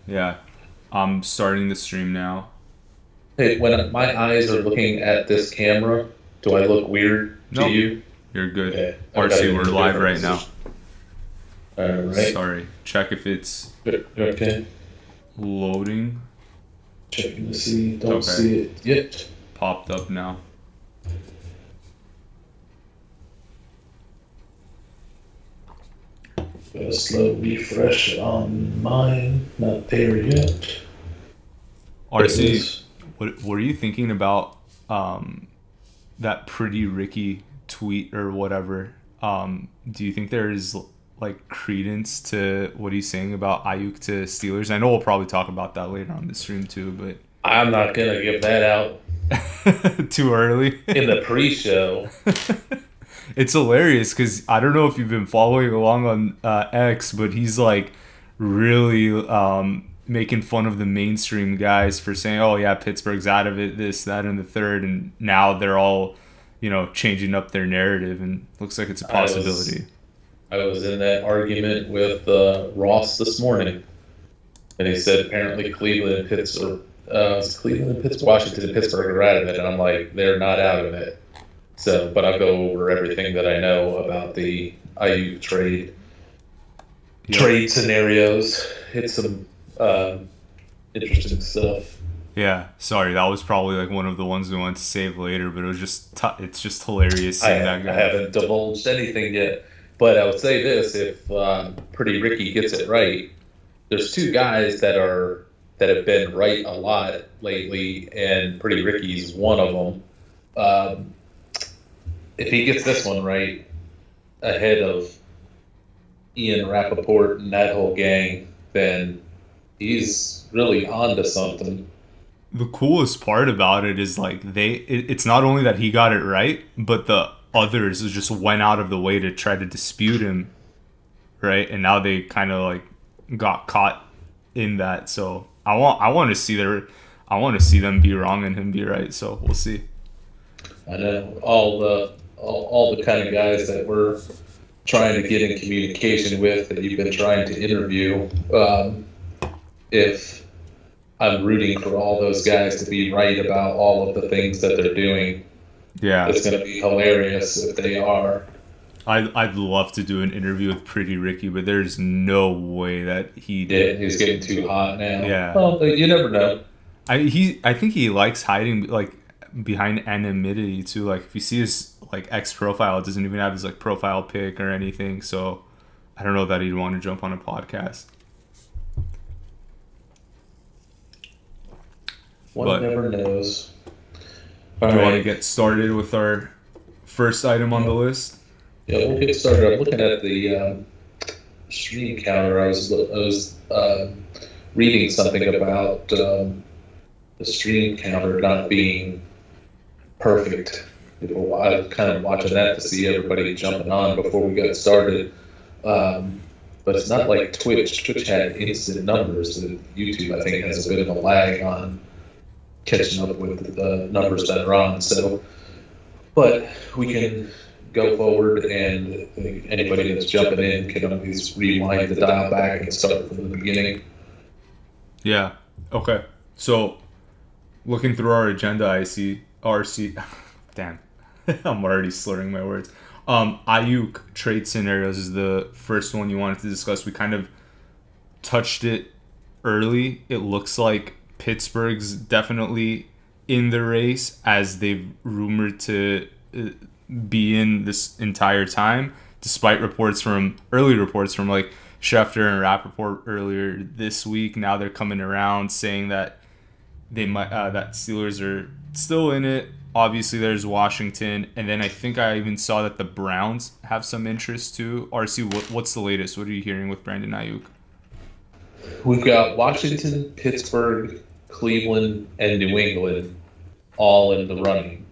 Yeah, I'm starting the stream now. Hey, when my eyes are looking at this camera, do I look weird to you? You're good. Okay. RC, we're live right now. All right. Sorry. Check if it's Okay. loading. Checking to see. Don't see it yet. Popped up now. Got a slow refresh on mine. Not there yet. RC, what were you thinking about that Pretty Ricky tweet or whatever? Do you think there is like credence to what he's saying about Aiyuk to Steelers? I know we'll probably talk about that later on the stream too, but I'm not gonna give that out too early in the pre-show. It's hilarious because I don't know if you've been following along on X, but he's like really making fun of the mainstream guys for saying, oh yeah, Pittsburgh's out of it, this, that, and the third, and now they're all, changing up their narrative, and looks like it's a possibility. I was in that argument with Ross this morning, and he said apparently Cleveland and Pittsburgh, Washington and Pittsburgh are out of it, and I'm like, they're not out of it. So, but I'll go over everything that I know about the Aiyuk trade scenarios. It's some interesting stuff. Yeah, sorry, that was probably like one of the ones we wanted to save later, but it was it's just hilarious seeing that guy. I haven't divulged anything yet, but I would say this: if Pretty Ricky gets it right, there's two guys that have been right a lot lately, and Pretty Ricky's one of them. If he gets this one right, ahead of Ian Rappaport and that whole gang, then he's really onto something. The coolest part about it is like it's not only that he got it right, but the others just went out of the way to try to dispute him, right? And now they kind of like got caught in that. So I want to see them be wrong and him be right. So we'll see. I know all the kind of guys that we're trying to get in communication with that you've been trying to interview. If I'm rooting for all those guys to be right about all of the things that they're doing, yeah, it's going to be hilarious if they are. I'd love to do an interview with Pretty Ricky, but there's no way that he's getting too hot now. Yeah, well, you never know. I think he likes hiding like behind anonymity too. Like if you see his like X profile, it doesn't even have his like profile pic or anything. So I don't know that he'd want to jump on a podcast. One never knows. Do you want to get started with our first item on the list? Yeah, we'll get started. I'm looking at the stream counter. I was reading something about the stream counter not being perfect. I was kind of watching that to see everybody jumping on before we got started. But it's not like Twitch. Twitch had instant numbers. YouTube, I think, has a bit of a lag on catching up with the numbers that are on. So, but we can go forward, and anybody that's jumping in can always rewind the dial back and start from the beginning. Yeah. Okay. So, looking through our agenda, I see RC. Damn, I'm already slurring my words. Aiyuk trade scenarios is the first one you wanted to discuss. We kind of touched it early. It looks like Pittsburgh's definitely in the race, as they've rumored to be in this entire time, despite early reports from like Schefter and Rappaport earlier this week. Now they're coming around saying that they might that Steelers are still in it. Obviously, there's Washington, and then I think I even saw that the Browns have some interest too. RC, what's the latest? What are you hearing with Brandon Aiyuk? We've got Washington, Pittsburgh, Cleveland, and New England all in the running.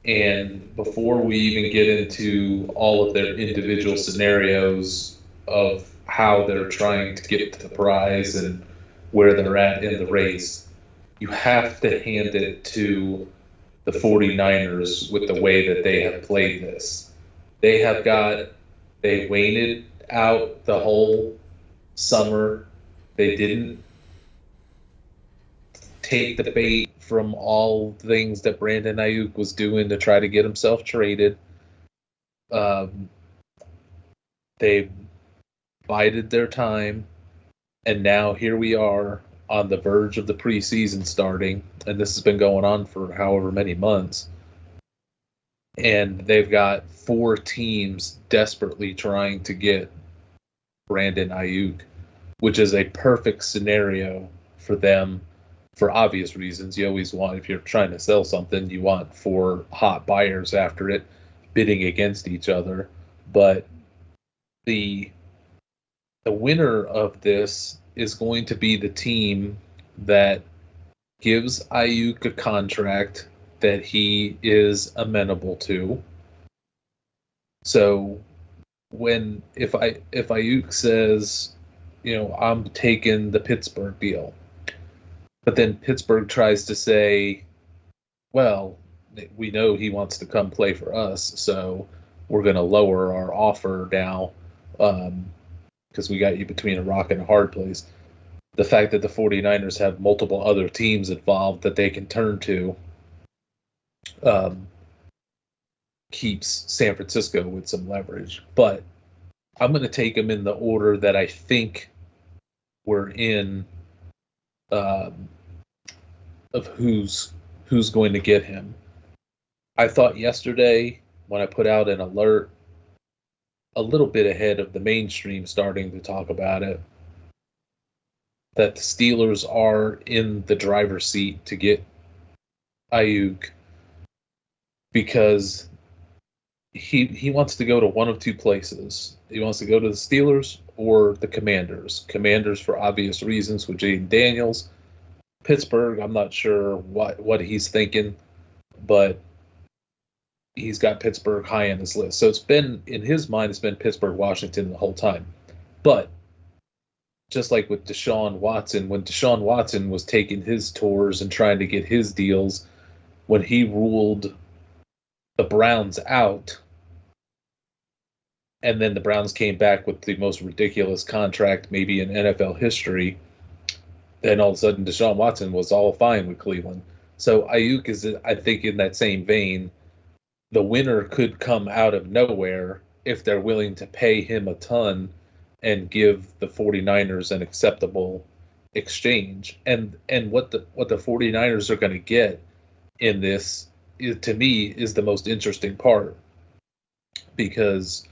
And before we even get into all of their individual scenarios of how they're trying to get to the prize and where they're at in the race, you have to hand it to the 49ers with the way that they have played this. They waited out the whole summer They didn't take the bait from all things that Brandon Aiyuk was doing to try to get himself traded. They bided their time, and now here we are on the verge of the preseason starting, and this has been going on for however many months. And they've got 4 teams desperately trying to get Brandon Aiyuk, which is a perfect scenario for them for obvious reasons. You always want, if you're trying to sell something, you want 4 hot buyers after it bidding against each other. But the winner of this is going to be the team that gives Aiyuk a contract that he is amenable to. So if Aiyuk says, I'm taking the Pittsburgh deal, but then Pittsburgh tries to say, well, we know he wants to come play for us, so we're going to lower our offer now because we got you between a rock and a hard place. The fact that the 49ers have multiple other teams involved that they can turn to keeps San Francisco with some leverage. But I'm going to take them in the order that I think we're in of who's going to get him. I thought yesterday when I put out an alert a little bit ahead of the mainstream starting to talk about it, that the Steelers are in the driver's seat to get Aiyuk because he wants to go to one of 2 places. He wants to go to the Steelers or the Commanders. Commanders for obvious reasons with Jaden Daniels. Pittsburgh, I'm not sure what he's thinking, but he's got Pittsburgh high on his list. So it's been, in his mind, it's been Pittsburgh, Washington the whole time. But just like with Deshaun Watson, when Deshaun Watson was taking his tours and trying to get his deals, when he ruled the Browns out, and then the Browns came back with the most ridiculous contract maybe in NFL history, then all of a sudden Deshaun Watson was all fine with Cleveland. So Aiyuk is, I think, in that same vein. The winner could come out of nowhere if they're willing to pay him a ton and give the 49ers an acceptable exchange. And what the 49ers are going to get in this, to me, is the most interesting part, because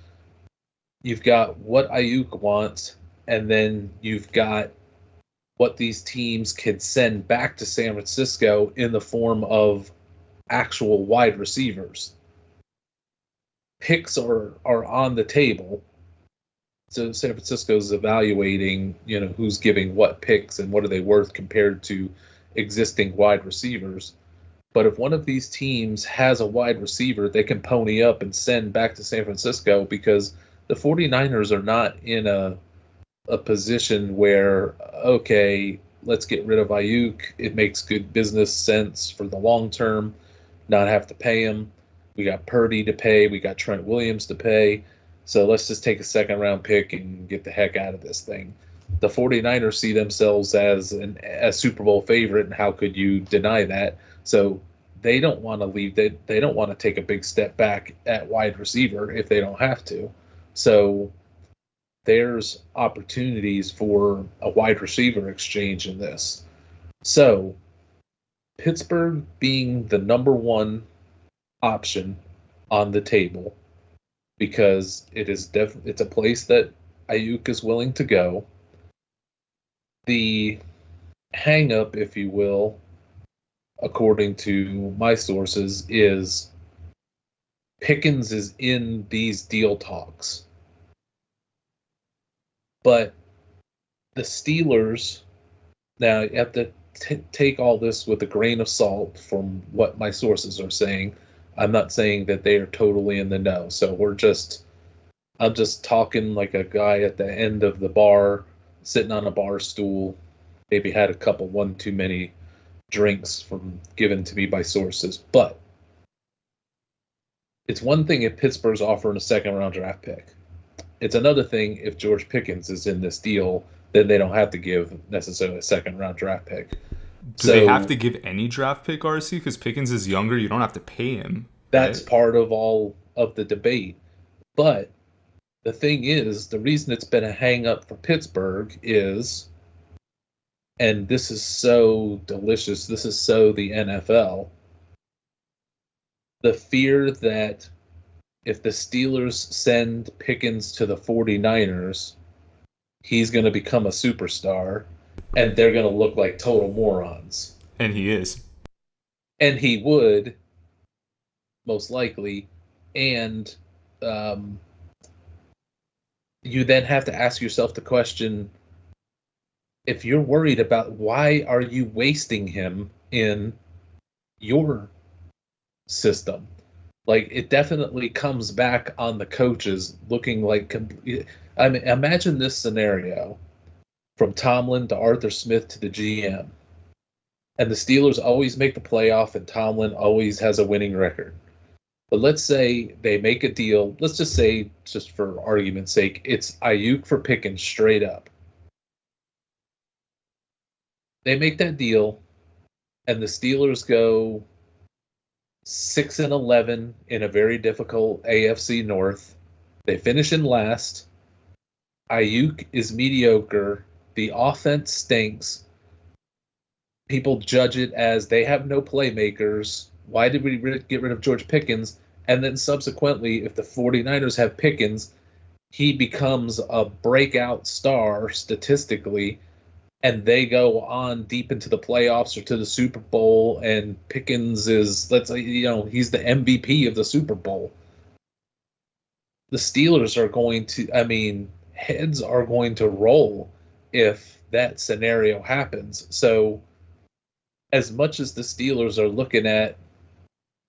you've got what Aiyuk wants, and then you've got what these teams can send back to San Francisco in the form of actual wide receivers. Picks are on the table. So San Francisco's evaluating, who's giving what picks and what are they worth compared to existing wide receivers. But if one of these teams has a wide receiver, they can pony up and send back to San Francisco, because the 49ers are not in a position where, okay, let's get rid of Aiyuk. It makes good business sense for the long term, not have to pay him. We got Purdy to pay. We got Trent Williams to pay. So let's just take a second-round pick and get the heck out of this thing. The 49ers see themselves as a Super Bowl favorite, and how could you deny that? So they don't want to leave. They don't want to take a big step back at wide receiver if they don't have to. So there's opportunities for a wide receiver exchange in this. So Pittsburgh being the number 1 option on the table, because it's a place that Aiyuk is willing to go. The hang-up, if you will, according to my sources, is Pickens is in these deal talks. But the Steelers, now you have to take all this with a grain of salt from what my sources are saying. I'm not saying that they are totally in the know. So I'm just talking like a guy at the end of the bar, sitting on a bar stool, maybe had a couple one too many drinks from given to me by sources. But it's one thing if Pittsburgh's offering a 2nd-round draft pick. It's another thing if George Pickens is in this deal then they don't have to give necessarily a second-round draft pick. Do they have to give any draft pick, RC? Because Pickens is younger. You don't have to pay him. That's Right? part of all of the debate. But the thing is, the reason it's been a hang-up for Pittsburgh is, and this is so delicious, this is so the NFL, the fear that if the Steelers send Pickens to the 49ers, he's going to become a superstar, and they're going to look like total morons. And he is. And he would, most likely. And you then have to ask yourself the question, if you're worried about why are you wasting him in your system? Like, it definitely comes back on the coaches looking like, I mean, imagine this scenario from Tomlin to Arthur Smith to the GM. And the Steelers always make the playoff and Tomlin always has a winning record. But let's say they make a deal. Let's just say, just for argument's sake, it's Aiyuk for Pickens straight up. They make that deal, and the Steelers go 6-11 in a very difficult AFC North. They finish in last. Aiyuk is mediocre. The offense stinks. People judge it as they have no playmakers. Why did we get rid of George Pickens? And then subsequently, if the 49ers have Pickens, he becomes a breakout star statistically, and they go on deep into the playoffs or to the Super Bowl, and Pickens is, let's say, he's the MVP of the Super Bowl. The Steelers are going to, heads are going to roll if that scenario happens. So as much as the Steelers are looking at,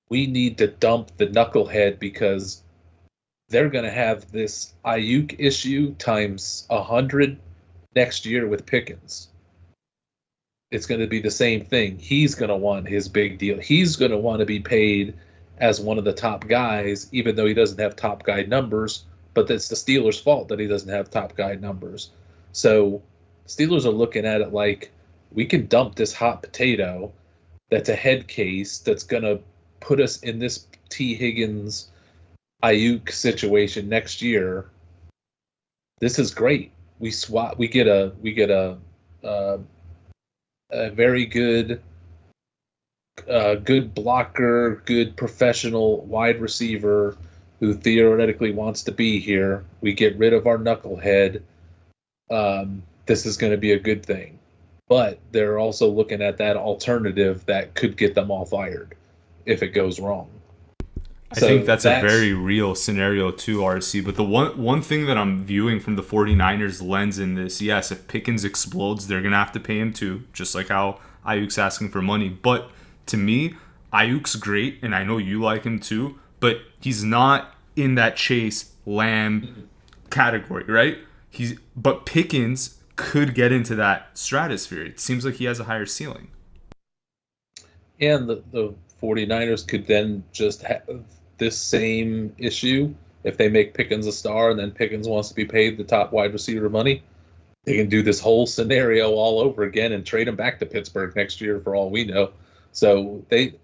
we need to dump the knucklehead because they're going to have this Aiyuk issue times 100 next year with Pickens. It's going to be the same thing. He's going to want his big deal. He's going to want to be paid as one of the top guys, even though he doesn't have top guy numbers, but that's the Steelers' fault that he doesn't have top guy numbers. So Steelers are looking at it like, we can dump this hot potato that's a head case that's going to put us in this T. Higgins Aiyuk situation next year. This is great. We get a very good blocker, good professional wide receiver who theoretically wants to be here. We get rid of our knucklehead. This is going to be a good thing. But they're also looking at that alternative that could get them all fired if it goes wrong. I think that's a very real scenario too, RC. But the one thing that I'm viewing from the 49ers lens in this, yes, if Pickens explodes, they're going to have to pay him too, just like how Aiyuk's asking for money. But to me, Aiyuk's great, and I know you like him too, but he's not in that Chase Lamb category, right? But Pickens could get into that stratosphere. It seems like he has a higher ceiling. And the 49ers could then just have this same issue if they make Pickens a star and then Pickens wants to be paid the top wide receiver money. They can do this whole scenario all over again and trade him back to Pittsburgh next year for all we know. So the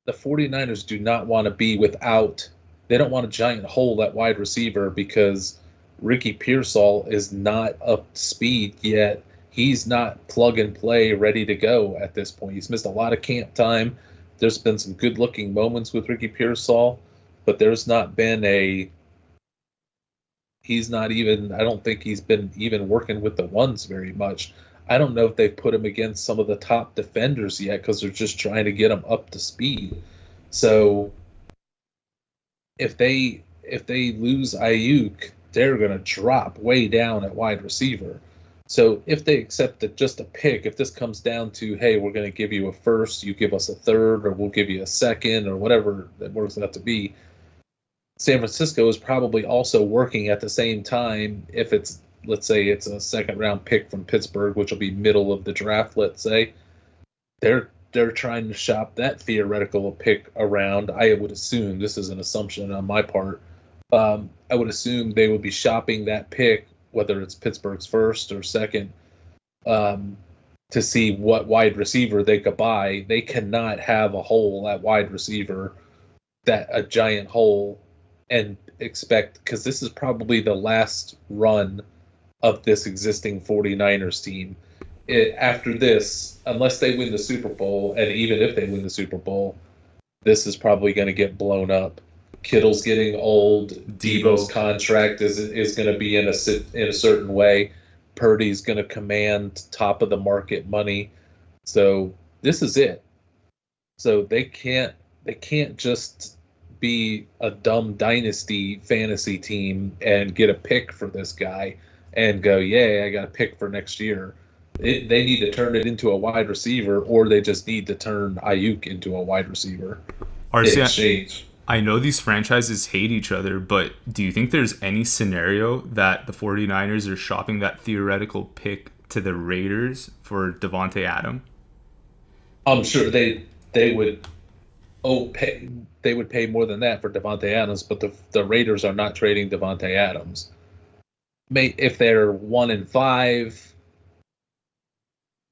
49ers do not want to be without, they don't want a giant hole at wide receiver because Ricky Pearsall is not up to speed yet. He's not plug and play ready to go at this point. He's missed a lot of camp time. There's been some good looking moments with Ricky Pearsall, but there's not been I don't think he's been even working with the ones very much. I don't know if they've put him against some of the top defenders yet because they're just trying to get him up to speed. So if they lose Aiyuk, they're going to drop way down at wide receiver. So if they accept just a pick, if this comes down to, hey, we're going to give you a first, you give us a third, or we'll give you a second, or whatever it works out to be, San Francisco is probably also working at the same time. If it's, let's say it's a second round pick from Pittsburgh, which will be middle of the draft, let's say, they're trying to shop that theoretical pick around. I would assume, this is an assumption on my part, I would assume they would be shopping that pick whether it's Pittsburgh's first or second, to see what wide receiver they could buy. They cannot have a hole at wide receiver, that a giant hole, and expect, because this is probably the last run of this existing 49ers team. After this, unless they win the Super Bowl, and even if they win the Super Bowl, this is probably going to get blown up. Kittle's getting old. Debo's contract is going to be in a certain way. Purdy's going to command top of the market money. So this is it. So they can't just be a dumb dynasty fantasy team and get a pick for this guy and go, yeah, I got a pick for next year. They need to turn it into a wide receiver, or they just need to turn Aiyuk into a wide receiver. RC, I know these franchises hate each other, but do you think there's any scenario that the 49ers are shopping that theoretical pick to the Raiders for Devontae Adams? I'm sure they would pay more than that for Devontae Adams, but the Raiders are not trading Devontae Adams. If they're 1-5,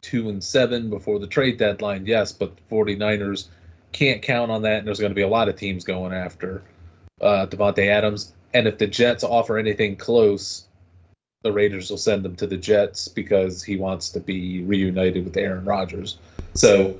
2-7 before the trade deadline, yes, but the 49ers can't count on that, and there's going to be a lot of teams going after Devontae Adams. And if the Jets offer anything close, the Raiders will send him to the Jets because he wants to be reunited with Aaron Rodgers. So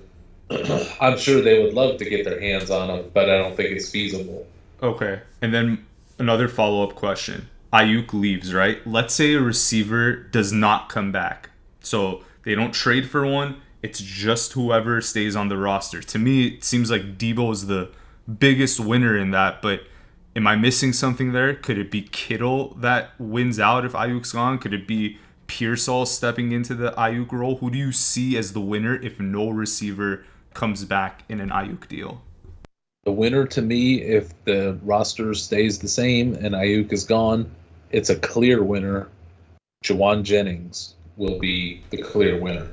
I'm sure they would love to get their hands on him, but I don't think it's feasible. Okay. And then another follow-up question. Aiyuk leaves, right? Let's say a receiver does not come back. So they don't trade for one. It's just whoever stays on the roster. To me, it seems like Debo is the biggest winner in that, but am I missing something there? Could it be Kittle that wins out if Aiyuk's gone? Could it be Pearsall stepping into the Aiyuk role? Who do you see as the winner if no receiver comes back in an Aiyuk deal? The winner to me, if the roster stays the same and Aiyuk is gone, it's a clear winner. Juwan Jennings will be the clear winner.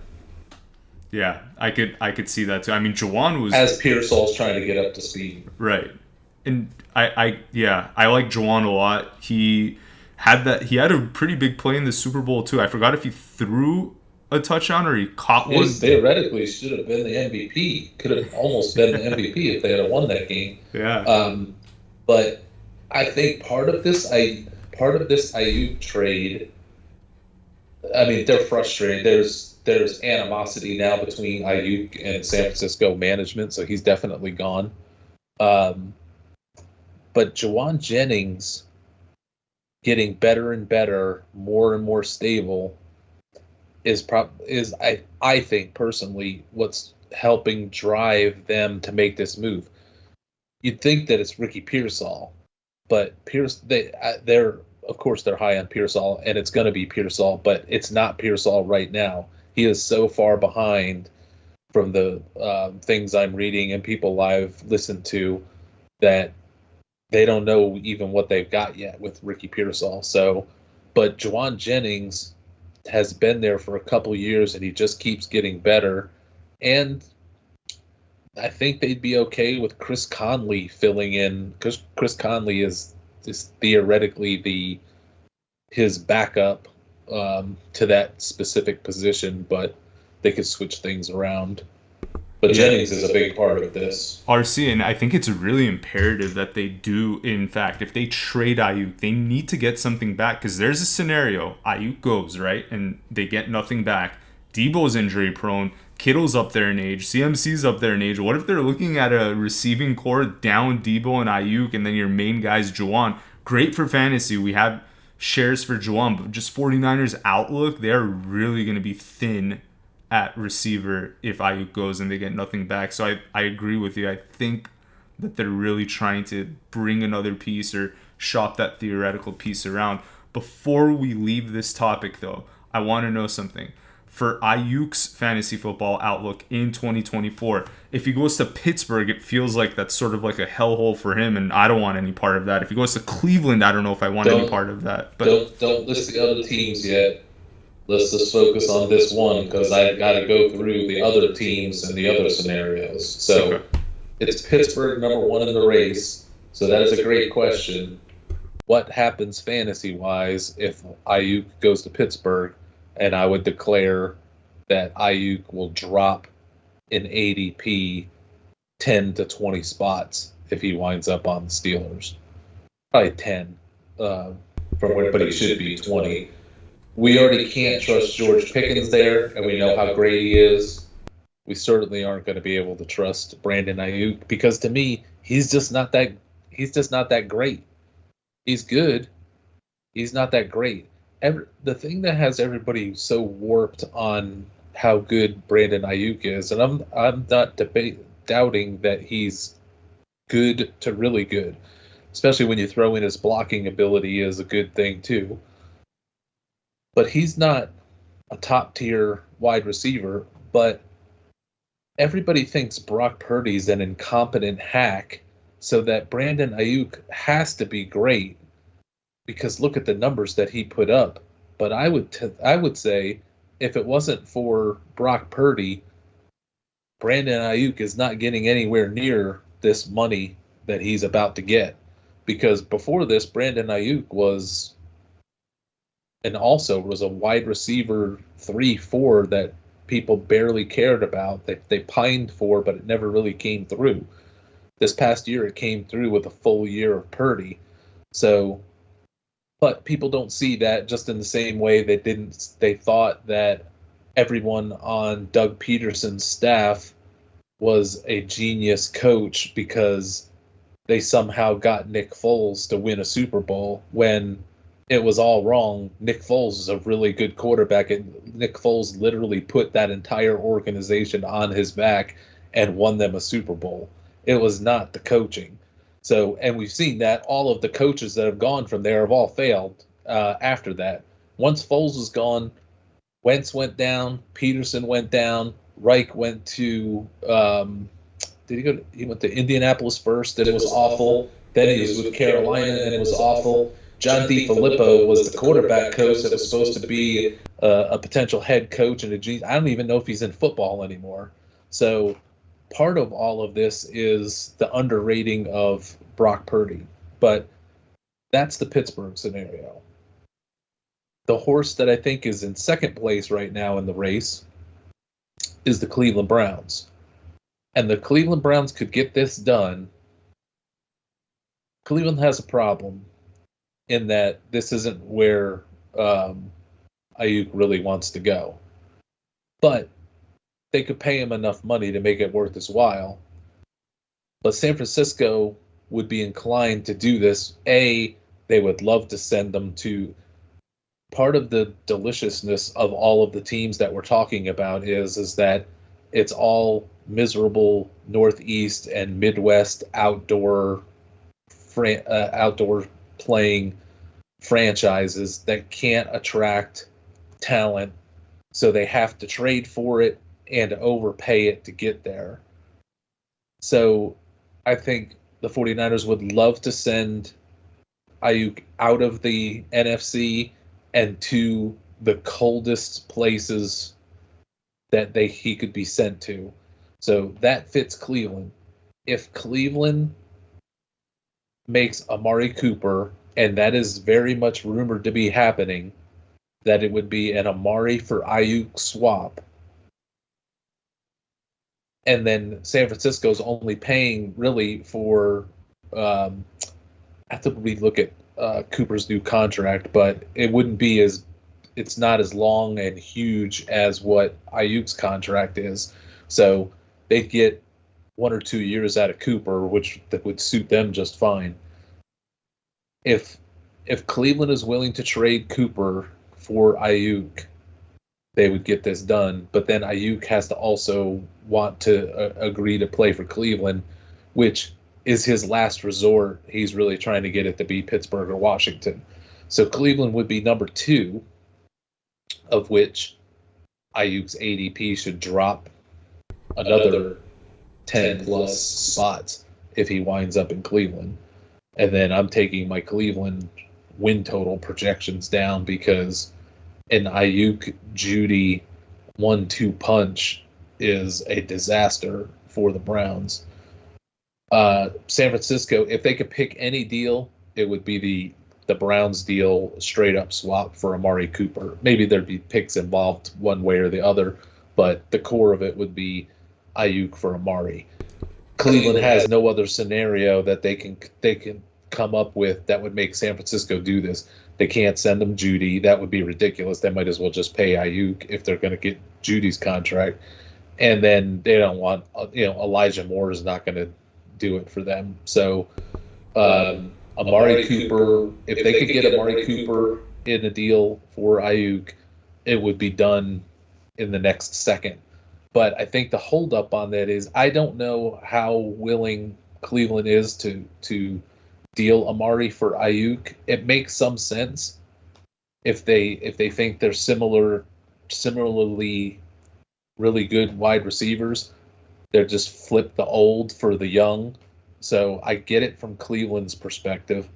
Yeah, I could see that too. I mean, Juwan was, as Pearsall's trying to get up to speed. Right. And I like Juwan a lot. He had a pretty big play in the Super Bowl too. I forgot if he threw a touchdown or he caught one. Theoretically should have been the MVP. Could have almost been the MVP if they had won that game. Yeah. But I think part of this Aiyuk trade, I mean, they're frustrated. There's animosity now between Aiyuk and San Francisco management, so he's definitely gone. But Juwan Jennings getting better and better, more and more stable, is I think personally what's helping drive them to make this move. You'd think that it's Ricky Pearsall, but they're of course they're high on Pearsall, and it's going to be Pearsall, but it's not Pearsall right now. He is so far behind from the things I'm reading and people I've listened to that they don't know even what they've got yet with Ricky Pearsall. So, but Juwan Jennings has been there for a couple years, and he just keeps getting better. And I think they'd be okay with Chris Conley filling in, because Chris Conley is theoretically his backup to that specific position, but they could switch things around. But Jennings is a big part of this. RC, and I think it's really imperative that they do, in fact, if they trade Aiyuk, they need to get something back, because there's a scenario, Aiyuk goes, right, and they get nothing back. Debo's injury prone, Kittle's up there in age, CMC's up there in age. What if they're looking at a receiving core down Debo and Aiyuk, and then your main guy's Juwan? Great for fantasy. We have shares for Juwan, but just 49ers outlook, they're really going to be thin at receiver if Aiyuk goes and they get nothing back. So I agree with you. I think that they're really trying to bring another piece or shop that theoretical piece around. Before we leave this topic, though, I want to know something. For Aiyuk's fantasy football outlook in 2024, if he goes to Pittsburgh, it feels like that's sort of like a hellhole for him, and I don't want any part of that. If he goes to Cleveland, I don't know if I want any part of that. But don't list the other teams yet. Let's just focus on this one, because I've got to go through the other teams and the other scenarios. So It's Pittsburgh number one in the race. So that is a great question. what happens fantasy-wise if Aiyuk goes to Pittsburgh, and I would declare that Aiyuk will drop in ADP 10 to 20 spots if he winds up on the Steelers. Probably 10, but he should be 20. We already can't trust George Pickens there, and we know how great he is. We certainly aren't going to be able to trust Brandon Aiyuk because, to me, he's just not that great. He's good. He's not that great. The thing that has everybody so warped on how good Brandon Aiyuk is, and I'm not doubting that he's good to really good, especially when you throw in his blocking ability is a good thing too. But he's not a top-tier wide receiver, but everybody thinks Brock Purdy's an incompetent hack, so that Brandon Aiyuk has to be great because look at the numbers that he put up. But I would say if it wasn't for Brock Purdy, Brandon Aiyuk is not getting anywhere near this money that he's about to get. Because before this, Brandon Aiyuk was a wide receiver 3-4 that people barely cared about. They pined for, but it never really came through. This past year, it came through with a full year of Purdy. So, but people don't see that just in the same way they thought that everyone on Doug Peterson's staff was a genius coach because they somehow got Nick Foles to win a Super Bowl when it was all wrong. Nick Foles is a really good quarterback, and Nick Foles literally put that entire organization on his back and won them a Super Bowl. It was not the coaching. So, and we've seen that all of the coaches that have gone from there have all failed after that. Once Foles was gone, Wentz went down, Peterson went down, Reich went to he went to Indianapolis first, and it was awful. Then he was with Carolina, and it was awful. John DeFilippo was the quarterback coach that was supposed to be a potential head coach and I don't even know if he's in football anymore. So part of all of this is the underrating of Brock Purdy. But that's the Pittsburgh scenario. The horse that I think is in second place right now in the race is the Cleveland Browns. And the Cleveland Browns could get this done. Cleveland has a problem in that this isn't where Aiyuk really wants to go. But they could pay him enough money to make it worth his while. But San Francisco would be inclined to do this. They would love to send them to – part of the deliciousness of all of the teams that we're talking about is that it's all miserable Northeast and Midwest outdoor playing franchises that can't attract talent, so they have to trade for it and overpay it to get there. So I think the 49ers would love to send Aiyuk out of the NFC and to the coldest places that he could be sent to. So that fits Cleveland. If Cleveland makes Amari Cooper, and that is very much rumored to be happening, that it would be an Amari for Aiyuk swap. And then San Francisco's only paying really for I have to look at Cooper's new contract, but it wouldn't be it's not as long and huge as what Aiyuk's contract is. So they'd get 1 or 2 years out of Cooper, which that would suit them just fine. If Cleveland is willing to trade Cooper for Aiyuk, they would get this done. But then Aiyuk has to also want to agree to play for Cleveland, which is his last resort. He's really trying to get it to be Pittsburgh or Washington. So Cleveland would be number 2, of which Aiyuk's ADP should drop another 10-plus spots if he winds up in Cleveland. And then I'm taking my Cleveland win total projections down because an Aiyuk Judy 1-2 punch is a disaster for the Browns. San Francisco, if they could pick any deal, it would be the the Browns deal straight up swap for Amari Cooper. Maybe there'd be picks involved one way or the other, but the core of it would be Aiyuk for Amari. Cleveland has no other scenario that they can come up with that would make San Francisco do this. They can't send them Judy. That would be ridiculous. They might as well just pay Aiyuk if they're going to get Judy's contract. And then they don't want, Elijah Moore is not going to do it for them. So Amari Cooper, if they could get Amari Cooper in a deal for Aiyuk, it would be done in the next second. But I think the holdup on that is I don't know how willing Cleveland is to deal Amari for Aiyuk. It makes some sense if they think they're similarly really good wide receivers. They're just flip the old for the young. So I get it from Cleveland's perspective.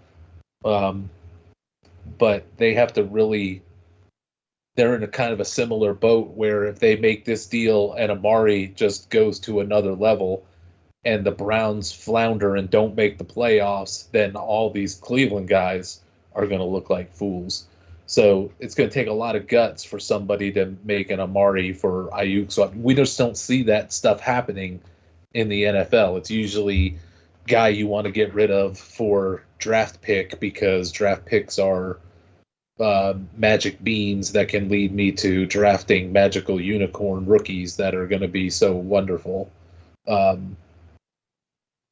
But they have to really, they're in a kind of a similar boat where if they make this deal and Amari just goes to another level and the Browns flounder and don't make the playoffs, then all these Cleveland guys are going to look like fools. So it's going to take a lot of guts for somebody to make an Amari for Aiyuk. So we just don't see that stuff happening in the NFL. It's usually guy you want to get rid of for draft pick because draft picks are magic beans that can lead me to drafting magical unicorn rookies that are going to be so wonderful.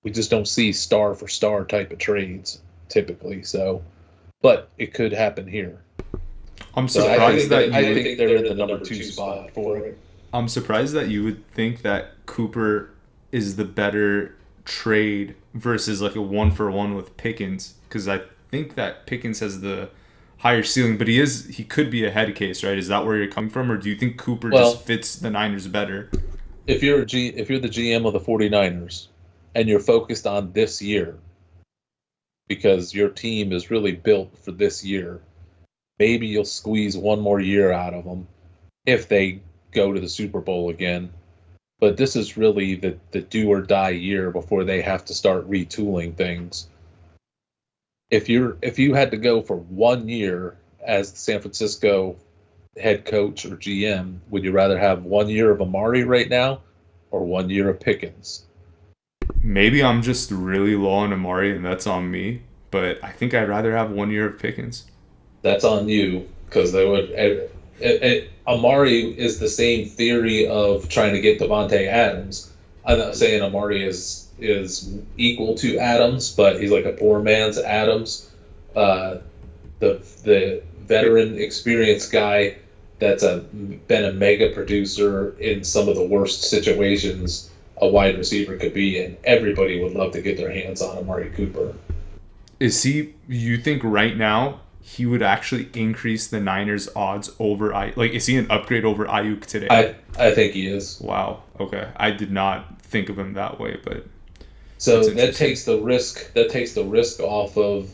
We just don't see star for star type of trades typically. So, but it could happen here. I'm surprised I think they're in the number 2 spot for it. I'm surprised that you would think that Cooper is the better trade versus like a 1-for-1 with Pickens, because I think that Pickens has the higher ceiling, but he could be a head case, right? Is that where you're coming from, or do you think Cooper just fits the Niners better? If you're the GM of the 49ers and you're focused on this year because your team is really built for this year, maybe you'll squeeze one more year out of them if they go to the Super Bowl again. But this is really the do or die year before they have to start retooling things. If you had to go for 1 year as the San Francisco head coach or GM, would you rather have 1 year of Amari right now or 1 year of Pickens? Maybe I'm just really low on Amari and that's on me, but I think I'd rather have 1 year of Pickens. That's on you, because they would. Amari is the same theory of trying to get Devontae Adams. I'm not saying Amari is equal to Adams, but he's like a poor man's Adams. The veteran, experienced guy that's been a mega producer in some of the worst situations a wide receiver could be in. Everybody would love to get their hands on Amari Cooper. Is he? You think right now he would actually increase the Niners' odds over Aiyuk? Is he an upgrade over Aiyuk today? I think he is. Wow. Okay. I did not think of him that way, but so that takes the risk. That takes the risk off of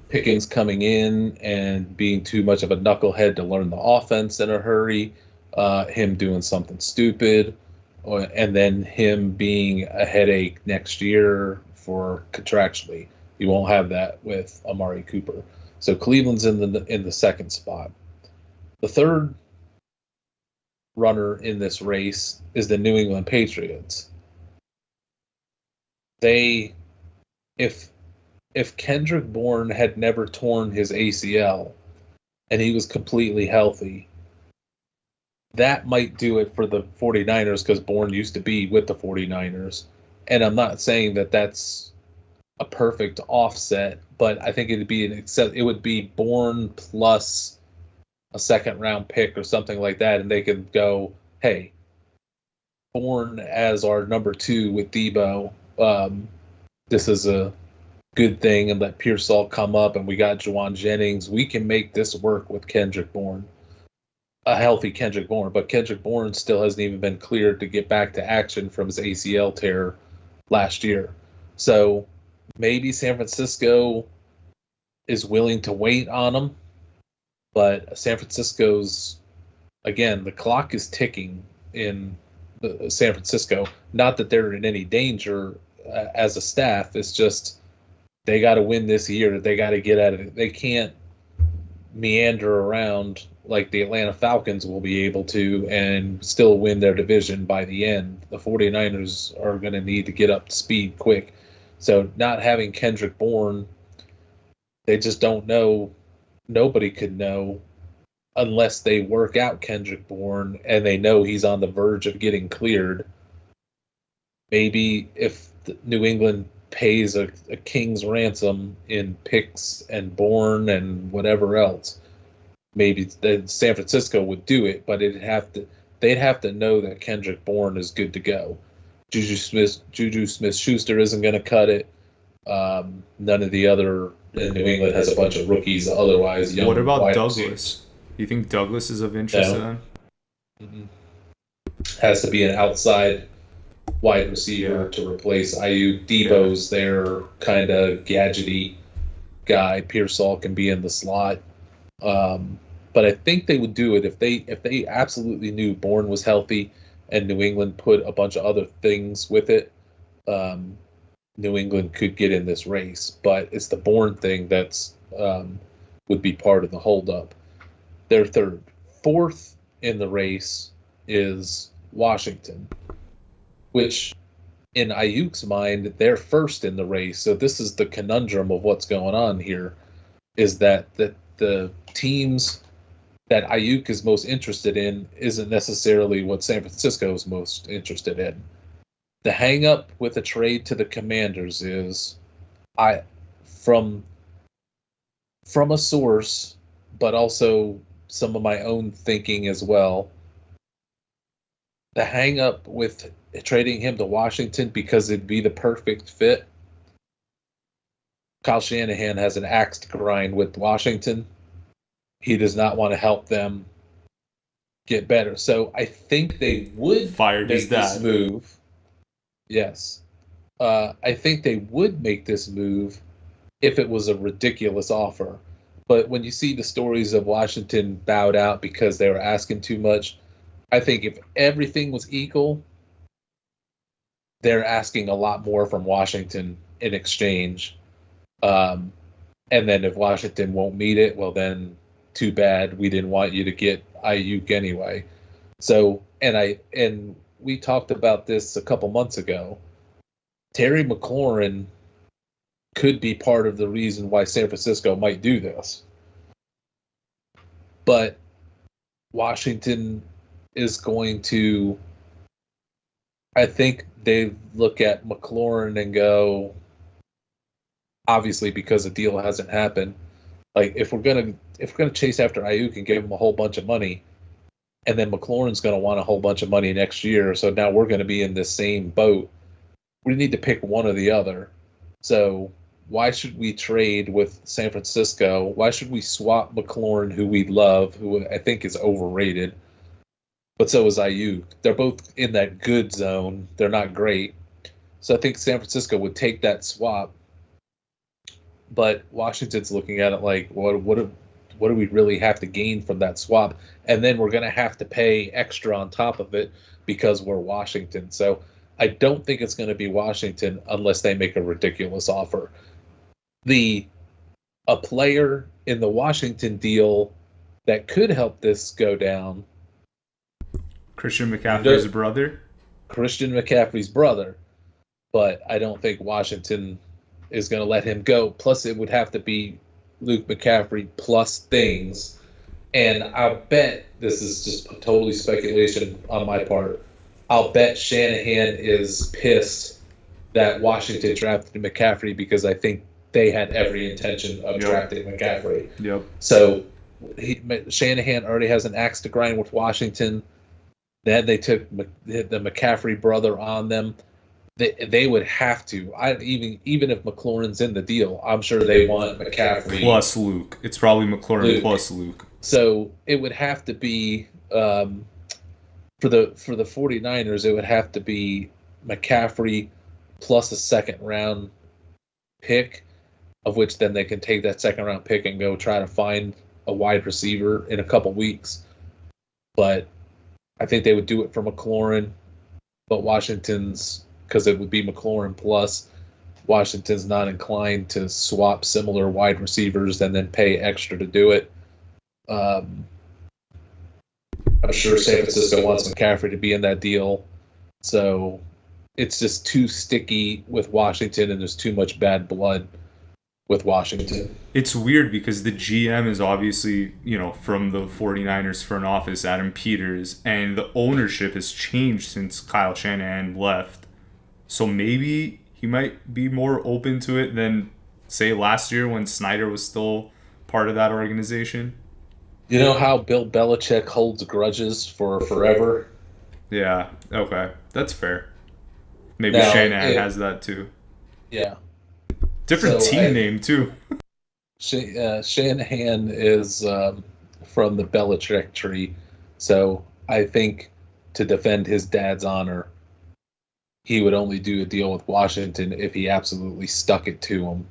Pickens coming in and being too much of a knucklehead to learn the offense in a hurry. Him doing something stupid, and then him being a headache next year for contractually. You won't have that with Amari Cooper. So Cleveland's in the second spot. The third runner in this race is the New England Patriots. If Kendrick Bourne had never torn his ACL and he was completely healthy, that might do it for the 49ers, because Bourne used to be with the 49ers. And I'm not saying that that's a perfect offset, but I think it would be Bourne plus a second round pick or something like that, and they could go, hey, Bourne as our number 2 with Debo. This is a good thing, and let Pearsall come up, and we got Juwan Jennings. We can make this work with Kendrick Bourne, a healthy Kendrick Bourne, but Kendrick Bourne still hasn't even been cleared to get back to action from his ACL tear last year. So maybe San Francisco is willing to wait on him, but San Francisco's, again, the clock is ticking in San Francisco. Not that they're in any danger as a staff. It's just they got to win this year. They got to get at it. They can't meander around like the Atlanta Falcons will be able to and still win their division by the end. The 49ers are going to need to get up to speed quick. So not having Kendrick Bourne, they just don't know. Nobody could know unless they work out Kendrick Bourne and they know he's on the verge of getting cleared. Maybe if New England pays a king's ransom in picks and Bourne and whatever else, maybe then San Francisco would do it, but they'd have to know that Kendrick Bourne is good to go. Juju Smith-Schuster isn't going to cut it. None of the other in New England has a bunch of rookies. Otherwise, young. What about Douglas? You think Douglas is of interest to them? Mm-hmm. Has to be an outside wide receiver to replace Aiyuk. Debo's their kind of gadgety guy. Pearsall can be in the slot. But I think they would do it if they absolutely knew Bourne was healthy and New England put a bunch of other things with it. New England could get in this race, but it's the Bourne thing that's would be part of the holdup. They're third. Fourth in the race is Washington, which in Aiyuk's mind, they're first in the race. So this is the conundrum of what's going on here, is that the teams that Aiyuk is most interested in isn't necessarily what San Francisco is most interested in. The hang up with a trade to the Commanders is from a source, but also some of my own thinking as well. The hang up with trading him to Washington because it'd be the perfect fit. Kyle Shanahan has an axe to grind with Washington. He does not want to help them get better. So I think they would make this move. Yes. I think they would make this move if it was a ridiculous offer. But when you see the stories of Washington bowed out because they were asking too much, I think if everything was equal, they're asking a lot more from Washington in exchange. And then if Washington won't meet it, well, then too bad. We didn't want you to get Aiyuk anyway. So, and we talked about this a couple months ago. Terry McLaurin could be part of the reason why San Francisco might do this. But Washington is going to, I think they look at McLaurin and go, obviously because the deal hasn't happened, like if we're gonna chase after Aiyuk and give him a whole bunch of money, and then McLaurin's gonna want a whole bunch of money next year, so now we're gonna be in the same boat. We need to pick one or the other. So why should we trade with San Francisco? Why should we swap McLaurin, who we love, who I think is overrated, but so is Aiyuk. They're both in that good zone. They're not great. So I think San Francisco would take that swap. But Washington's looking at it like, what do we really have to gain from that swap? And then we're going to have to pay extra on top of it because we're Washington. So I don't think it's going to be Washington unless they make a ridiculous offer. A player in the Washington deal that could help this go down, Christian McCaffrey's brother. Christian McCaffrey's brother, but I don't think Washington is going to let him go. Plus, it would have to be Luke McCaffrey plus things. And I'll bet, this is just totally speculation on my part, I'll bet Shanahan is pissed that Washington drafted McCaffrey because I think they had every intention of drafting McCaffrey. Yep. So Shanahan already has an axe to grind with Washington. Then they took the McCaffrey brother on them. They would have to. Even if McLaurin's in the deal, I'm sure they want McCaffrey plus Luke. It's probably McLaurin plus Luke. So it would have to be for the 49ers. It would have to be McCaffrey plus a second round pick, of which then they can take that second round pick and go try to find a wide receiver in a couple weeks. But I think they would do it for McLaurin, but Washington's, because it would be McLaurin plus, Washington's not inclined to swap similar wide receivers and then pay extra to do it. I'm sure San Francisco wants McCaffrey to be in that deal. So it's just too sticky with Washington, and there's too much bad blood with Washington. It's weird because the GM is obviously, from the 49ers front office, Adam Peters, and the ownership has changed since Kyle Shanahan left. So maybe he might be more open to it than, say, last year when Snyder was still part of that organization. You know how Bill Belichick holds grudges for forever? Yeah, okay. That's fair. Maybe now, Shanahan has that too. Yeah. Different team name too. Shanahan is from the Belichick tree. So I think to defend his dad's honor, he would only do a deal with Washington if he absolutely stuck it to him.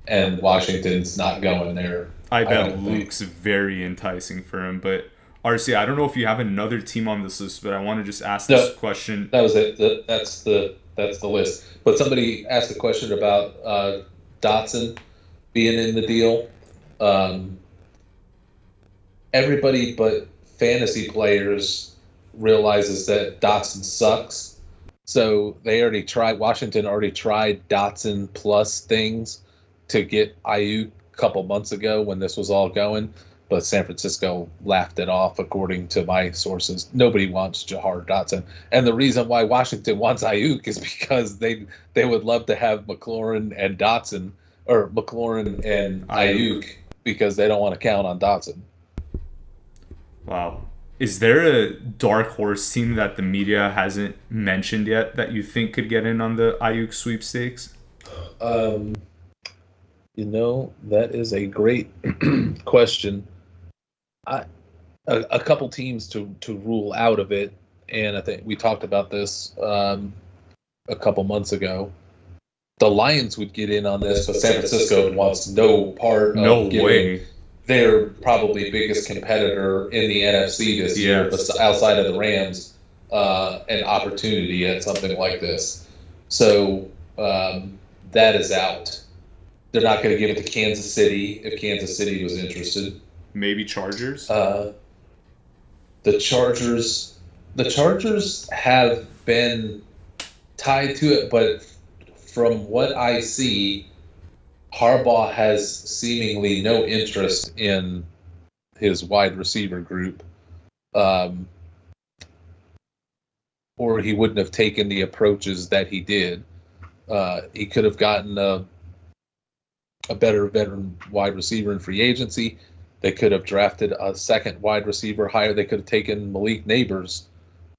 And Washington's not going there. I bet Luke's very enticing for him. But RC, I don't know if you have another team on this list, but I want to just ask this question. That was it. That's the list. But somebody asked a question about Dotson being in the deal. Everybody but fantasy players realizes that Dotson sucks. So Washington already tried Dotson plus things to get Aiyuk a couple months ago when this was all going, but San Francisco laughed it off, according to my sources. Nobody wants Jahar Dotson. And the reason why Washington wants Aiyuk is because they would love to have McLaurin and Dotson, or McLaurin and Aiyuk, because they don't want to count on Dotson. Wow. Is there a dark horse team that the media hasn't mentioned yet that you think could get in on the Aiyuk sweepstakes? That is a great question. A couple teams to rule out of it, and I think we talked about this a couple months ago. The Lions would get in on this, but San Francisco wants no part of giving their probably biggest competitor in the NFC this year, outside of the Rams, an opportunity at something like this. So that is out. They're not going to give it to Kansas City if Kansas City was interested. Maybe Chargers? The Chargers have been tied to it, but from what I see, Harbaugh has seemingly no interest in his wide receiver group, or he wouldn't have taken the approaches that he did. He could have gotten a better veteran wide receiver in free agency. They could have drafted a second wide receiver higher. They could have taken Malik Neighbors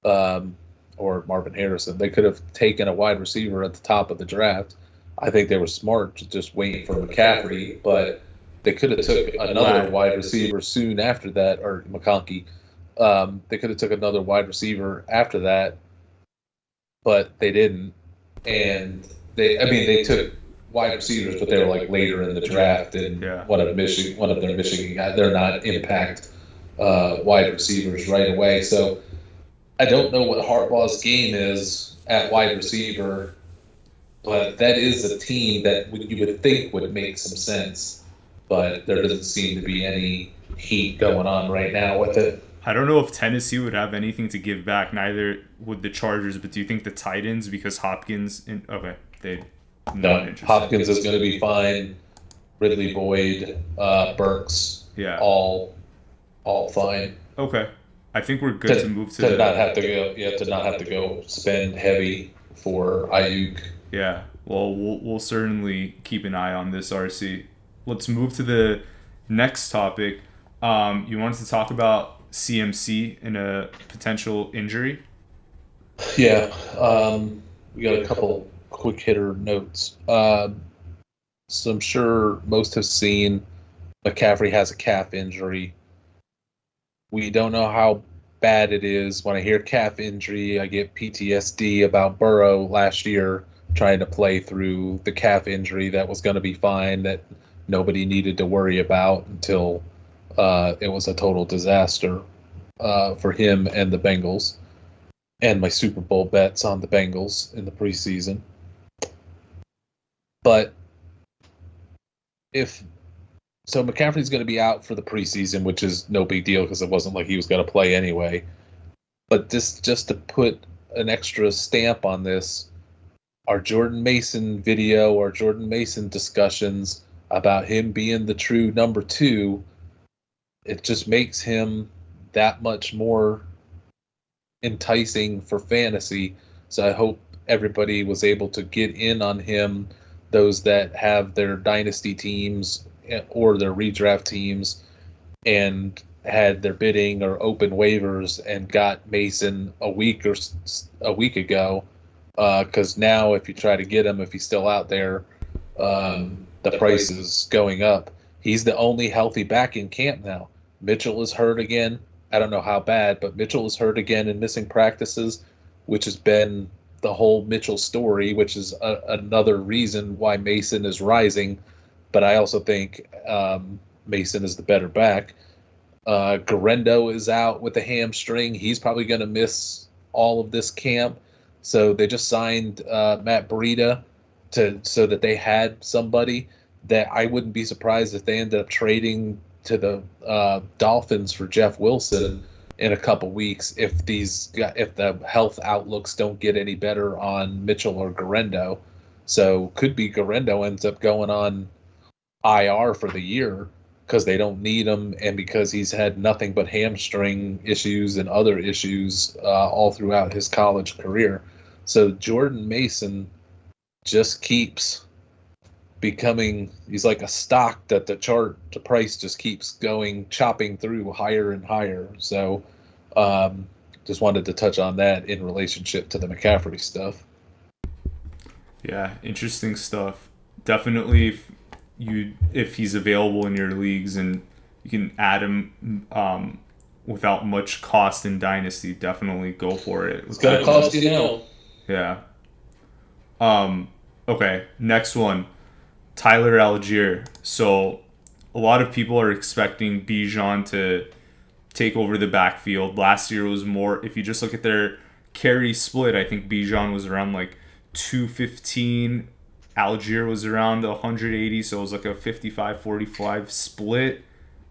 or Marvin Harrison. They could have taken a wide receiver at the top of the draft. I think they were smart to just wait for McCaffrey, but they could have took another wide receiver soon after that, or McConkey. They could have took another wide receiver after that, but they didn't. And they took wide receivers, but they were like later in the draft, and one of their Michigan guys. They're not impact wide receivers right away. So I don't know what Harbaugh's game is at wide receiver, but that is a team that you would think would make some sense, but there doesn't seem to be any heat going on right now with it. I don't know if Tennessee would have anything to give back, neither would the Chargers, but do you think the Titans, because Hopkins... Hopkins is going to be fine. Ridley Boyd, Burks, all fine. Okay. I think we're good to move to not have to go spend heavy for Aiyuk. Yeah. Well, we'll certainly keep an eye on this, RC. Let's move to the next topic. You wanted to talk about CMC and a potential injury? Yeah. We got a couple quick hitter notes. So I'm sure most have seen McCaffrey has a calf injury. We don't know how bad it is. When I hear calf injury, I get PTSD about Burrow last year trying to play through the calf injury that was going to be fine, that nobody needed to worry about until it was a total disaster for him and the Bengals, and my Super Bowl bets on the Bengals in the preseason. But so McCaffrey's going to be out for the preseason, which is no big deal because it wasn't like he was going to play anyway. But this, just to put an extra stamp on this, our Jordan Mason video, our Jordan Mason discussions about him being the true number 2, it just makes him that much more enticing for fantasy. So I hope everybody was able to get in on him, those that have their dynasty teams or their redraft teams and had their bidding or open waivers and got Mason a week ago. Because now if you try to get him, if he's still out there, the price is going up. He's the only healthy back in camp now. Mitchell is hurt again. I don't know how bad, but Mitchell is hurt again and missing practices, which has been the whole Mitchell story, which is another reason why Mason is rising. But I also think Mason is the better back. Garendo is out with a hamstring. He's probably going to miss all of this camp. So they just signed Matt Breida so that they had somebody that I wouldn't be surprised if they ended up trading to the Dolphins for Jeff Wilson in a couple weeks if the health outlooks don't get any better on Mitchell or Garendo. So could be Garendo ends up going on IR for the year because they don't need him and because he's had nothing but hamstring issues and other issues all throughout his college career. So Jordan Mason just keeps becoming, he's like a stock that the price just keeps chopping through higher and higher. So just wanted to touch on that in relationship to the McCaffrey stuff. Yeah, interesting stuff. Definitely if he's available in your leagues and you can add him without much cost in Dynasty, definitely go for it. It's going to cost you now. Yeah. Okay, next one. Tyler Allgeier. So a lot of people are expecting Bijan to take over the backfield. Last year was more, if you just look at their carry split, I think Bijan was around like 215. Allgeier was around 180, so it was like a 55-45 split.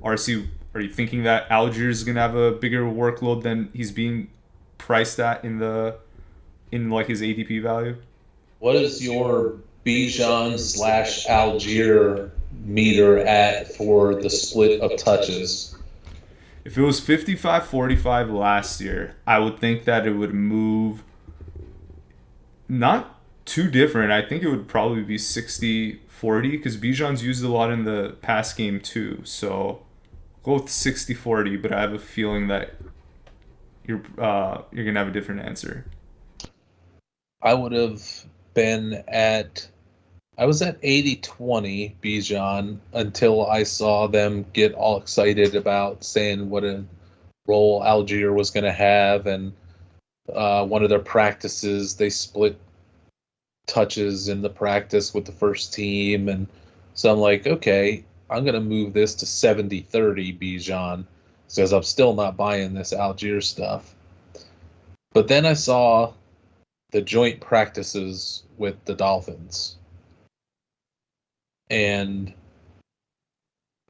RC, are you thinking that Allgeier is going to have a bigger workload than he's being priced at in like his ADP value? What is your Bijan / Allgeier meter at for the split of touches? If it was 55-45 last year, I would think that it would move not too different. I think it would probably be 60-40 because Bijan's used a lot in the pass game too. So go with 60-40, but I have a feeling that you're gonna have a different answer. I would have been I was at 80-20 Bijan until I saw them get all excited about saying what a role Allgeier was going to have. And one of their practices, they split touches in the practice with the first team. And so I'm like, okay, I'm going to move this to 70-30 Bijan because I'm still not buying this Allgeier stuff. But then I saw the joint practices with the Dolphins. And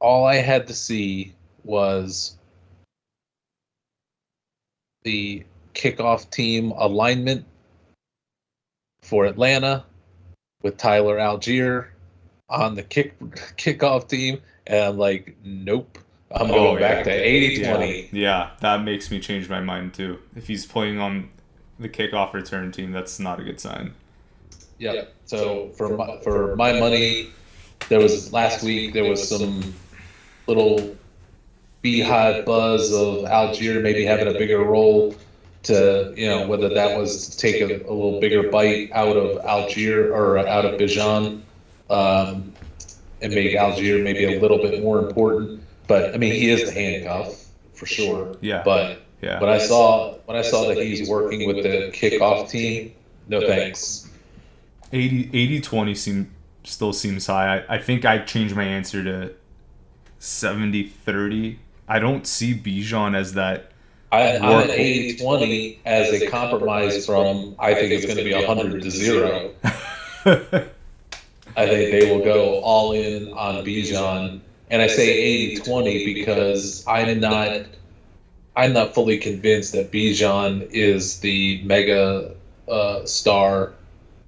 all I had to see was the kickoff team alignment for Atlanta with Tyler Allgeier on the kickoff team. And I'm like, nope. I'm going back to 80-20. Yeah, that makes me change my mind too. If he's playing on the kickoff return team, that's not a good sign. Yeah. So for my money, there was last week there was some little beehive buzz of Allgeier maybe having a bigger role to whether that was to take a little bigger bite out of Allgeier or out of Bijan, and make Allgeier maybe a little bit more important. But I mean, he is the handcuff for sure. Yeah. But yeah. when I saw that he's working with the kickoff team, no thanks. 80-20 still seems high. I think I'd change my answer to 70-30. I don't see Bijan as that. I'm at 80-20 as a compromise from I think it's going to be 100-0. I think they will go all in on Bijan. And I say 80-20 because I'm not fully convinced that Bijan is the mega star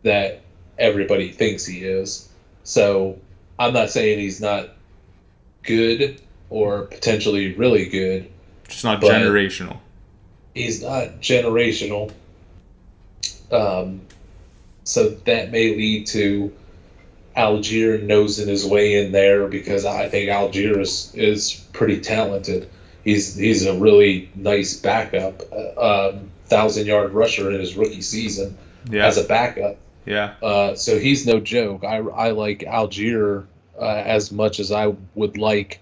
that everybody thinks he is. So I'm not saying he's not good or potentially really good. Just not generational. He's not generational. So that may lead to Allgeier nosing his way in there because I think Allgeier is pretty talented. He's a really nice backup, 1,000-yard rusher in his rookie season as a backup. Yeah. So he's no joke. I like Allgeier as much as I would like,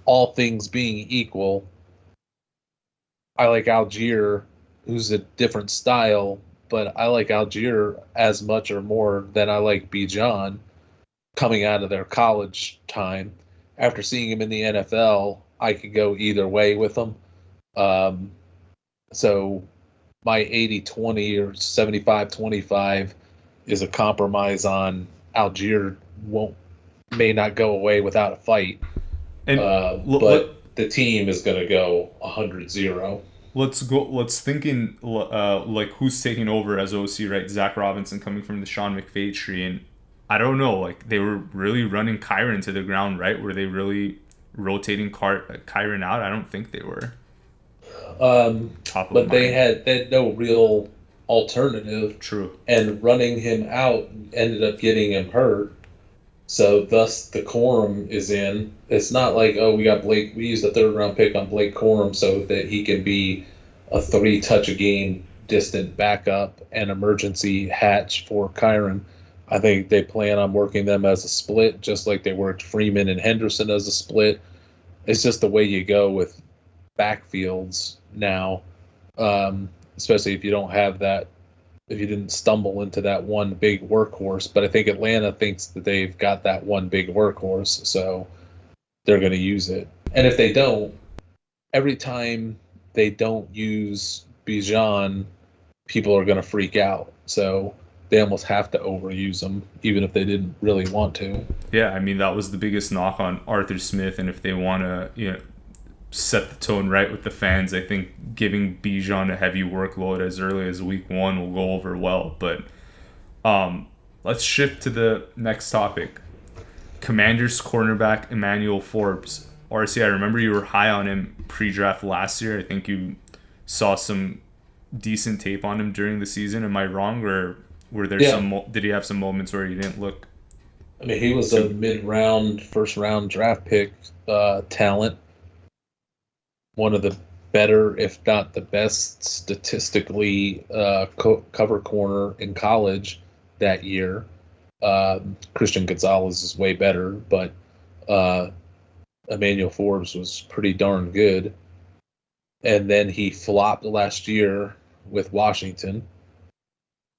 all things being equal. I like Allgeier, who's a different style, but I like Allgeier as much or more than I like Bijan coming out of their college time. After seeing him in the NFL, I could go either way with him. So my 80-20 or 75-25 is a compromise on Allgeier may not go away without a fight. But the team is going to go 100-0. Let's thinking like who's taking over as OC, right? Zach Robinson coming from the Sean McVay tree, and I don't know, like they were really running Kyren to the ground, right? Were they really rotating Kyren out? I don't think they were. But they had no real alternative. True. And running him out ended up getting him hurt. So thus the Corum is in. It's not like, oh, we used a 3rd round pick on Blake Corum so that he can be a 3-touch-a-game distant backup and emergency hatch for Kyren. I think they plan on working them as a split, just like they worked Freeman and Henderson as a split. It's just the way you go with backfields now, especially if you don't have that, if you didn't stumble into that one big workhorse. But I think Atlanta thinks that they've got that one big workhorse, so they're going to use it. And if they don't, every time they don't use Bijan, people are going to freak out. So they almost have to overuse them, even if they didn't really want to. Yeah, I mean, that was the biggest knock on Arthur Smith, and if they want to, set the tone right with the fans, I think giving Bijan a heavy workload as early as week 1 will go over well. But let's shift to the next topic. Commanders cornerback Emmanuel Forbes. RC, I remember you were high on him pre-draft last year. I think you saw some decent tape on him during the season. Am I wrong, or were there did he have some moments where he didn't look? I mean, he was a mid-round, first-round draft pick talent. One of the better, if not the best, statistically cover corner in college that year. Christian Gonzalez is way better, but Emmanuel Forbes was pretty darn good. And then he flopped last year with Washington.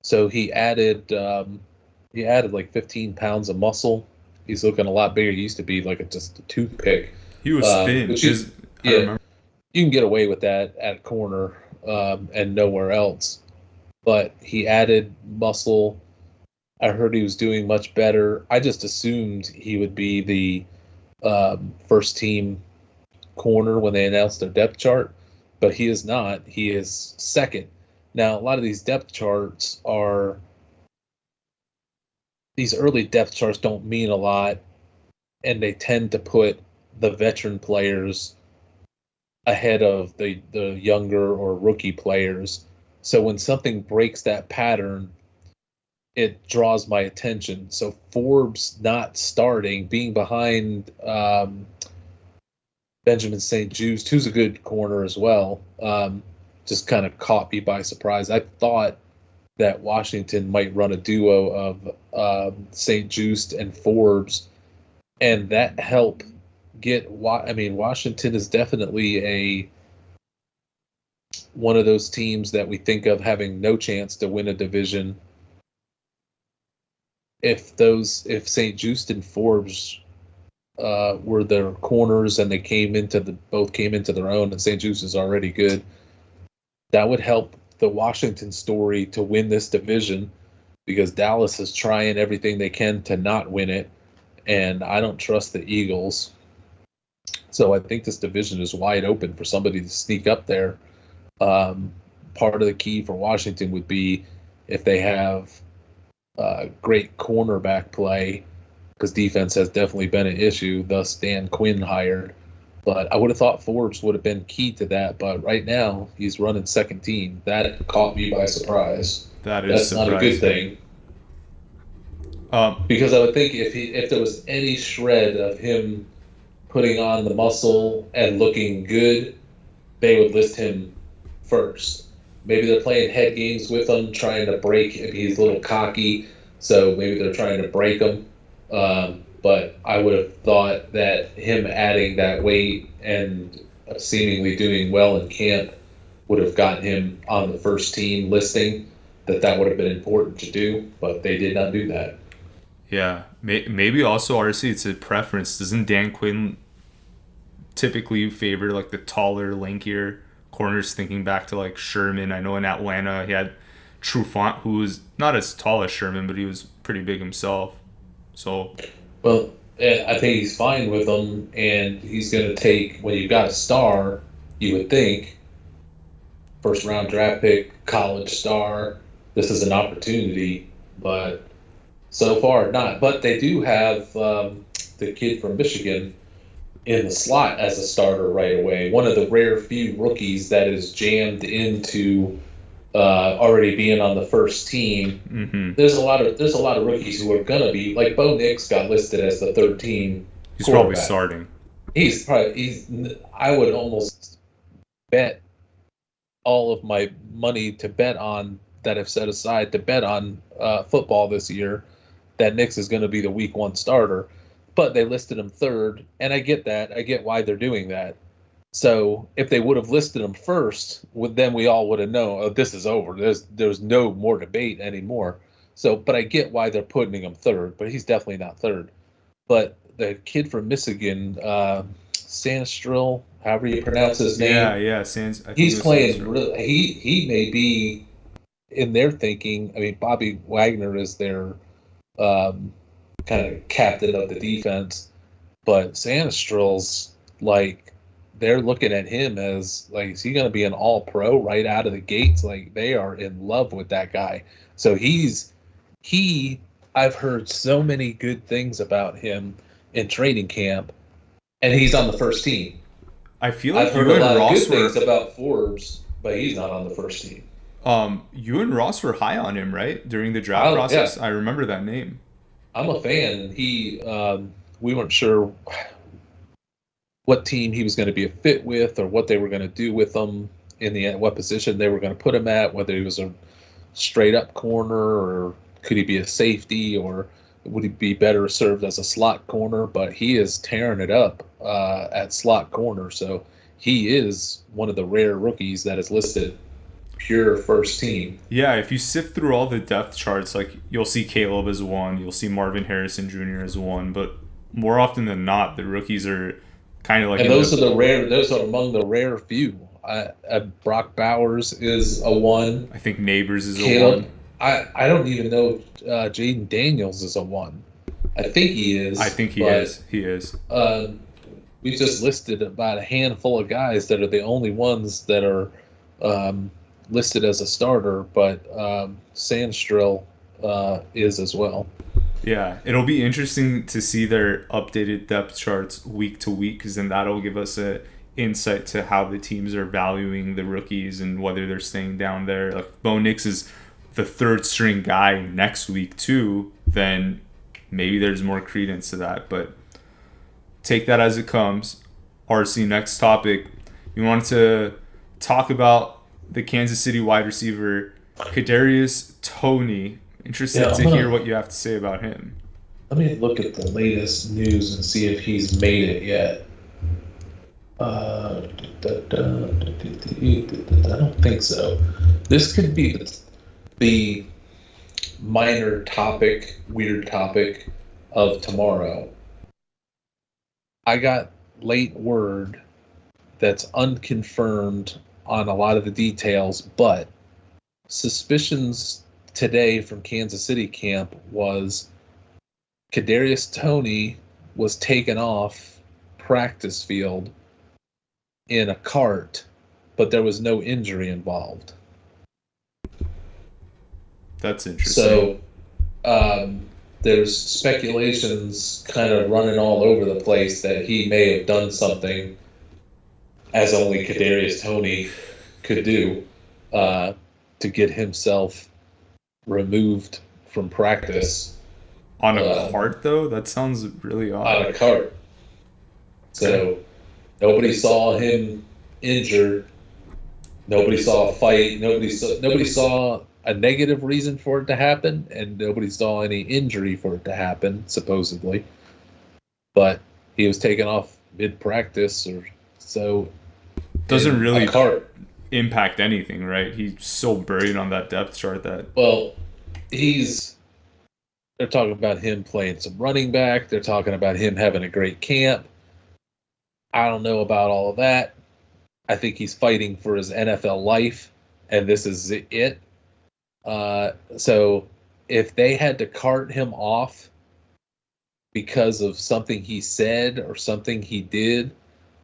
So he added like 15 pounds of muscle. He's looking a lot bigger. He used to be like just a toothpick. He was thin. I remember. You can get away with that at corner and nowhere else. But he added muscle. I heard he was doing much better. I just assumed he would be the first team corner when they announced their depth chart, but he is not. He is second. Now, a lot of these depth charts these early depth charts don't mean a lot, and they tend to put the veteran players ahead of the younger or rookie players. So when something breaks that pattern, it draws my attention. So Forbes not starting, being behind Benjamin St-Juste, who's a good corner as well, just kind of caught me by surprise. I thought that Washington might run a duo of St-Juste and Forbes, and that helped Washington is definitely one of those teams that we think of having no chance to win a division. If St-Juste and Forbes were their corners and they both came into their own, and St-Juste is already good, that would help the Washington story to win this division. because Dallas is trying everything they can to not win it, and I don't trust the Eagles. So I think this division is wide open for somebody to sneak up there. Part of the key for Washington would be if they have great cornerback play, because defense has definitely been an issue, thus Dan Quinn hired. But I would have thought Forbes would have been key to that. But right now, he's running second team. That caught me by surprise. That's surprising. Not a good thing. Because I would think if there was any shred of him putting on the muscle and looking good, they would list him first. Maybe they're playing head games with him, trying to break him. He's a little cocky, so maybe they're trying to break him. But I would have thought that him adding that weight and seemingly doing well in camp would have gotten him on the first team listing, that would have been important to do, but they did not do that. Yeah, maybe also, RC, it's a preference. Doesn't Dan Quinn typically favor like the taller, lankier corners, thinking back to like Sherman? I know in Atlanta he had Trufant, who was not as tall as Sherman, but he was pretty big himself. So, well, I think he's fine with them, and he's going to take, when you've got a star, you would think, first round draft pick, college star, this is an opportunity, but so far not. But they do have the kid from Michigan in the slot as a starter right away. One of the rare few rookies that is jammed into already being on the first team. Mm-hmm. There's a lot of rookies who are gonna be, like Bo Nix got listed as the third team. He's probably starting. I would almost bet all of my money to bet on that I've set aside to bet on football this year that Nix is going to be the week 1 starter. But they listed him third, and I get that. I get why they're doing that. So if they would have listed him first, then we all would have known, oh, this is over. There's no more debate anymore. So, but I get why they're putting him third, but he's definitely not third. But the kid from Michigan, Sandstrill, however you pronounce his name. Yeah, he's playing really. He may be in their thinking. I mean, Bobby Wagner is their kind of captain of the defense, but Sandstrill's like, they're looking at him as like, is he going to be an all-pro right out of the gates? Like, they are in love with that guy. So I've heard so many good things about him in training camp, and he's on the first team. I feel like I've heard a lot of good things about Forbes, but he's not on the first team. You and Ross were high on him, right? During the draft process. Yeah. I remember that name. I'm a fan. We weren't sure what team he was going to be a fit with, or what they were going to do with him in the end, what position they were going to put him at, whether he was a straight up corner, or could he be a safety, or would he be better served as a slot corner? But he is tearing it up at slot corner. So he is one of the rare rookies that is listed pure first team. Yeah, if you sift through all the depth charts, like, you'll see Caleb as one, you'll see Marvin Harrison Jr. as one, but more often than not, the rookies are kind of like. And those are among the rare few. Brock Bowers is a one. I think Neighbors is a one. I don't even know if Jaden Daniels is a one. I think he is. I think he is. He is. We just listed about a handful of guys that are the only ones that are listed as a starter, but Sandstrill is as well. Yeah, it'll be interesting to see their updated depth charts week to week, because then that'll give us a insight to how the teams are valuing the rookies and whether they're staying down there. Like, if Bo Nix is the third string guy next week too, then maybe there's more credence to that. But take that as it comes. RC, next topic. You wanted to talk about the Kansas City wide receiver Kadarius Toney. Interested to hear what you have to say about him. Let me look at the latest news and see if he's made it yet. I don't think so. This could be the minor topic, weird topic of tomorrow. I got late word that's unconfirmed on a lot of the details, but suspicions today from Kansas City camp was Kadarius Toney was taken off practice field in a cart, but there was no injury involved. That's interesting. So there's speculations kind of running all over the place that he may have done something, as only Kadarius Toney could do, to get himself removed from practice. On a cart, though? That sounds really odd. On a cart. So nobody saw him injured. Nobody saw a fight. Nobody saw a negative reason for it to happen, and nobody saw any injury for it to happen, supposedly. But he was taken off mid-practice, or so. Doesn't really impact anything, right? He's so buried on that depth chart that... Well, they're talking about him playing some running back. They're talking about him having a great camp. I don't know about all of that. I think he's fighting for his NFL life, and this is it. So if they had to cart him off because of something he said or something he did,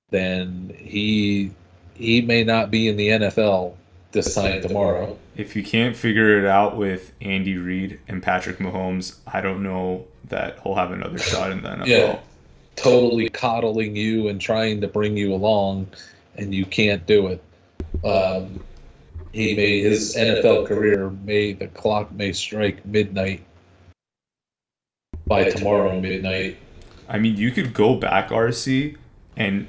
then he may not be in the NFL this time tomorrow. If you can't figure it out with Andy Reid and Patrick Mahomes, I don't know that he'll have another shot in the NFL. Yeah, totally coddling you and trying to bring you along, and you can't do it. He made his NFL career, the clock may strike midnight by tomorrow midnight. I mean, you could go back, RC, and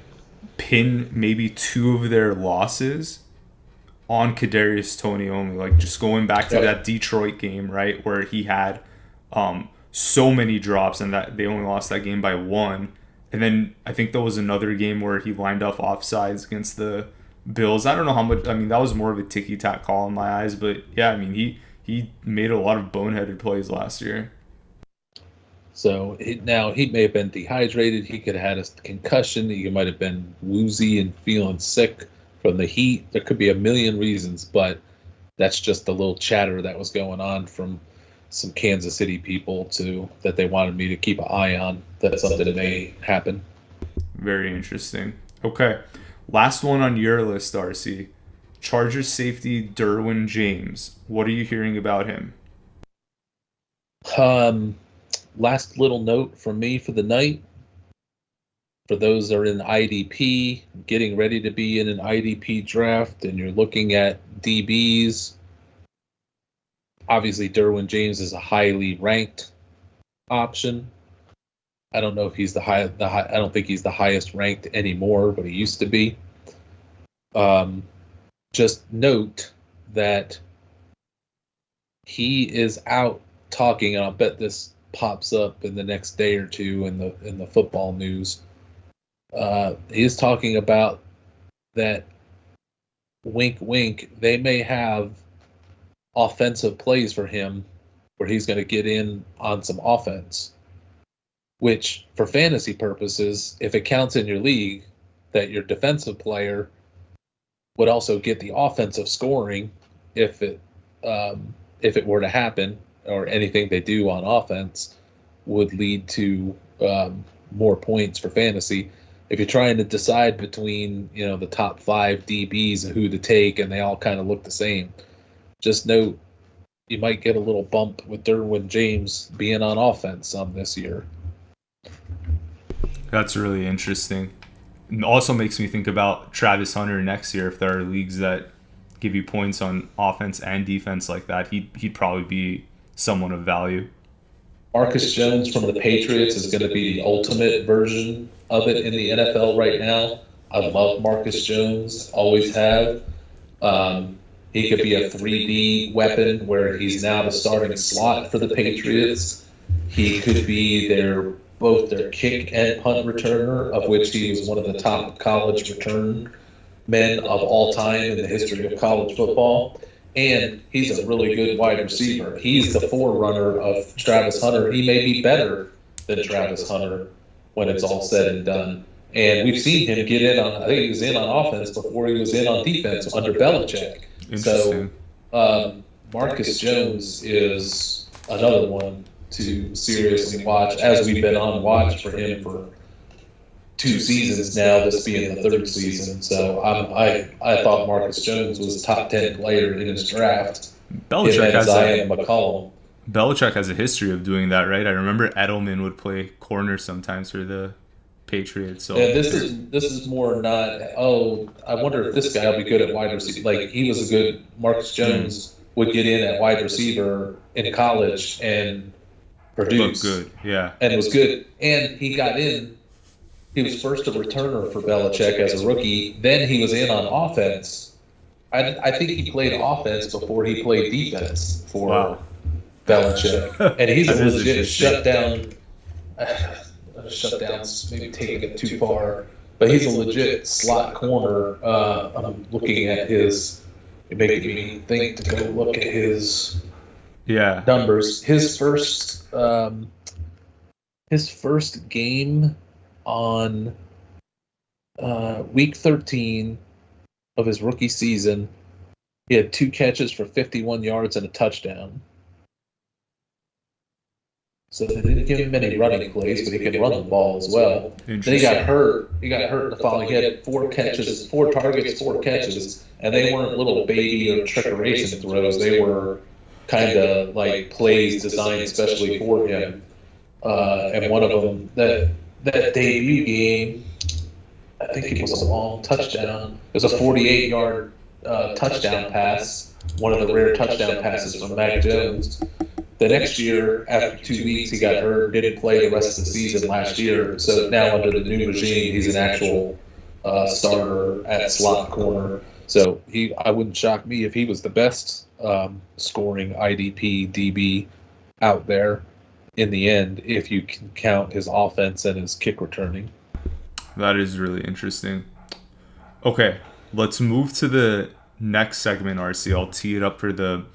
pin maybe 2 of their losses on Kadarius Toney only. Like, just going back to that Detroit game, right, where he had so many drops and that they only lost that game by 1. And then I think there was another game where he lined up offsides against the Bills. I don't know how much. I mean, that was more of a ticky-tack call in my eyes. But, yeah, I mean, he made a lot of boneheaded plays last year. So now he may have been dehydrated. He could have had a concussion. He might have been woozy and feeling sick from the heat. There could be a million reasons, but that's just the little chatter that was going on from some Kansas City people that they wanted me to keep an eye on, that something may happen. Very interesting. Okay. Last one on your list, RC. Chargers safety Derwin James. What are you hearing about him? Last little note from me for the night. For those that are in IDP, getting ready to be in an IDP draft, and you're looking at DBs, obviously Derwin James is a highly ranked option. I don't know if he's I don't think he's the highest ranked anymore, but he used to be. Just note that he is out talking, and I'll bet this pops up in the next day or two in the football news. He's talking about that, wink, wink, they may have offensive plays for him where he's going to get in on some offense, which for fantasy purposes, if it counts in your league, that your defensive player would also get the offensive scoring if it were to happen, or anything they do on offense would lead to more points for fantasy. If you're trying to decide between, the top 5 DBs and who to take, and they all kind of look the same, just note you might get a little bump with Derwin James being on offense this year. That's really interesting. It also makes me think about Travis Hunter next year. If there are leagues that give you points on offense and defense like that, he'd probably be someone of value. Marcus Jones from the Patriots is going to be the ultimate version of it in the NFL right now. I love Marcus Jones, always have. He could be a 3D weapon where he's now the starting slot for the Patriots. He could be both their kick and punt returner, of which he was one of the top college return men of all time in the history of college football. And he's a really good wide receiver. He's the forerunner of Travis Hunter. He may be better than Travis Hunter when it's all said and done. And we've seen him get in on, I think he was in on offense before he was in on defense under Belichick. Interesting. So Marcus Jones is another one to seriously watch, as we've been on watch for him for 2 seasons now, this being the 3rd season. So I thought Marcus Jones was a top 10 player in his draft. Belichick has McCollum. Belichick has a history of doing that, right? I remember Edelman would play corner sometimes for the Patriots. So yeah, this is more not. Oh, I wonder if this guy will be good at wide receiver. Like he was a good Marcus Jones would get in at wide receiver in college and produce. Looked good, yeah, and was good. And he got in. He was first a returner for Belichick as a rookie. Then he was in on offense. I think he played offense before he played defense for Belichick, and he's a legit shutdown. Shutdowns maybe taking it too far, but he's a legit slot corner. I'm looking at his. It making me think to go look at his numbers. His first game on week 13 of his rookie season, he had 2 catches for 51 yards and a touchdown. So they didn't give him many running plays, but he could run the ball as well. Then he got hurt. He the following. He had 4 catches, 4 targets, 4 catches, and they weren't little baby or trickeration throws. They were kind of like plays designed especially for him. And one of them, that debut game, I think it was a long touchdown. It was a 48-yard touchdown pass, one of the rare touchdown passes from Mac Jones. The next year, after 2 weeks, he got hurt, didn't play the rest of the season last year. So now under the new regime, he's an actual starter at slot corner. So I wouldn't shock me if he was the best scoring IDP DB out there in the end, if you can count his offense and his kick returning. That is really interesting. Okay, let's move to the next segment, RC. I'll tee it up for the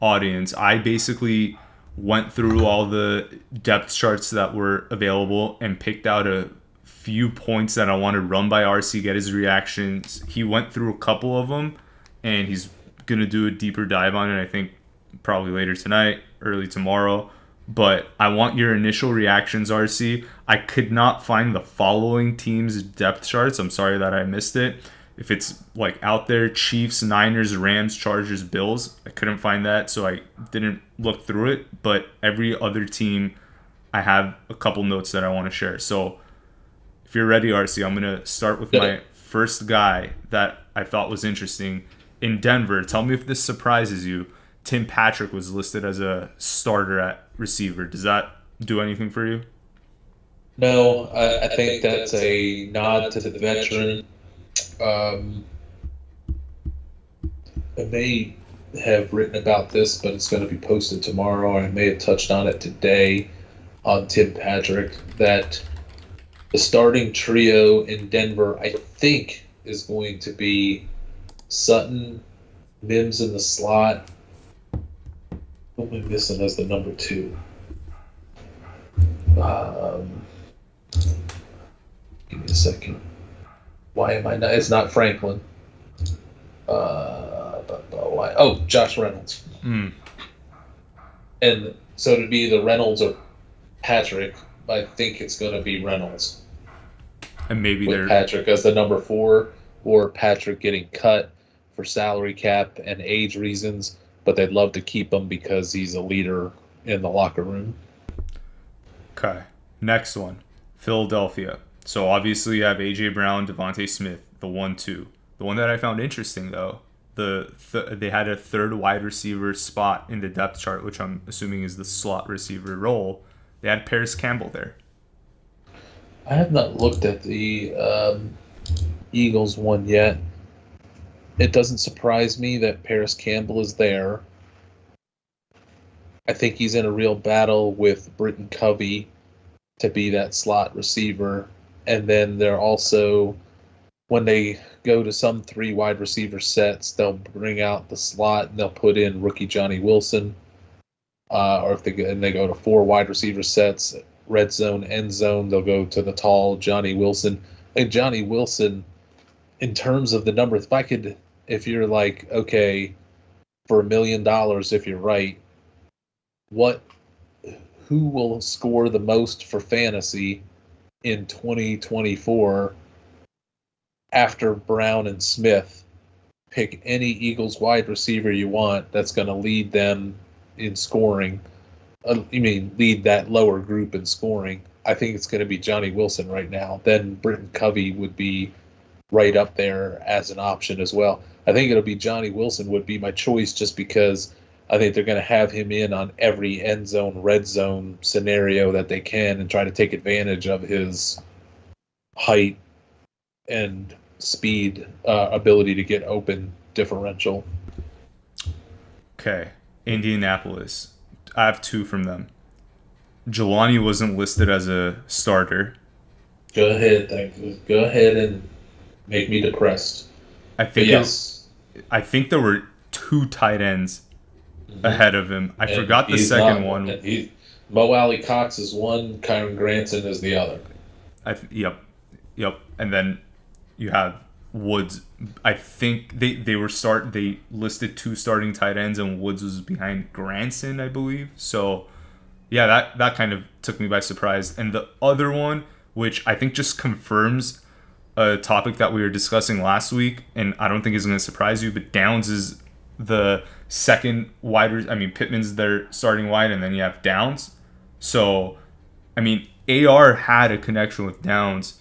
audience. I basically went through all the depth charts that were available and picked out a few points that I want to run by RC, get his reactions. He went through a couple of them, and he's going to do a deeper dive on it, I think, probably later tonight, early tomorrow. But I want your initial reactions, RC. I could not find the following teams' depth charts. I'm sorry that I missed it. If it's like out there, Chiefs, Niners, Rams, Chargers, Bills, I couldn't find that, so I didn't look through it. But every other team, I have a couple notes that I want to share. So if you're ready, RC, I'm going to start with my first guy that I thought was interesting. In Denver, tell me if this surprises you. Tim Patrick was listed as a starter at receiver. Does that do anything for you? No, I think that's a nod to the veteran. I may have written about this, but it's going to be posted tomorrow. I may have touched on it today on Tim Patrick, that the starting trio in Denver, I think, is going to be Sutton, Mims in the slot. Who am I missing as the number 2? Give me a second. Why am I not? It's not Franklin. Why? Oh, Josh Reynolds. And so it'd be either Reynolds or Patrick. I think it's going to be Reynolds. And maybe with Patrick as the number 4, or Patrick getting cut for salary cap and age reasons, but they'd love to keep him because he's a leader in the locker room. Okay. Next one, Philadelphia. So obviously you have A.J. Brown, Devontae Smith, the 1-2. The one that I found interesting, though, they had a third wide receiver spot in the depth chart, which I'm assuming is the slot receiver role. They had Paris Campbell there. I have not looked at the Eagles one yet. It doesn't surprise me that Paris Campbell is there. I think he's in a real battle with Britton Covey to be that slot receiver. And then they're also, when they go to some 3 wide receiver sets, they'll bring out the slot and they'll put in rookie Johnny Wilson. Or if they go to 4 wide receiver sets, red zone, end zone, they'll go to the tall Johnny Wilson. And Johnny Wilson, in terms of the numbers, if you're like, okay, for $1 million, if you're right, who will score the most for fantasy in 2024 after Brown and Smith? Pick any Eagles wide receiver you want that's going to lead them in scoring. Lead that lower group in scoring. I think it's going to be Johnny Wilson right now. Then Britton Covey would be right up there as an option as well. I think it'll be Johnny Wilson would be my choice just because I think they're going to have him in on every end zone, red zone scenario that they can and try to take advantage of his height and speed, ability to get open differential. Okay, Indianapolis. I have two from them. Jelani wasn't listed as a starter. Go ahead, thank you. Go ahead and make me depressed. I think there were two tight ends ahead of him. I forgot the second one. Mo Alley Cox is one, Kyron Granson is the other. Yep. And then you have Woods. I think they listed two starting tight ends, and Woods was behind Granson, I believe. So yeah, that kind of took me by surprise. And the other one, which I think just confirms a topic that we were discussing last week, and I don't think is going to surprise you, but Downs is the second wide. Pittman's their starting wide, and then you have Downs. So, AR had a connection with Downs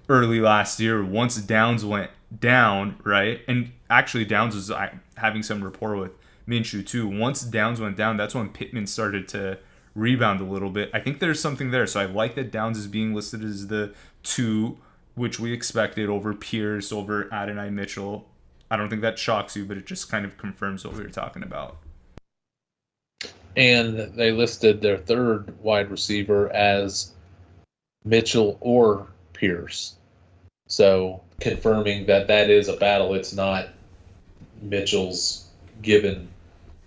early last year. Once Downs went down, right? And actually, Downs was having some rapport with Minshew too. Once Downs went down, that's when Pittman started to rebound a little bit. I think there's something there. So I like that Downs is being listed as the 2, which we expected, over Pierce, over Adonai Mitchell. I don't think that shocks you, but it just kind of confirms what we were talking about. And they listed their third wide receiver as Mitchell or Pierce. So confirming that is a battle. It's not Mitchell's given.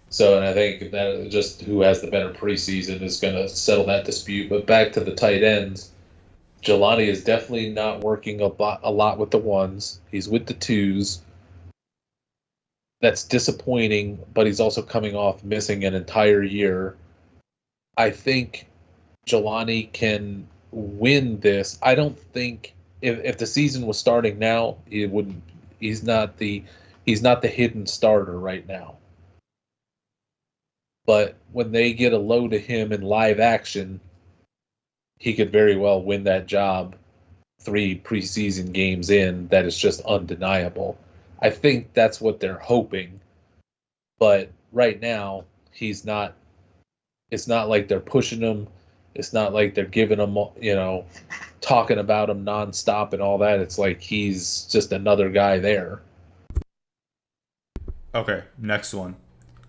So, and I think that just who has the better preseason is going to settle that dispute. But back to the tight ends, Jelani is definitely not working a lot with the ones. He's with the 2s. That's disappointing, but he's also coming off missing an entire year. I think Jelani can win this. I don't think if the season was starting now, it wouldn't. He's not the hidden starter right now. But when they get a load of him in live action, he could very well win that job 3 preseason games in. That is just undeniable. I think that's what they're hoping. But right now, he's not. It's not like they're pushing him. It's not like they're giving him, talking about him nonstop and all that. It's like he's just another guy there. Okay, next one.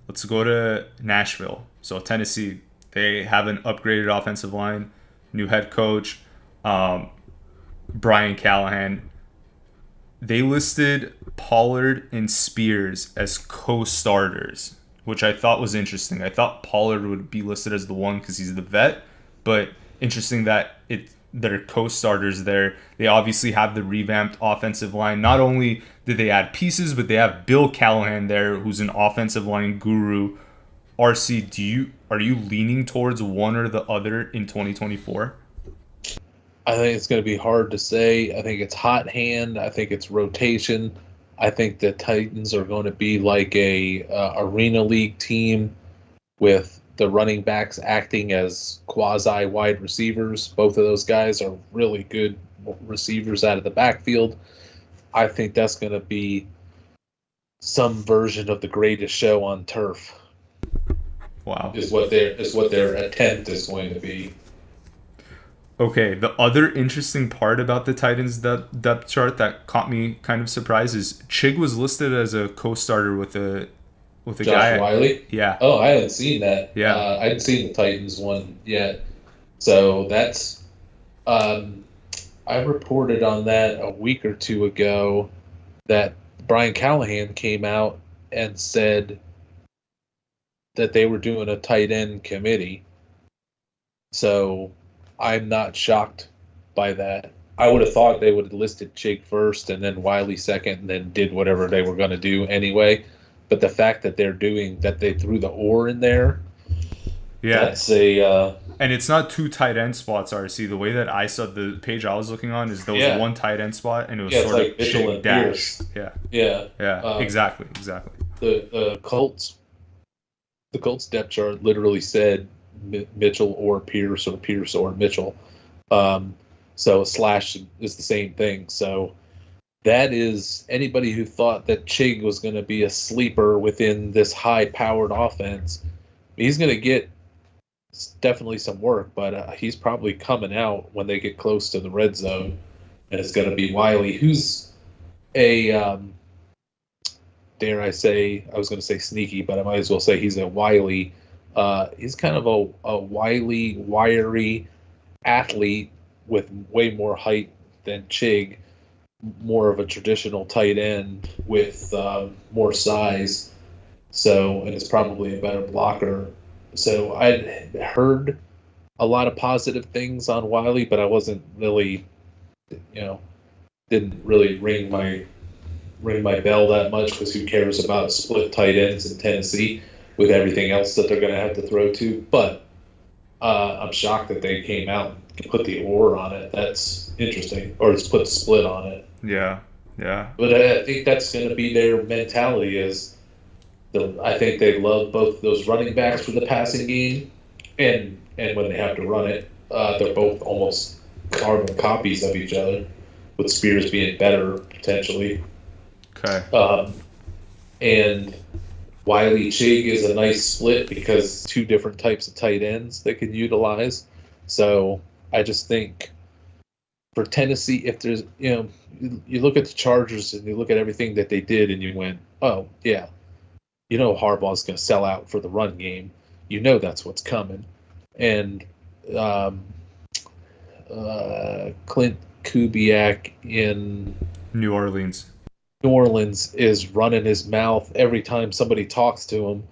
Let's go to Nashville. So Tennessee, they have an upgraded offensive line, new head coach, Brian Callahan. They listed Pollard and Spears as co-starters, which I thought was interesting. I thought Pollard would be listed as the one because he's the vet, but interesting that they're co-starters there. They obviously have the revamped offensive line. Not only did they add pieces, but they have Bill Callahan there, who's an offensive line guru. RC, are you leaning towards one or the other in 2024? I think it's going to be hard to say. I think it's hot hand. I think it's rotation. I think the Titans are going to be like a arena league team with the running backs acting as quasi wide receivers. Both of those guys are really good receivers out of the backfield. I think that's going to be some version of the greatest show on turf. Wow. Is what their attempt is going to be. Okay, the other interesting part about the Titans depth chart that caught me kind of surprised is Chig was listed as a co-starter with a Josh guy. Wiley? Yeah. Oh, I haven't seen that. Yeah. I hadn't seen the Titans one yet. So that's I reported on that a week or two ago that Brian Callahan came out and said that they were doing a tight end committee. So I'm not shocked by that. I would have thought they would have listed Chig first and then Wiley second and then did whatever they were going to do anyway. But the fact that they threw the or in there, Yeah. that's a And it's not 2 tight end spots, RC. The way that I saw the page I was looking on is there was 1 tight end spot, and it was it's sort like of Mitchell and dash. Pierce. Yeah. Yeah. Exactly. The Colts depth chart literally said Mitchell or Pierce or Mitchell. So slash is the same thing. So that is anybody who thought that Chig was going to be a sleeper within this high-powered offense. He's going to get definitely some work, but he's probably coming out when they get close to the red zone, and it's going to be Wiley, who's a dare I say, I was going to say sneaky, but I might as well say he's a wily. He's kind of a wily, wiry athlete with way more height than Chig, more of a traditional tight end with more size. So, and is probably a better blocker. So I'd heard a lot of positive things on Wiley, but I wasn't really, didn't really ring my bell that much, because who cares about split tight ends in Tennessee with everything else that they're going to have to throw to. But I'm shocked that they came out and put the or on it. That's interesting. Or it's put split on it. Yeah. But I think that's going to be their mentality I think they love both those running backs for the passing game, and when they have to run it, they're both almost carbon copies of each other, with Spears being better potentially. Okay. And Wiley Chig is a nice split because 2 different types of tight ends they can utilize. So I just think for Tennessee, if there's, you look at the Chargers and you look at everything that they did and you went, oh, yeah, Harbaugh's going to sell out for the run game. That's what's coming. And Clint Kubiak in New Orleans is running his mouth every time somebody talks to him.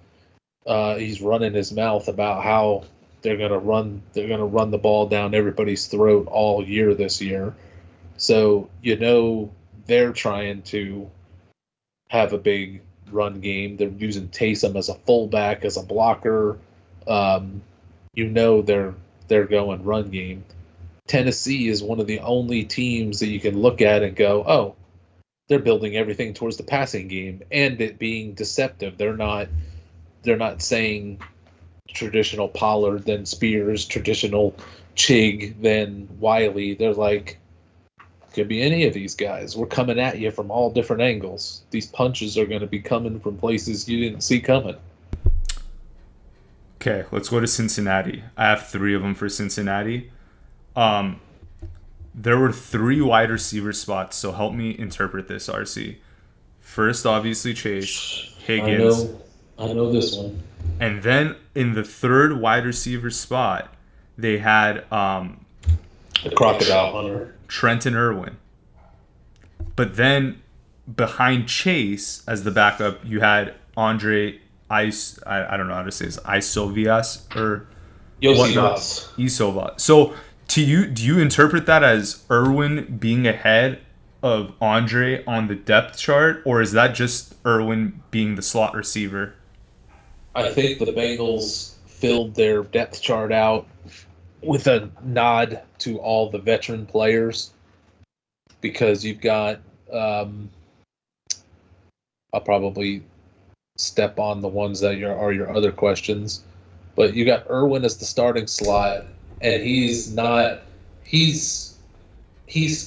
He's running his mouth about how they're going to run the ball down everybody's throat all year this year. So they're trying to have a big run game. They're using Taysom as a fullback, as a blocker. They're going run game. Tennessee is one of the only teams that you can look at and go, oh, they're building everything towards the passing game, and it being deceptive. They're not saying traditional Pollard, then Spears, traditional Chig, then Wiley. They're like, could be any of these guys. We're coming at you from all different angles. These punches are going to be coming from places you didn't see coming. Okay, let's go to Cincinnati. I have 3 of them for Cincinnati. There were 3 wide receiver spots, so help me interpret this, RC. First, obviously, Chase, Higgins. I know this one. And then in the 3rd wide receiver spot, they had the Crocodile Hunter, Trenton Irwin. But then behind Chase as the backup, you had Andre I don't know how to say this, Isovias or Isovas. So do you interpret that as Irwin being ahead of Andre on the depth chart, or is that just Irwin being the slot receiver? I think the Bengals filled their depth chart out with a nod to all the veteran players, because you've got I'll probably step on the ones that are your other questions, but you got Irwin as the starting slot, and he's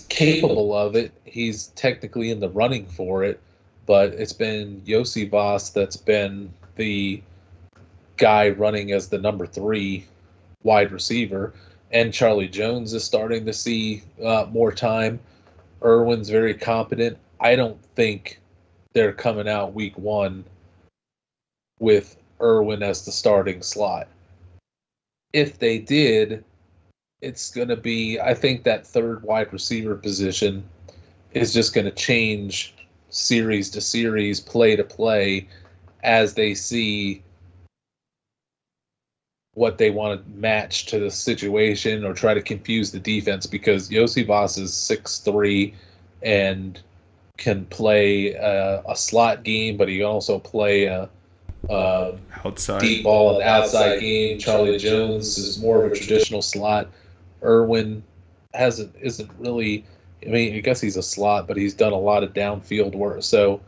capable of it. He's technically in the running for it, but it's been Iosivas that's been the guy running as the number 3 wide receiver, and Charlie Jones is starting to see more time. Irwin's very competent. I don't think they're coming out week 1 with Irwin as the starting slot. If they did, it's going to be, I think that 3rd wide receiver position is just going to change series to series, play to play, as they see what they want to match to the situation or try to confuse the defense, because Iosivas is 6'3", and can play a slot game, but he can also play a outside deep ball and outside game. Charlie Jones is more of a traditional slot. Irwin isn't really. I mean, I guess he's a slot, but he's done a lot of downfield work. So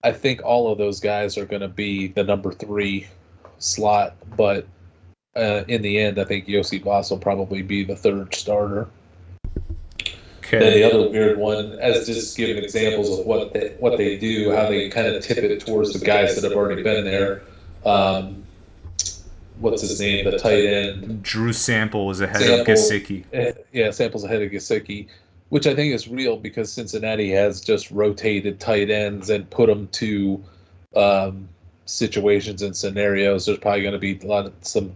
I think all of those guys are going to be the number 3 slot. But in the end, I think Yossi Voss will probably be the 3rd starter. Okay. Then the other weird one, as just giving examples of what they do, how they kind of tip it towards the guys that have already been there. What's his name? The tight end. Drew Sample is ahead of Gesicki. Yeah, Sample's ahead of Gesicki, which I think is real because Cincinnati has just rotated tight ends and put them to situations and scenarios. There's probably going to be some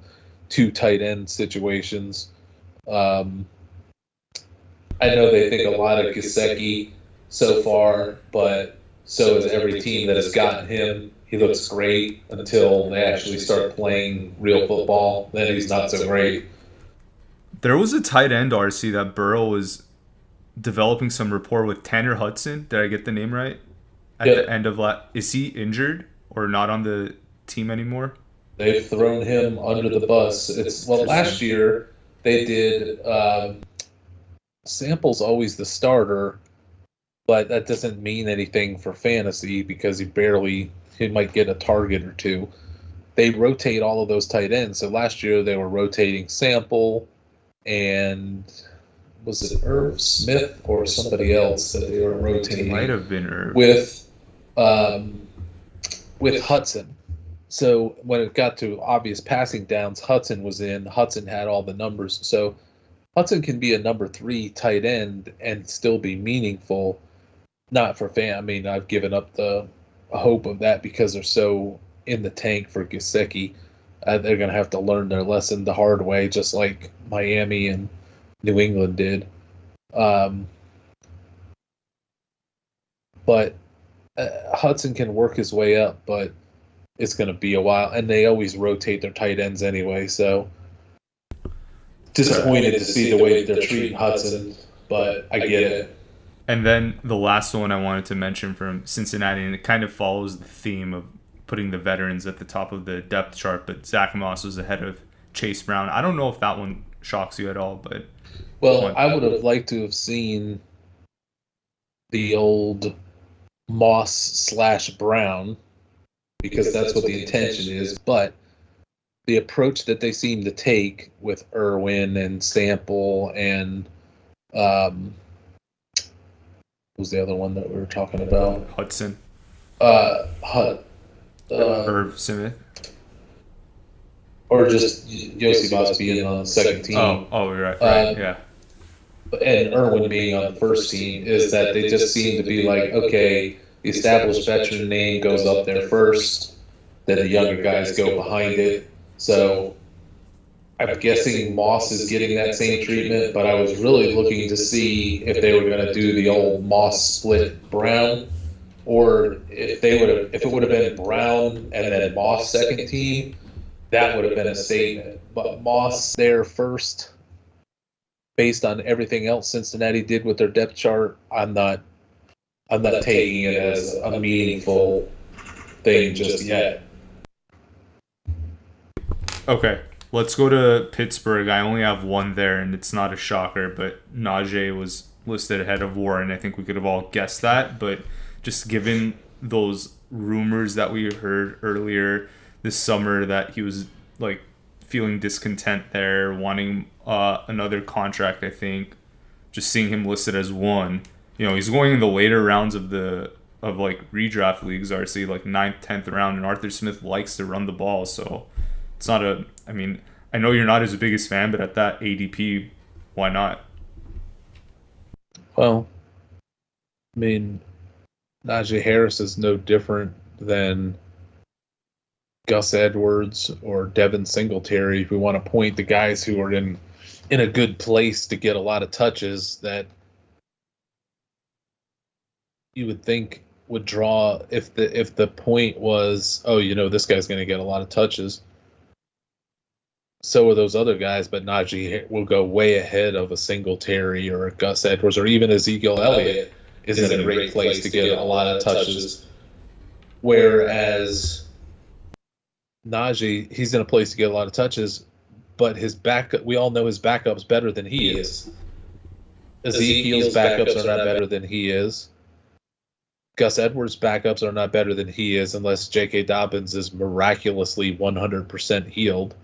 2 tight end situations. I know they think a lot of Gesicki so far, but so has every team that has gotten him. He looks great until they actually start playing real football. Then he's not so great. There was a tight end, RC, that Burrow was developing some rapport with. Tanner Hudson. Did I get the name right? At the end of is he injured or not on the team anymore? They've thrown him under the bus. Last year they did. Sample's always the starter, but that doesn't mean anything for fantasy because he might get a target or 2. They rotate all of those tight ends. So last year they were rotating Sample and was it Irv Smith or somebody else that they were rotating? It might have been Irv. With Hudson. So when it got to obvious passing downs, Hudson was in. Hudson had all the numbers. So Hudson can be a number 3 tight end and still be meaningful. Not for fan. I mean, I've given up the hope of that because they're so in the tank for Gesicki. They're going to have to learn their lesson the hard way, just like Miami and New England did. But Hudson can work his way up, but it's going to be a while. And they always rotate their tight ends anyway, so disappointed to see the way they're treating Hudson, but I get it. And then the last one I wanted to mention from Cincinnati, and it kind of follows the theme of putting the veterans at the top of the depth chart, but Zach Moss was ahead of Chase Brown. I don't know if that one shocks you at all, but... Well, I would have liked to have seen the old Moss/Brown, because that's what the intention is, but the approach that they seem to take with Irwin and Sample and what was the other one that we were talking about? Hudson. Irv Smith. Or just Yossi Voss being on the second team. Right, yeah. And Irwin being on the first team is that they just seem to be like, okay, the established veteran name goes up there first, then the younger guys go behind it. So I'm guessing Moss is getting that same treatment, but I was really looking to see if they were going to do the old Moss split Brown, or if it would have been Brown and then Moss second team, that would have been a statement. But Moss there first, based on everything else Cincinnati did with their depth chart, I'm not taking it as a meaningful thing just yet. Okay, let's go to Pittsburgh. I only have one there, and it's not a shocker, but Najee was listed ahead of Warren. I think we could have all guessed that, but just given those rumors that we heard earlier this summer that he was like feeling discontent there, wanting another contract, I think, just seeing him listed as 1. You know, he's going in the later rounds of redraft leagues, RC, like 9th, 10th round, and Arthur Smith likes to run the ball, so it's not I know you're not his biggest fan, but at that ADP, why not? Well, I mean, Najee Harris is no different than Gus Edwards or Devin Singletary. If we want to point the guys who are in a good place to get a lot of touches, that you would think would draw if the point was, this guy's going to get a lot of touches. So are those other guys, but Najee will go way ahead of a Singletary or a Gus Edwards or even Ezekiel Elliott. is in a great place to get a lot of touches. Whereas Najee, he's in a place to get a lot of touches, but his backup, we all know his backup's better than he is. Ezekiel's backups are not better than he is. Gus Edwards' backups are not better than he is unless J.K. Dobbins is miraculously 100% healed.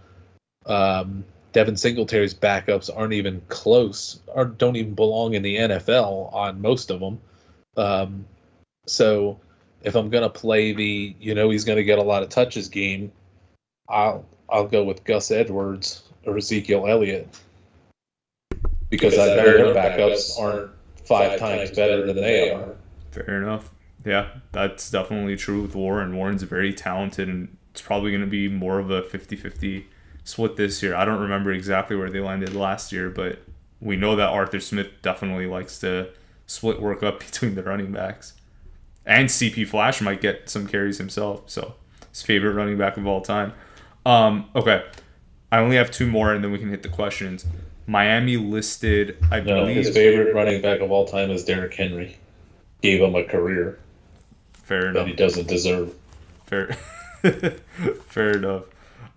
Devin Singletary's backups aren't even close, or don't even belong in the NFL on most of them. So if I'm going to play the, he's going to get a lot of touches game, I'll go with Gus Edwards or Ezekiel Elliott because I know their backups aren't 5 times better than they are. Fair enough. Yeah, that's definitely true with Warren. Warren's very talented, and it's probably going to be more of a 50-50 split this year. I don't remember exactly where they landed last year, but we know that Arthur Smith definitely likes to split work up between the running backs. And CP Flash might get some carries himself, so his favorite running back of all time. Okay, I only have 2 more, and then we can hit the questions. Miami listed, I believe... his favorite running back of all time is Derrick Henry. Gave him a career. Fair enough. That he doesn't deserve. Fair enough.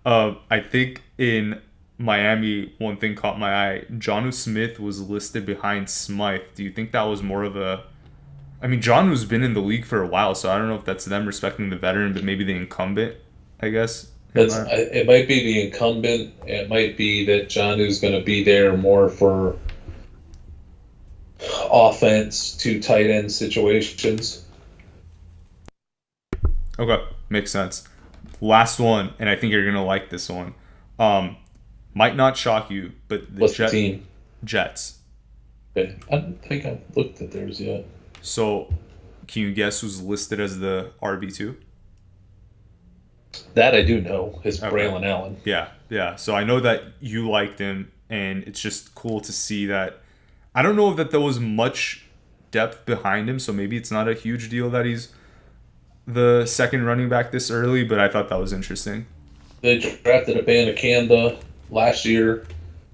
I think in Miami, one thing caught my eye. Jonnu Smith was listed behind Smythe. Do you think that was more of a... I mean, Jonnu's been in the league for a while, so I don't know if that's them respecting the veteran, but maybe the incumbent, I guess. It might be the incumbent. It might be that Jonnu's going to be there more for offense to tight end situations. Okay, makes sense. Last one, and I think you're gonna like this one. Might not shock you, but What's the team? Jets. Okay. I don't think I've looked at theirs yet. So, can you guess who's listed as the RB2? That I do know is Braylon Allen. Yeah. So I know that you liked him, and it's just cool to see that. I don't know that there was much depth behind him, so maybe it's not a huge deal that he's the second running back this early, but I thought that was interesting. They drafted Abanikanda last year,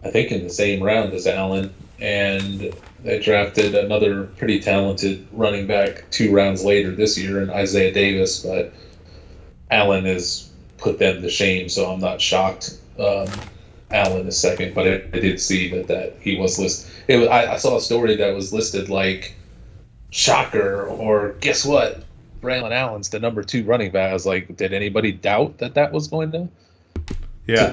I think in the same round as Allen, and they drafted another pretty talented running back 2 rounds later this year in Isaiah Davis, but Allen has put them to shame, so I'm not shocked. Allen is second, but I did see that he was listed. I saw a story that was listed like shocker, or guess what? Braylon Allen's the number 2 running back. I was like, did anybody doubt that was going to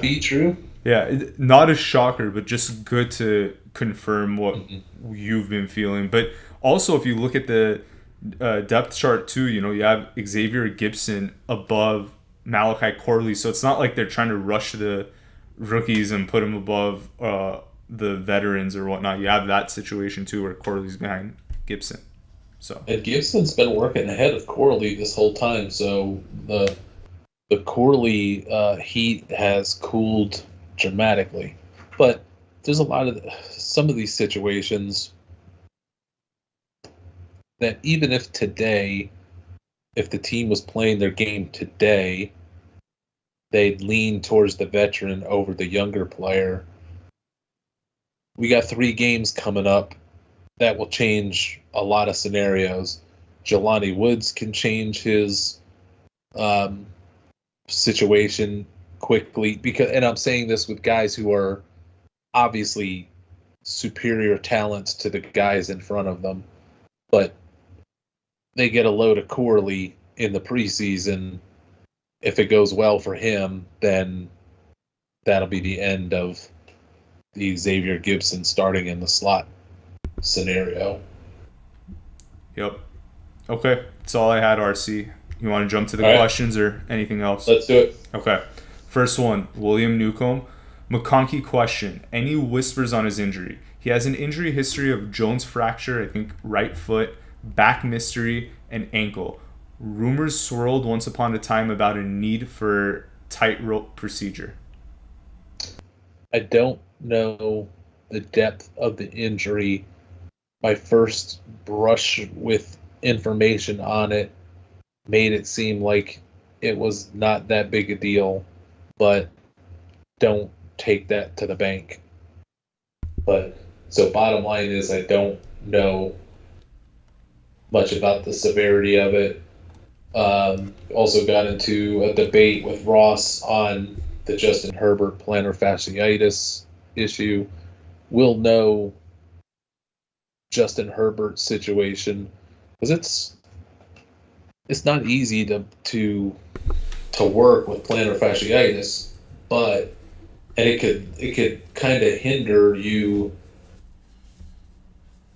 be true? Yeah, not a shocker, but just good to confirm what you've been feeling. But also, if you look at the depth chart too, you have Xavier Gibson above Malachi Corley, so it's not like they're trying to rush the rookies and put them above the veterans or whatnot. You have that situation too, where Corley's behind Gibson. So and Gibson's been working ahead of Corley this whole time, so the Corley heat has cooled dramatically. But there's a lot of some of these situations that even if the team was playing their game today, they'd lean towards the veteran over the younger player. We got 3 games coming up that will change a lot of scenarios. Jelani Woods can change his situation quickly and I'm saying this with guys who are obviously superior talents to the guys in front of them, but they get a load of Corley in the preseason. If it goes well for him, then that'll be the end of the Xavier Gibson starting in the slot scenario. Yep. Okay, that's all I had, RC. You want to jump to the questions or anything else? Let's do it. Okay. First one, William Newcomb. McConkey question. Any whispers on his injury? He has an injury history of Jones fracture, I think right foot, back mystery, and ankle. Rumors swirled once upon a time about a need for tightrope procedure. I don't know the depth of the injury. My first brush with information on it made it seem like it was not that big a deal, but don't take that to the bank. But so bottom line is I don't know much about the severity of it. Also got into a debate with Ross on the Justin Herbert plantar fasciitis issue. We'll know Justin Herbert's situation because it's not easy to work with plantar fasciitis, but and it could kind of hinder you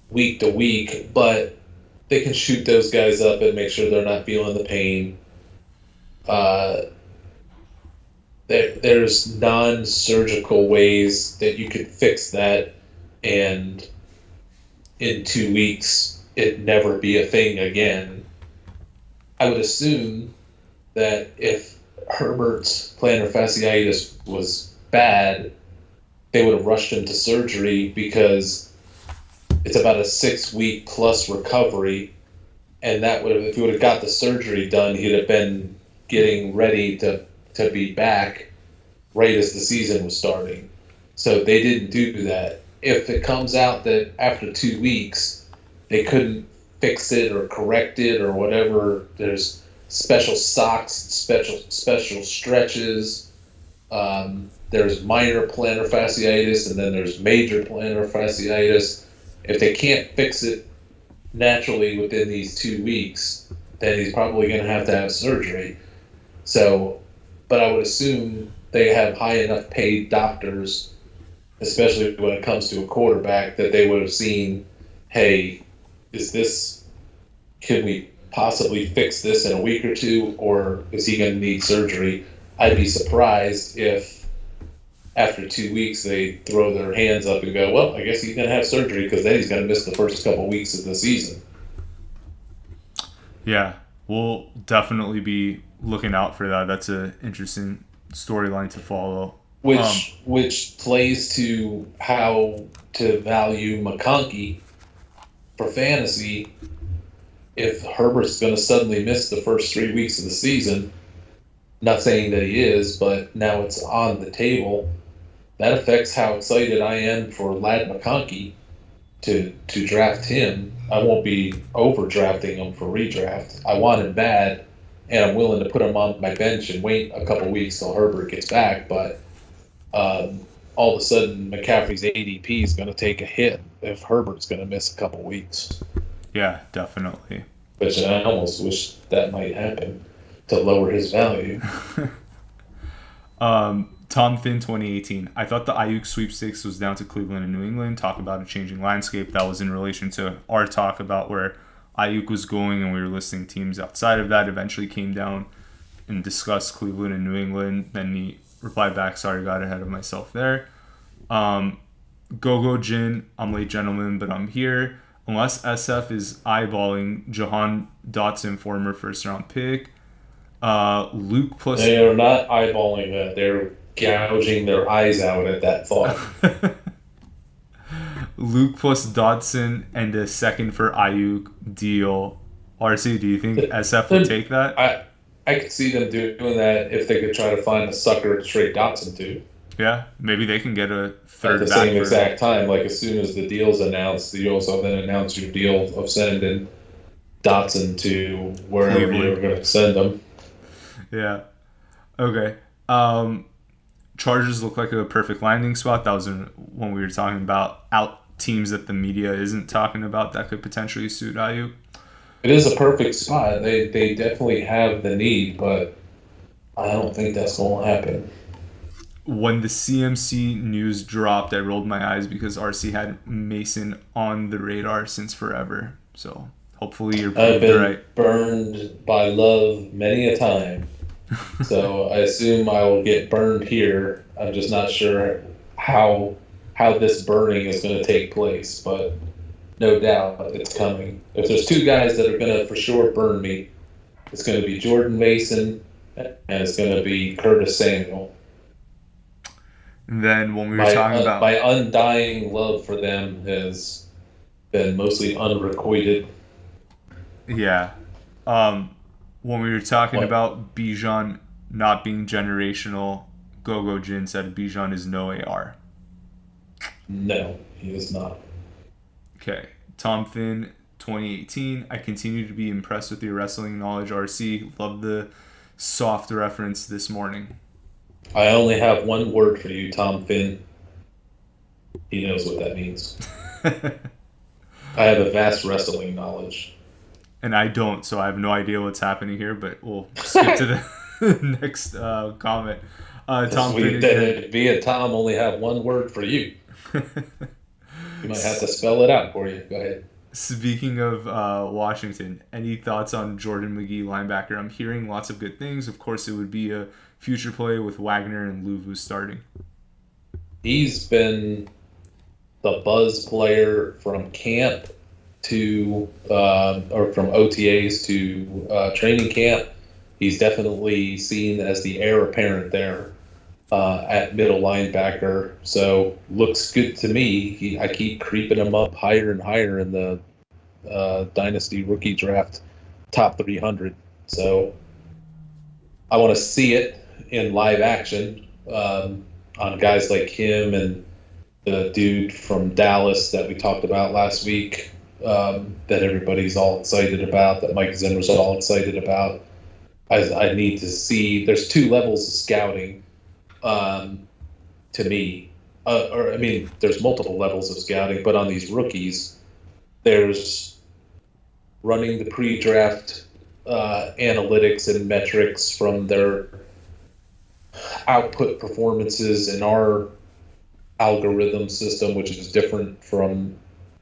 week to week, but they can shoot those guys up and make sure they're not feeling the pain. There's non-surgical ways that you could fix that, and in 2 weeks it never be a thing again. I would assume that if Herbert's plantar fasciitis was bad, they would have rushed him to surgery because it's about a 6-week plus recovery, and that would have, if he would have got the surgery done, he'd have been getting ready to be back right as the season was starting. So they didn't do that. If it comes out that after 2 weeks they couldn't fix it or correct it or whatever, there's special socks, special stretches. There's minor plantar fasciitis, and then there's major plantar fasciitis. If they can't fix it naturally within these 2 weeks, then he's probably going to have surgery. So, but I would assume they have high enough paid doctors, especially when it comes to a quarterback, that they would have seen, hey, can we possibly fix this in a week or two, or is he going to need surgery? I'd be surprised if after 2 weeks they throw their hands up and go, well, I guess he's going to have surgery because then he's going to miss the first couple weeks of the season. Yeah, we'll definitely be looking out for that. That's an interesting storyline to follow. Which plays to how to value McConkey for fantasy. If Herbert's going to suddenly miss the first 3 weeks of the season, not saying that he is, but now it's on the table, that affects how excited I am for Lad McConkey to draft him. I won't be overdrafting him for redraft. I want him bad, and I'm willing to put him on my bench and wait a couple weeks till Herbert gets back, but all of a sudden McCaffrey's ADP is going to take a hit if Herbert's going to miss a couple weeks. Yeah, definitely. Which I almost wish that might happen to lower his value. Tom Finn 2018. I thought the Aiyuk sweepstakes was down to Cleveland and New England. Talk about a changing landscape. That was in relation to our talk about where Aiyuk was going, and we were listing teams outside of that. Eventually came down and discussed Cleveland and New England. Then he replied back, sorry, got ahead of myself there. Go Jin, I'm late gentlemen, but I'm here. Unless SF is eyeballing Jahan Dotson, former first-round pick. Luke plus... They are not eyeballing that. They're gouging their eyes out at that thought. Luke plus Dotson and a second for Aiyuk deal. RC, do you think SF would take that? I could see them doing that if they could try to find a sucker to trade Dotson to. Yeah, maybe they can get a third at the same exact time. Like as soon as the deal's announced, you also then announce your deal of sending Dotson to wherever you're going to send them. Yeah. Okay. Chargers look like a perfect landing spot. That was when we were talking about out teams that the media isn't talking about that could potentially suit Aiyuk. It is a perfect spot. They definitely have the need, but I don't think that's going to happen. When the CMC news dropped, I rolled my eyes because RC had Mason on the radar since forever. So hopefully you're proved I've been right. Burned by love many a time. So I assume I will get burned here. I'm just not sure how this burning is going to take place, but no doubt it's coming. If there's two guys that are going to for sure burn me, it's going to be Jordan Mason and it's going to be Curtis Samuel. And then when we were talking about... My undying love for them has been mostly unrequited. Yeah. When we were talking about Bijan not being generational, Go Jin said Bijan is no AR. No, he is not. Okay. Tom Finn 2018. I continue to be impressed with your wrestling knowledge, RC. Love the soft reference this morning. I only have one word for you, Tom Finn. He knows what that means. I have a vast wrestling knowledge. And I don't, so I have no idea what's happening here, but we'll skip to the next comment. Tom Finn. Me and Tom only have one word for you. You might have to spell it out for you. Go ahead. Speaking of Washington, any thoughts on Jordan McGee, linebacker? I'm hearing lots of good things. Of course, it would be a future play with Wagner and Luvu starting. He's been the buzz player from camp to, or from OTAs to training camp. He's definitely seen as the heir apparent there at middle linebacker. So looks good to me. I keep creeping him up higher and higher in the dynasty rookie draft, top 300. So I want to see it in live action on guys like him and the dude from Dallas that we talked about last week, that everybody's all excited about, that Mike Zimmer's all excited about. I need to see. There's two levels of scouting to me. There's multiple levels of scouting, but on these rookies, there's running the pre-draft analytics and metrics from their output performances in our algorithm system, which is different from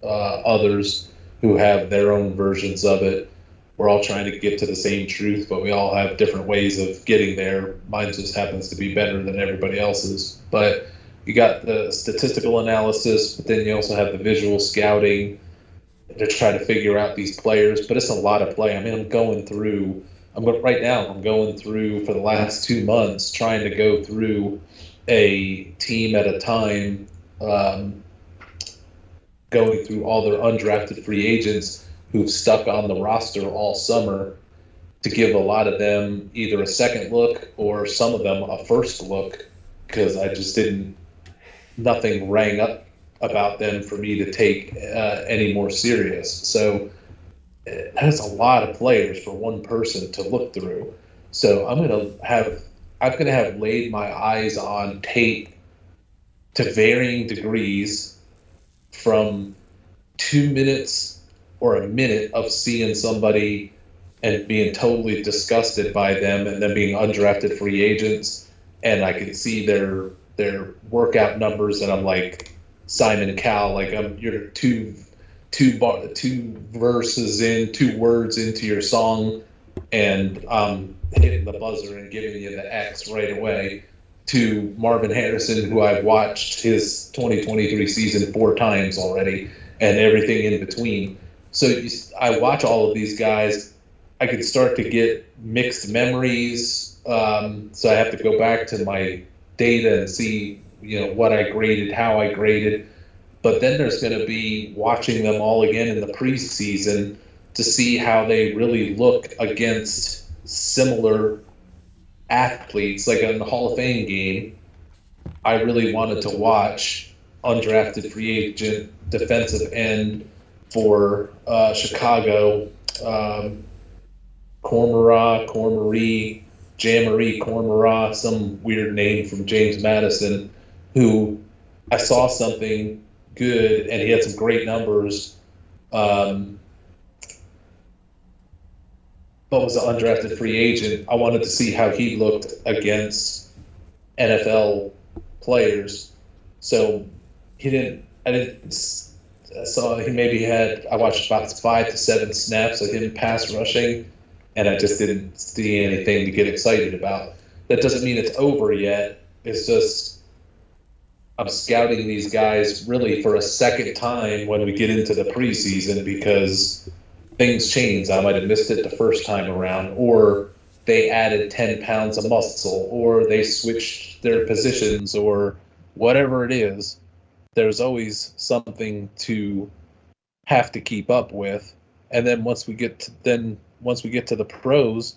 others who have their own versions of it. We're all trying to get to the same truth, but we all have different ways of getting there. Mine just happens to be better than everybody else's. But you got the statistical analysis, but then you also have the visual scouting to try to figure out these players. But it's a lot of play. I mean, I'm going through for the last 2 months trying to go through a team at a time, going through all their undrafted free agents who've stuck on the roster all summer to give a lot of them either a second look or some of them a first look, because I just nothing rang up about them for me to take any more serious. So that's a lot of players for one person to look through. So I'm going to have laid my eyes on tape to varying degrees from 2 minutes or a minute of seeing somebody and being totally disgusted by them and them being undrafted free agents, and I can see their workout numbers, and I'm like Simon Cowell, like you're two verses in, 2 words into your song, and I'm hitting the buzzer and giving you the X right away, to Marvin Harrison, who I've watched his 2023 season 4 times already, and everything in between. So I watch all of these guys. I could start to get mixed memories. So I have to go back to my data and see, what I graded, how I graded. But then there's going to be watching them all again in the preseason to see how they really look against similar athletes. Like in the Hall of Fame game, I really wanted to watch undrafted free agent defensive end for Chicago, Jamari Cormara, some weird name from James Madison, who I saw something good, and he had some great numbers, but was an undrafted free agent. I wanted to see how he looked against NFL players. So I watched about 5 to 7 snaps of him pass rushing, and I just didn't see anything to get excited about. That doesn't mean it's over yet. It's just I'm scouting these guys really for a second time when we get into the preseason, because things change. I might have missed it the first time around, or they added 10 pounds of muscle, or they switched their positions, or whatever it is. There's always something to have to keep up with. And then once we get to the pros,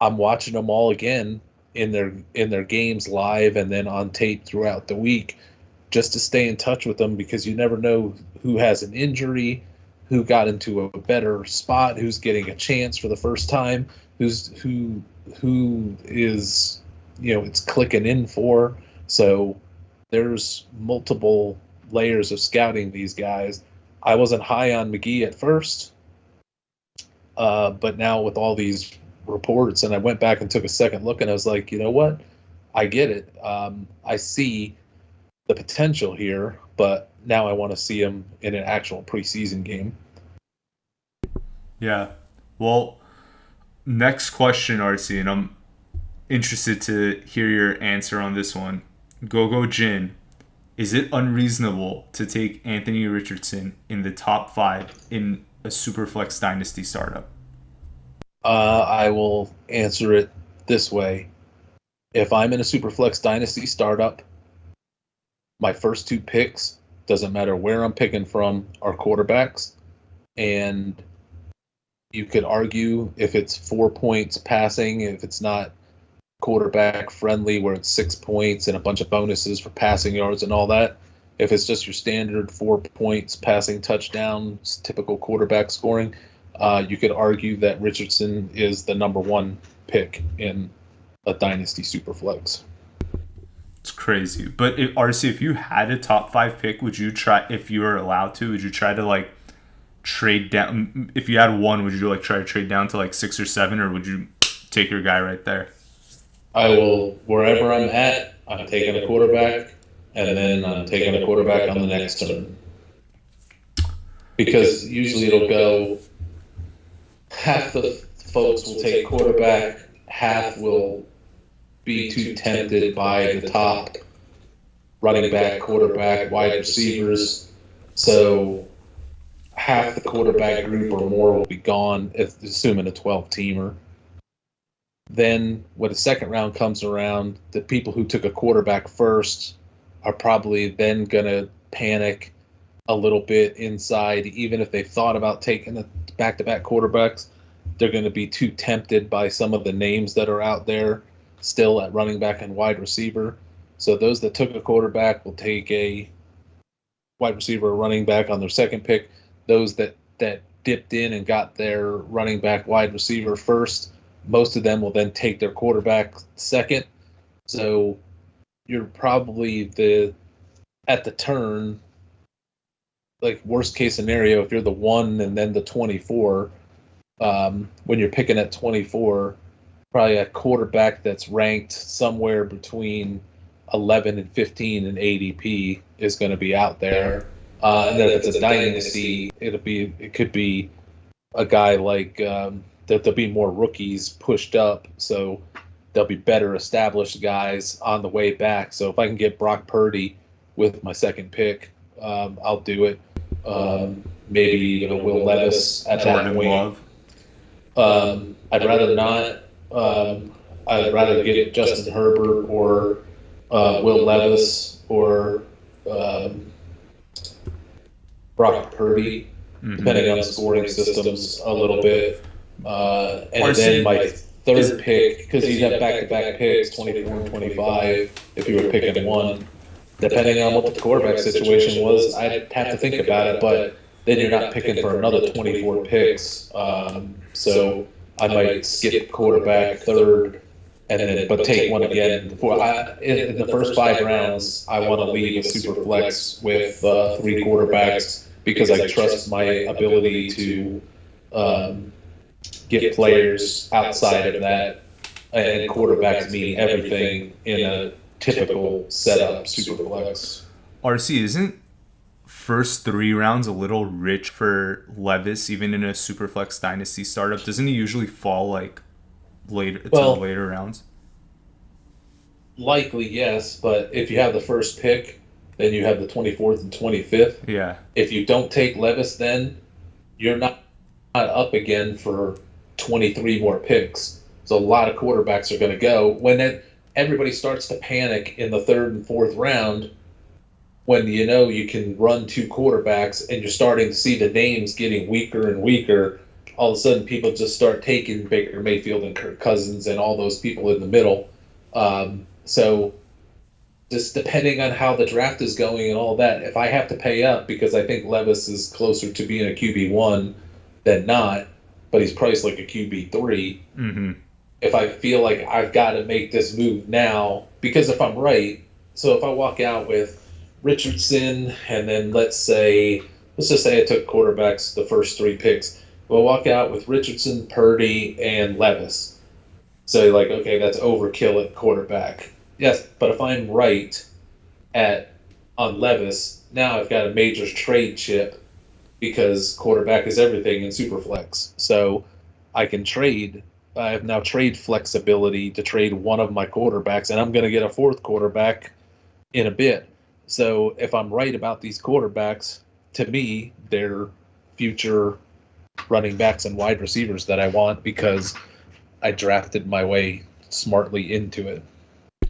I'm watching them all again in their games live and then on tape throughout the week, just to stay in touch with them, because you never know who has an injury, who got into a better spot, who's getting a chance for the first time, who is, it's clicking in for. So there's multiple layers of scouting these guys. I wasn't high on McGee at first, but now with all these reports, and I went back and took a second look, and I was like, you know what? I get it. I see the potential here, but now I want to see him in an actual preseason game. Yeah. Well, next question, RC, and I'm interested to hear your answer on this one. Go Jin. Is it unreasonable to take Anthony Richardson in the top 5 in a Superflex Dynasty startup? I will answer it this way. If I'm in a Superflex Dynasty startup, my first 2 picks, doesn't matter where I'm picking from, are quarterbacks. And you could argue if it's 4 points passing, if it's not quarterback friendly where it's 6 points and a bunch of bonuses for passing yards and all that. If it's just your standard 4 points passing touchdowns, typical quarterback scoring, you could argue that Richardson is the number 1 pick in a Dynasty Superflex. It's crazy. But RC, if you had a top 5 pick, would you try, if you were allowed to, would you try to trade down? If you had 1, would you try to trade down to 6 or 7, or would you take your guy right there? I will, wherever I'm at, I'm taking a quarterback, and then I'm taking a quarterback on the next turn. Because usually it'll go, half the folks will take quarterback, half will be too tempted by the top running back, quarterback, wide receivers. So half the quarterback group or more will be gone, assuming a 12-teamer. Then when the second round comes around, the people who took a quarterback first are probably then going to panic a little bit inside. Even if they thought about taking the back-to-back quarterbacks, they're going to be too tempted by some of the names that are out there still at running back and wide receiver. So those that took a quarterback will take a wide receiver or running back on their second pick. Those that dipped in and got their running back, wide receiver first, most of them will then take their quarterback second. So you're probably at the turn, worst case scenario, if you're the 1 and then the 24, when you're picking at 24, probably a quarterback that's ranked somewhere between 11 and 15 in ADP is going to be out there. And then if it's a dynasty, it could be a guy that there'll be more rookies pushed up, so there'll be better established guys on the way back. So if I can get Brock Purdy with my second pick, I'll do it. Maybe Will Levis at that point. I'd rather not. I'd rather get Justin Herbert or Will Levis or Brock Purdy, depending on the scoring systems a little bit. And then my third pick, because you have back-to-back picks, 24 and 25, if you were picking 1. Depending on what the quarterback situation was, I'd have to think about it, but then you're not picking for another 24 picks. So I might skip quarterback third, but take one again. In the first 5 rounds, I want to leave a super flex with 3 quarterbacks because I trust my ability to get players outside of that, and quarterbacks mean everything in a typical setup super flex. RC, isn't first 3 rounds a little rich for Levis, even in a Superflex Dynasty startup? Doesn't he usually fall later to the later rounds? Likely, yes, but if you have the first pick, then you have the 24th and 25th. Yeah. If you don't take Levis, then you're not up again for 23 more picks. So a lot of quarterbacks are going to go. When everybody starts to panic in the 3rd and 4th round, when you can run 2 quarterbacks and you're starting to see the names getting weaker and weaker, all of a sudden people just start taking Baker Mayfield and Kirk Cousins and all those people in the middle. So just depending on how the draft is going and all that, if I have to pay up because I think Levis is closer to being a QB1 than not, but he's priced like a QB3, Mm-hmm. if I feel like I've got to make this move now, because if I'm right, so if I walk out with Richardson and then let's just say I took quarterbacks the first 3 picks, we'll walk out with Richardson, Purdy, and Levis. So like, okay, that's overkill at quarterback. Yes, but if I'm right at on Levis, now I've got a major trade chip because quarterback is everything in Superflex. So I can trade. I have now trade flexibility to trade one of my quarterbacks, and I'm going to get a fourth quarterback in a bit. So if I'm right about these quarterbacks, to me, they're future running backs and wide receivers that I want because I drafted my way smartly into it.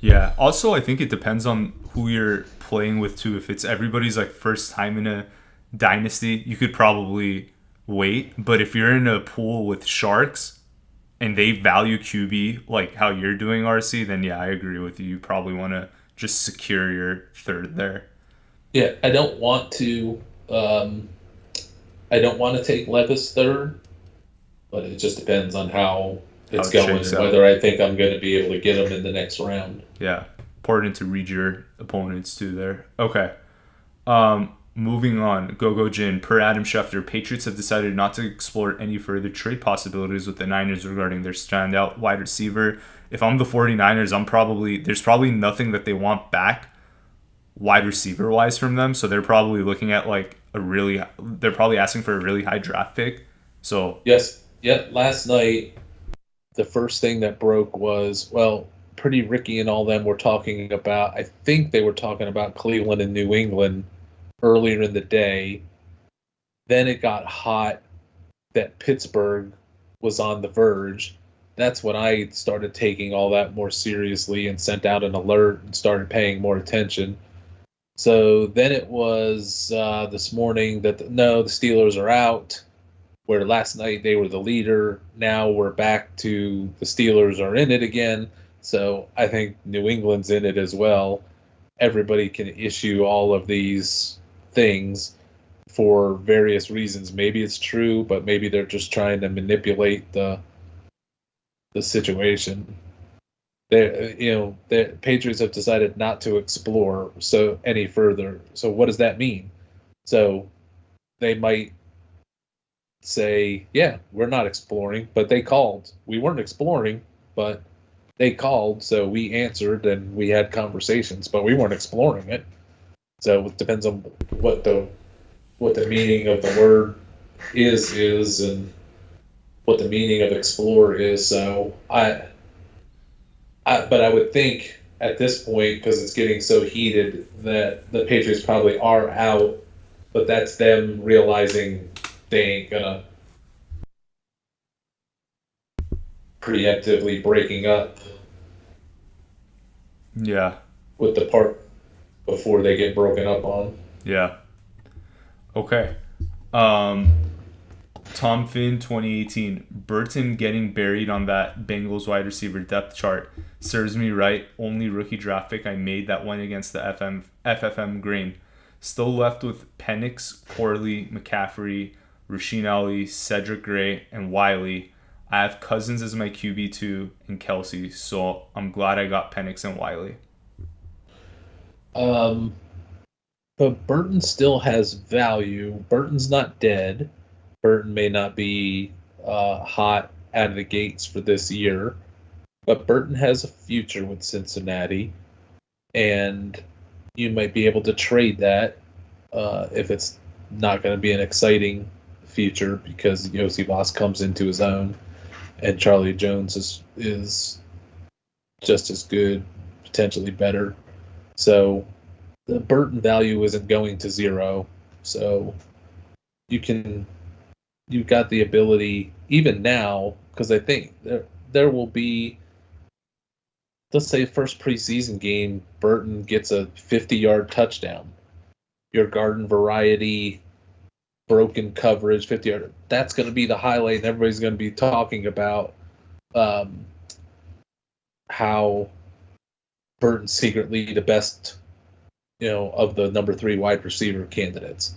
Yeah. Also, I think it depends on who you're playing with too. If it's everybody's like first time in a dynasty, you could probably wait. But if you're in a pool with sharks and they value QB like how you're doing, RC, then yeah, I agree with you. You probably want to just secure your third there. Yeah, Um, I don't want to take Levis third, but it just depends on how How it's it going shakes and out. whether I think I'm going to be able to get him in the next round. Yeah. Important to read your opponents too there. Okay. Moving on, Go Jin. Per Adam Schefter, Patriots have decided not to explore any further trade possibilities with the Niners regarding their standout wide receiver. If I'm the 49ers, there's probably nothing that they want back wide receiver wise from them. So they're probably looking at they're probably asking for a really high draft pick. So Yes, yeah. Last night, the first thing that broke was, well, Pretty Ricky and all them were talking about. I think they were talking about Cleveland and New England earlier in the day. Then it got hot that Pittsburgh was on the verge. That's when I started taking all that more seriously and sent out an alert and started paying more attention. So then it was this morning that no, the Steelers are out. Where last night they were the leader. Now we're back to the Steelers are in it again. So I think New England's in it as well. Everybody can issue all of these things for various reasons. Maybe it's true, but maybe they're just trying to manipulate the situation. The Patriots have decided not to explore so any further. So what does that mean? So they might say, yeah, we're not exploring, but they called. We weren't exploring, but they called, so we answered and we had conversations, but we weren't exploring it. So it depends on what the meaning of the word is and what the meaning of explore is. So but I would think at this point, because it's getting so heated, that the Patriots probably are out, but that's them realizing they ain't gonna preemptively breaking up yeah, with the part before they get broken up on. yeah. Okay. Um, Tom Finn 2018. Burton getting buried on that Bengals wide receiver depth chart. Serves me right. Only rookie draft pick I made that went against the FFM grain. Still left with Penix, Corley, McCaffrey, Rasheen Ali, Cedric Gray, and Wiley. I have Cousins as my QB2 and Kelsey, so I'm glad I got Penix and Wiley. Um, but Burton still has value. Burton's not dead. Burton may not be hot out of the gates for this year, but Burton has a future with Cincinnati, and you might be able to trade that if it's not going to be an exciting future because Yossi Voss comes into his own, and Charlie Jones is just as good, potentially better. So the Burton value isn't going to zero. So you can you've got the ability even now because I think there will be, let's say, first preseason game, Burton gets a 50-yard touchdown. Your garden variety broken coverage 50-yard. That's going to be the highlight, and everybody's going to be talking about how Burton's secretly the best, of the number 3 wide receiver candidates.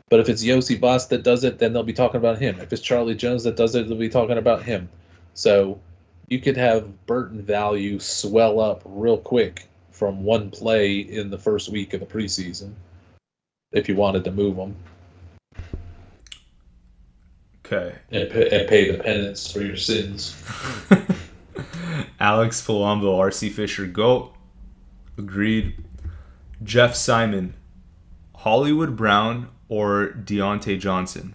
But if it's Yossi Voss that does it, then they'll be talking about him. If it's Charlie Jones that does it, they'll be talking about him. So you could have Burton value swell up real quick from one play in the first week of the preseason if you wanted to move him. Okay. And pay the penance for your sins. Alex Palumbo, RC Fisher, GOAT. Agreed. Jeff Simon, Hollywood Brown or Deontay Johnson?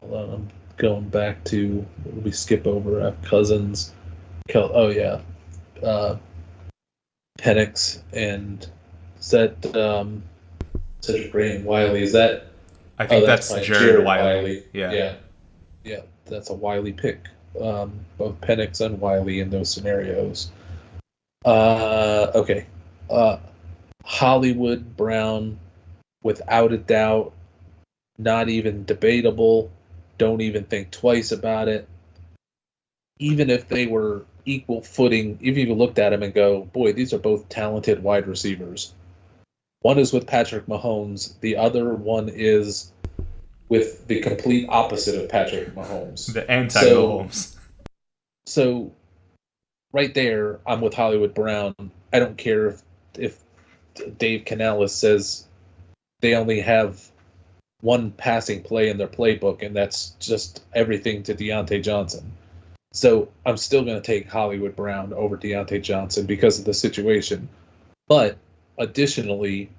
Hold on, I'm going back to what we skip over. I have Cousins. Penix and is that Cedric Gray and Wiley? Is that? I think that's Jared Wiley. Yeah, that's a Wiley pick. Both Penix and Wiley in those scenarios. Okay. Hollywood Brown, without a doubt, not even debatable. Don't even think twice about it. Even if they were equal footing, if you looked at them and go, boy, these are both talented wide receivers. One is with Patrick Mahomes. The other one is with the complete opposite of Patrick Mahomes. The anti-Mahomes. So right there, I'm with Hollywood Brown. I don't care if Dave Canales says they only have one passing play in their playbook, and that's just everything to Deontay Johnson. So I'm still going to take Hollywood Brown over Deontay Johnson because of the situation. But additionally,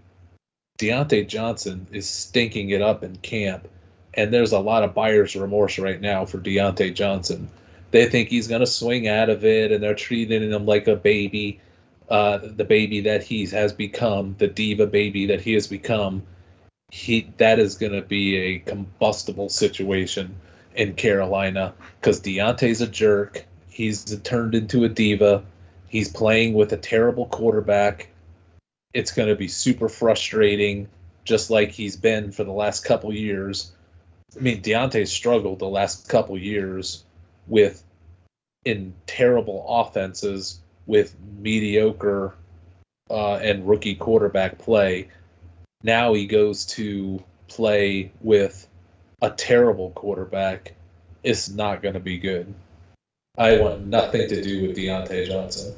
Deontay Johnson is stinking it up in camp, and there's a lot of buyer's remorse right now for Deontay Johnson. They think he's going to swing out of it, and they're treating him like a baby, the baby that he has become, the diva baby that he has become. That is going to be a combustible situation in Carolina because Deontay's a jerk. He's turned into a diva. He's playing with a terrible quarterback. It's going to be super frustrating, just like he's been for the last couple years. I mean, Deontay's struggled the last couple years in terrible offenses with mediocre and rookie quarterback play. Now he goes to play with a terrible quarterback. It's not going to be good. I want nothing to do with Deontay Johnson.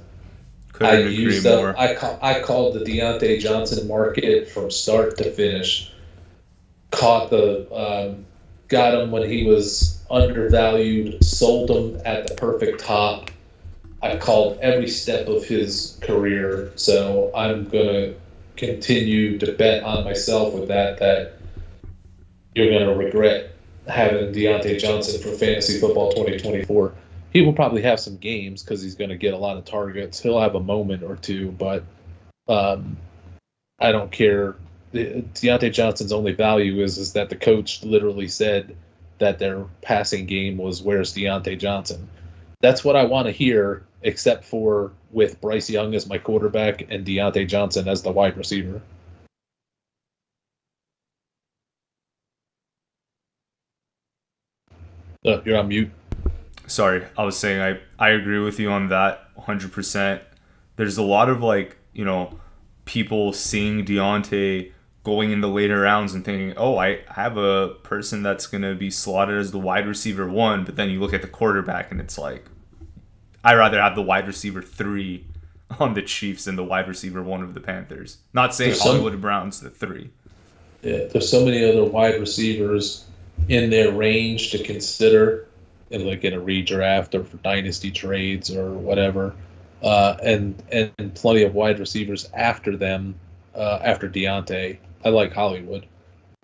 Couldn't agree more. I called the Deontay Johnson market from start to finish. Got him when he was undervalued, sold him at the perfect top. I called every step of his career, so I'm going to continue to bet on myself with that you're going to regret having Deontay Johnson for Fantasy Football 2024. He will probably have some games because he's going to get a lot of targets. He'll have a moment or two, but I don't care. Deontay Johnson's only value is that the coach literally said that their passing game was, where's Deontay Johnson? That's what I want to hear, except for with Bryce Young as my quarterback and Deontay Johnson as the wide receiver. You're on mute. Sorry, I was saying I agree with you on that 100%. There's a lot of people seeing Deontay going in the later rounds and thinking, oh, I have a person that's going to be slotted as the wide receiver 1, but then you look at the quarterback and it's like, I'd rather have the wide receiver 3 on the Chiefs than the wide receiver 1 of the Panthers. Not saying Hollywood Brown's the 3. Yeah, there's so many other wide receivers in their range to consider, in a redraft or for dynasty trades or whatever, and plenty of wide receivers after them, after Deontay. I like Hollywood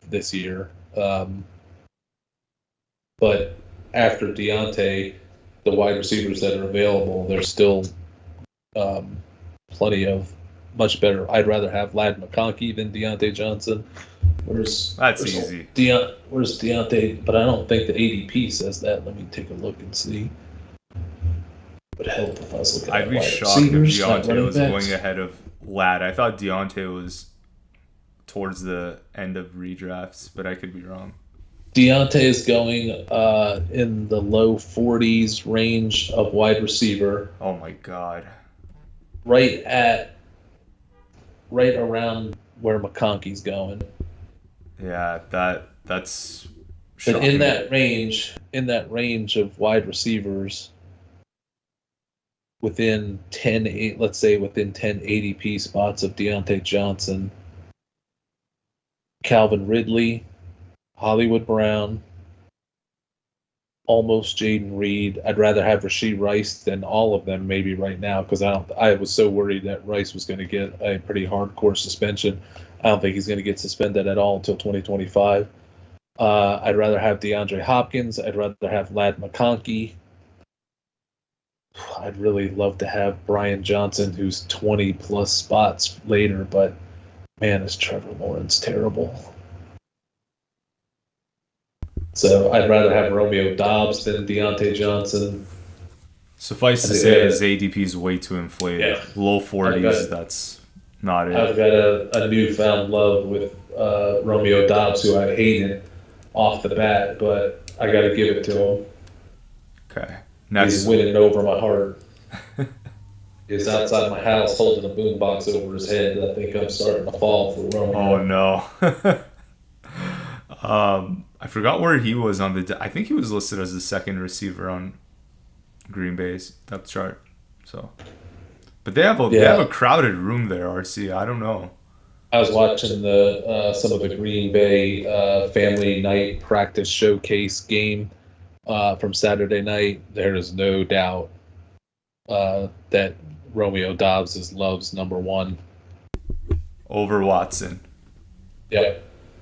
this year, but after Deontay, the wide receivers that are available, there's still plenty of much better. I'd rather have Ladd McConkey than Deontay Johnson. That's easy. Where's Deontay? But I don't think the ADP says that. Let me take a look and see. Would help if I was looking I'd be shocked if Deontay was going ahead of Ladd. I thought Deontay was towards the end of redrafts, but I could be wrong. Deontay is going in the low 40s range of wide receiver. Oh my God. right around where McConkey's going. Yeah, that's But shocking. in that range of wide receivers, within 10, let's say within 10 ADP spots of Deontay Johnson, Calvin Ridley, Hollywood Brown, almost Jaden Reed. I'd rather have Rashee Rice than all of them maybe right now, because I was so worried that Rice was going to get a pretty hardcore suspension. I don't think he's going to get suspended at all until 2025. I'd rather have DeAndre Hopkins. I'd rather have Ladd McConkey. I'd really love to have Brian Johnson, who's 20 plus spots later, but man, is Trevor Lawrence terrible. So I'd rather have Romeo Doubs than Deontay Johnson. Suffice to say, his ADP is way too inflated. Yeah. Low 40s, that's not it. I've got a newfound love with Romeo Doubs, who I hated off the bat, but I got to give it to him. Okay. Next. He's winning over my heart. He's outside my house holding a boombox over his head. I think I'm starting to fall for Romeo. Oh, no. I forgot where he was on the... I think he was listed as the second receiver on Green Bay's depth chart. So, but they have a crowded room there, RC. I don't know. I was watching some of the Green Bay family night practice showcase game from Saturday night. There is no doubt that Romeo Doubs is Love's number one. Over Watson. Yeah.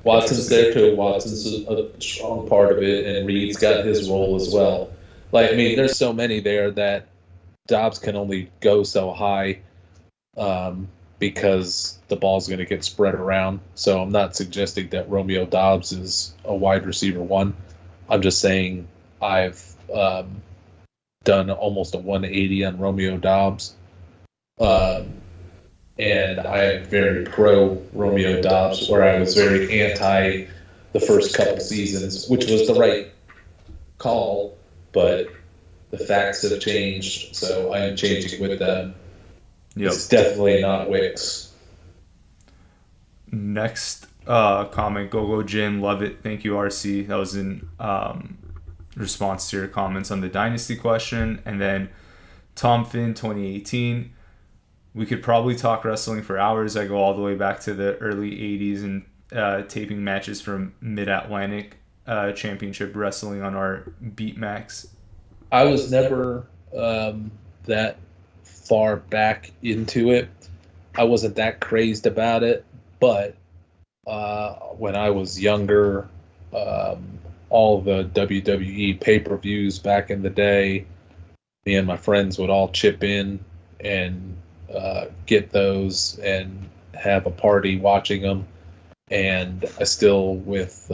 Watson's there too. Watson's a strong part of it, and Reed's got his role as well. Like, I mean, there's so many there that Doubs can only go so high because the ball's going to get spread around. So I'm not suggesting that Romeo Doubs is a wide receiver one. I'm just saying I've done almost a 180 on Romeo Doubs. And I am very pro Romeo Doubs, where I was very anti the first couple seasons, which was the right call, but the facts have changed, so I am changing with them. Yep. It's definitely not Wicks. Next comment, Go Jin, love it. Thank you, RC. That was in response to your comments on the Dynasty question. And then Tom Finn, 2018. We could probably talk wrestling for hours. I go all the way back to the early 80s and taping matches from Mid-Atlantic Championship Wrestling on our Beatmax. I was never that far back into it. I wasn't that crazed about it, but when I was younger, all the WWE pay-per-views back in the day, me and my friends would all chip in and get those and have a party watching them. And I still, with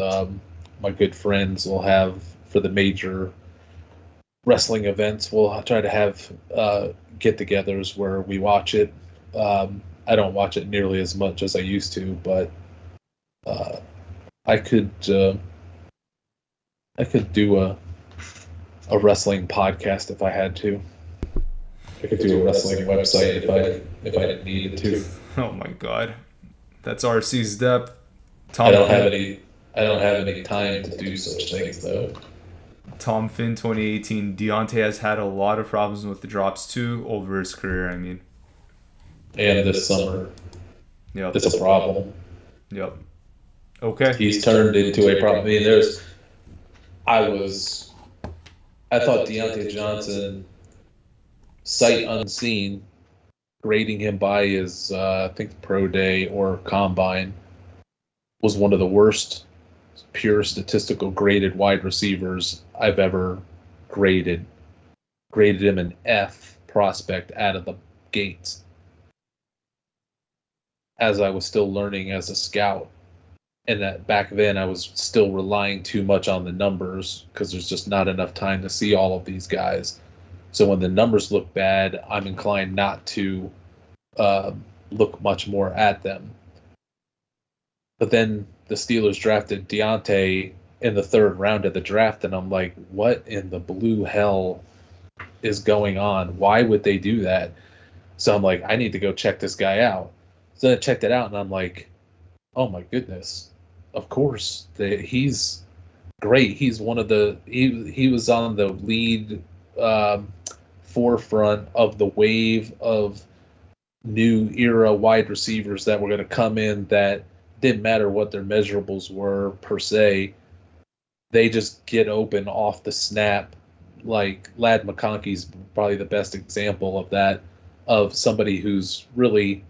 my good friends, will have, for the major wrestling events, we'll try to have get-togethers where we watch it. I don't watch it nearly as much as I used to, but I could do a wrestling podcast if I had to. I could do a wrestling website if I needed to. Oh my god, that's RC's depth. I don't have any time to do such things though. Tom Finn, 2018. Deontay has had a lot of problems with the drops too over his career. I mean, and this summer, yep, it's a problem. Yep. Okay. He's turned into a problem. I mean, I thought Deontay Johnson, sight unseen, grading him by his, I think, pro day or combine, was one of the worst pure statistical graded wide receivers I've ever graded. Graded him an F prospect out of the gates, as I was still learning as a scout. And that back then I was still relying too much on the numbers because there's just not enough time to see all of these guys. So when the numbers look bad, I'm inclined not to look much more at them. But then the Steelers drafted Deontay in the third round of the draft, and I'm like, what in the blue hell is going on? Why would they do that? So I'm like, I need to go check this guy out. So I checked it out, and I'm like, oh my goodness, of course, he's great. He's one of the he was on the lead forefront of the wave of new era wide receivers that were going to come in that didn't matter what their measurables were per se. They just get open off the snap. Like Ladd McConkey's probably the best example of that, of somebody who's really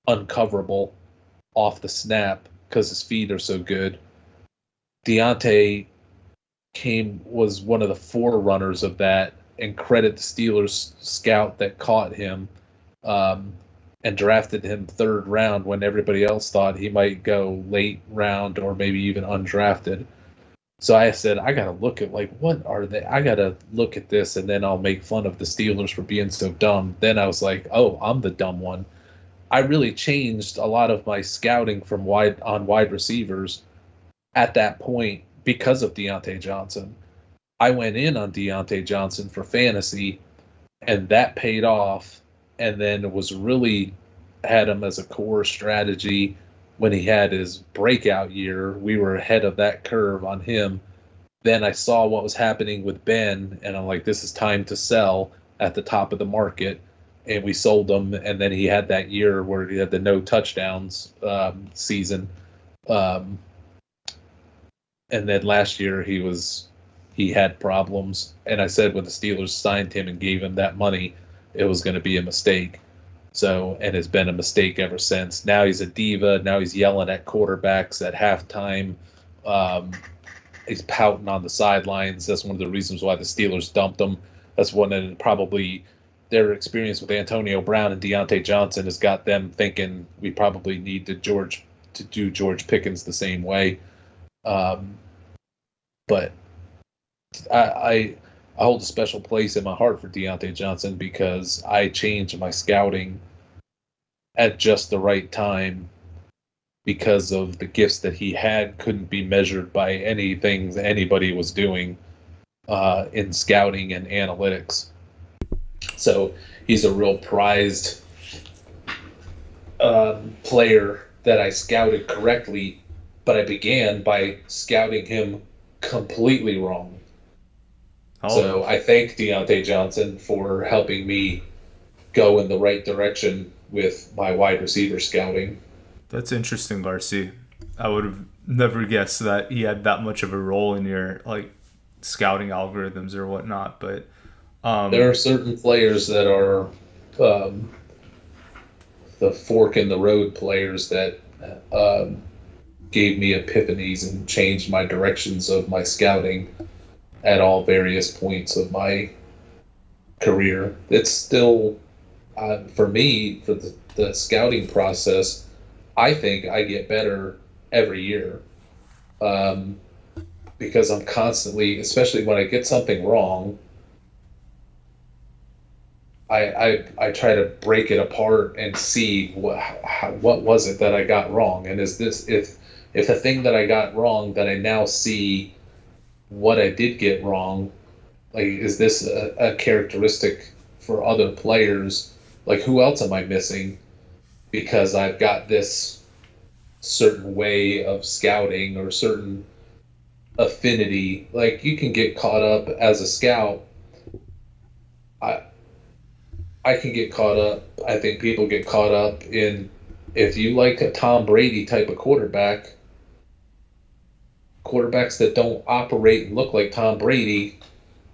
uncoverable off the snap because his feet are so good. Deontay was one of the forerunners of that, and credit the Steelers scout that caught him and drafted him third round when everybody else thought he might go late round or maybe even undrafted. So I said, I got to look at, like, what are they? I got to look at this, and then I'll make fun of the Steelers for being so dumb. Then I was like, oh, I'm the dumb one. I really changed a lot of my scouting from wide receivers at that point because of Deontay Johnson. I went in on Deontay Johnson for fantasy, and that paid off, and then it was really had him as a core strategy. When he had his breakout year, we were ahead of that curve on him. Then I saw what was happening with Ben, and I'm like, this is time to sell at the top of the market. And we sold him, and then he had that year where he had the no touchdowns season. And then last year he had problems. And I said when the Steelers signed him and gave him that money, it was going to be a mistake. So, and it's been a mistake ever since. Now he's a diva. Now he's yelling at quarterbacks at halftime. He's pouting on the sidelines. That's one of the reasons why the Steelers dumped him. That's one that probably their experience with Antonio Brown and Deontay Johnson has got them thinking we probably need to do George Pickens the same way. But I hold a special place in my heart for Deontay Johnson because I changed my scouting at just the right time because of the gifts that he had couldn't be measured by anything that anybody was doing in scouting and analytics. So he's a real prized player that I scouted correctly, but I began by scouting him completely wrong. Oh. So I thank Deontay Johnson for helping me go in the right direction with my wide receiver scouting. That's interesting, RC. I would have never guessed that he had that much of a role in your scouting algorithms or whatnot. But there are certain players that are the fork in the road players that gave me epiphanies and changed my directions of my scouting at all various points of my career. It's still, for me, for the scouting process, I think I get better every year because I'm constantly, especially when I get something wrong, I try to break it apart and see what was it that I got wrong, and is this if the thing that I got wrong that I now see what I did get wrong, like, is this a characteristic for other players? Like, who else am I missing? Because I've got this certain way of scouting or certain affinity. Like, you can get caught up as a scout. I can get caught up. I think people get caught up in, if you like a Tom Brady type of quarterbacks that don't operate and look like Tom Brady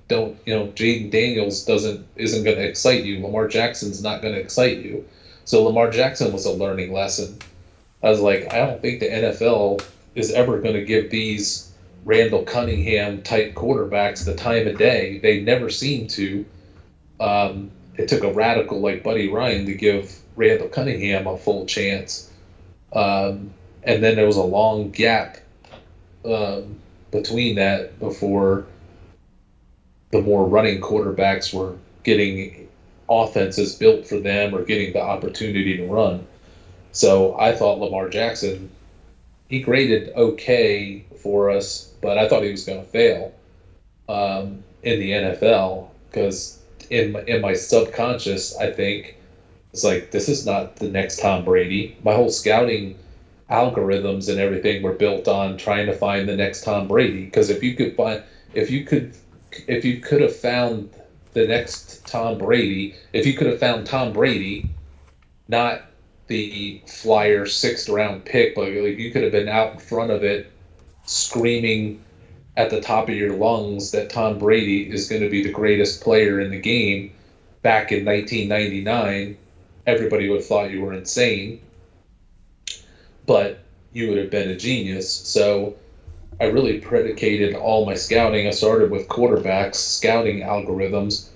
don't, Jaden Daniels isn't going to excite you. Lamar Jackson's not going to excite you. So Lamar Jackson was a learning lesson. I was like, I don't think the NFL is ever going to give these Randall Cunningham type quarterbacks the time of day. They never seem to. It took a radical like Buddy Ryan to give Randall Cunningham a full chance. And then there was a long gap between that before the more running quarterbacks were getting offenses built for them or getting the opportunity to run. So I thought Lamar Jackson, he graded okay for us, but I thought he was going to fail in the NFL because in my subconscious, I think It's like, this is not the next Tom Brady. My whole scouting algorithms and everything were built on trying to find the next Tom Brady. Because if you could, if you could have found the next Tom Brady, if you could have found Tom Brady, not the Flyer sixth round pick, but like you could have been out in front of it, screaming at the top of your lungs that Tom Brady is going to be the greatest player in the game back in 1999, everybody would have thought you were insane, but you would have been a genius. So I really predicated all my scouting. I started with quarterbacks, scouting algorithms,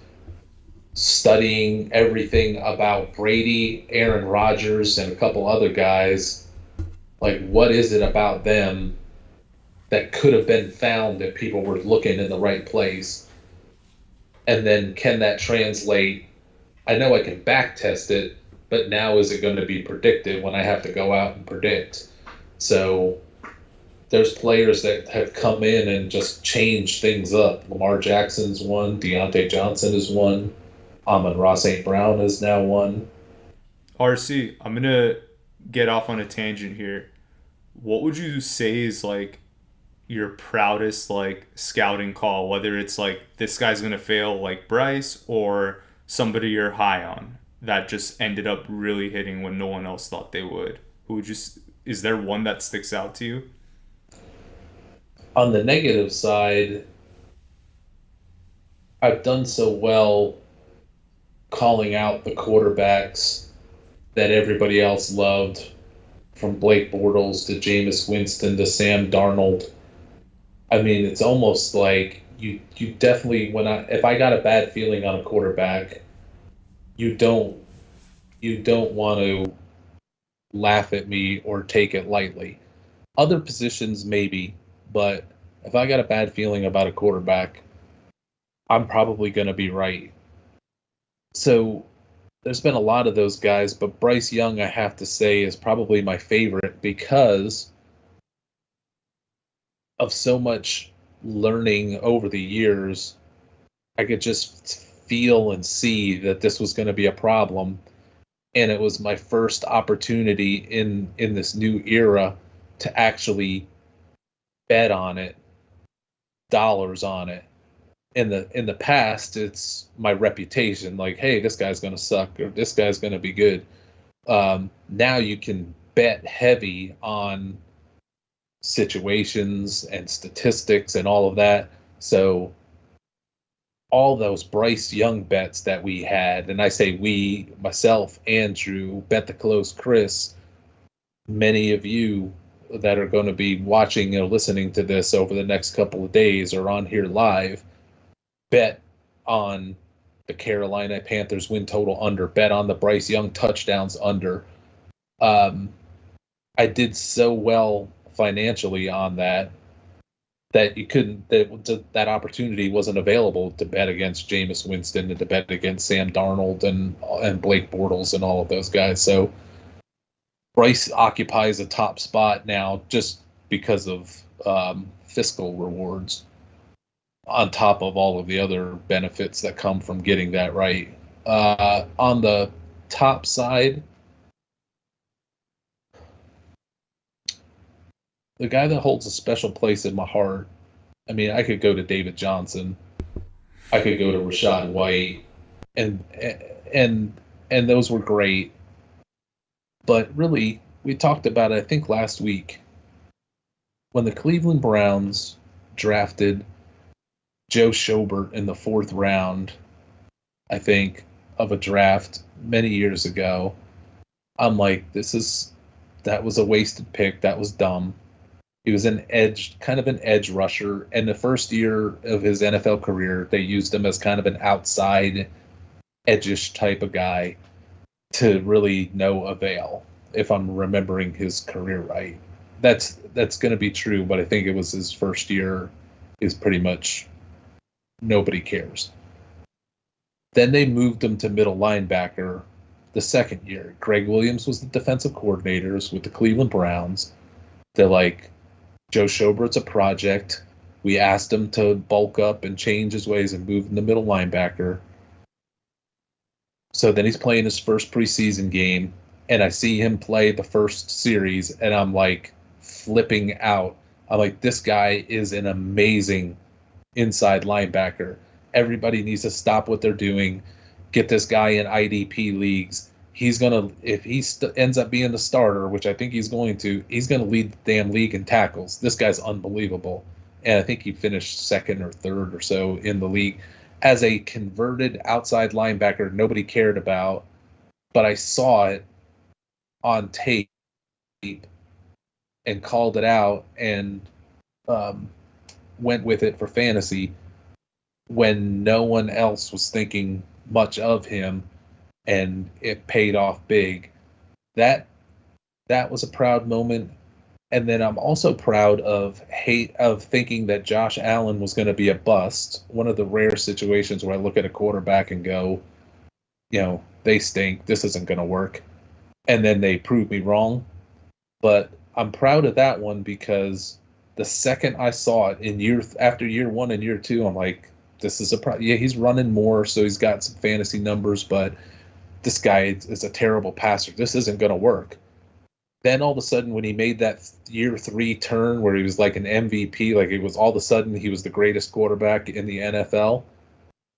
studying everything about Brady, Aaron Rodgers, and a couple other guys. Like, what is it about them that could have been found if people were looking in the right place? And then can that translate? I know I can back test it, but now is it going to be predictive when I have to go out and predict? So there's players that have come in and just changed things up. Lamar Jackson's one. Deontay Johnson is one. Amon-Ra St. Brown is now one. RC, I'm going to get off on a tangent here. What would you say is like your proudest like scouting call, whether it's like this guy's going to fail like Bryce or somebody you're high on that just ended up really hitting when no one else thought they would? Who would you, is there one that sticks out to you? On the negative side, I've done so well calling out the quarterbacks that everybody else loved, from Blake Bortles to Jameis Winston to Sam Darnold. I mean, it's almost like you definitely, if I got a bad feeling on a quarterback, you don't want to laugh at me or take it lightly. Other positions maybe, but if I got a bad feeling about a quarterback, I'm probably going to be right. So there's been a lot of those guys, but Bryce Young, I have to say, is probably my favorite because of so much learning over the years. I could just feel and see that this was going to be a problem, and it was my first opportunity in this new era to actually bet on it, dollars on it. In the past, it's my reputation, like, hey, this guy's going to suck or this guy's going to be good. Now you can bet heavy on situations and statistics and all of that. So all those Bryce Young bets that we had, and I say we, myself, Andrew, Bet the Close, Chris, many of you that are going to be watching or listening to this over the next couple of days or on here live, bet on the Carolina Panthers win total under, bet on the Bryce Young touchdowns under. I did so well financially on that you couldn't, that opportunity wasn't available to bet against Jameis Winston and to bet against Sam Darnold and Blake Bortles and all of those guys. So Bryce occupies a top spot now just because of fiscal rewards, on top of all of the other benefits that come from getting that right. On the top side, the guy that holds a special place in my heart, I mean, I could go to David Johnson. I could go to Rachaad White. And those were great. But really, we talked about it, I think, last week, when the Cleveland Browns drafted Joe Schobert in the 4th round, I think, of a draft many years ago. I'm like, that was a wasted pick. That was dumb. He was kind of an edge rusher. And the first year of his NFL career, they used him as kind of an outside, edgish type of guy to really no avail, if I'm remembering his career right. That's going to be true, but I think it was his first year is pretty much nobody cares. Then they moved him to middle linebacker the second year. Greg Williams was the defensive coordinators with the Cleveland Browns. They're like, Joe Schobert's a project. We asked him to bulk up and change his ways and move him to middle linebacker. So then he's playing his first preseason game, and I see him play the first series, and I'm like flipping out. I'm like, this guy is an amazing inside linebacker. Everybody needs to stop what they're doing, get this guy in IDP leagues. He's gonna, if he ends up being the starter, which I think he's gonna lead the damn league in tackles. This guy's unbelievable, and I think he finished second or third or so in the league as a converted outside linebacker. Nobody cared about, but I saw it on tape and called it out and went with it for fantasy when no one else was thinking much of him, and it paid off big. That was a proud moment. And then I'm also proud of thinking that Josh Allen was going to be a bust. One of the rare situations where I look at a quarterback and go, they stink. This isn't going to work. And then they prove me wrong. But I'm proud of that one because the second I saw it after year 1 and year 2, I'm like, this is he's running more, so he's got some fantasy numbers, but this guy is a terrible passer. This isn't going to work. Then all of a sudden, when he made that year 3 turn where he was like an MVP, like it was all of a sudden he was the greatest quarterback in the NFL,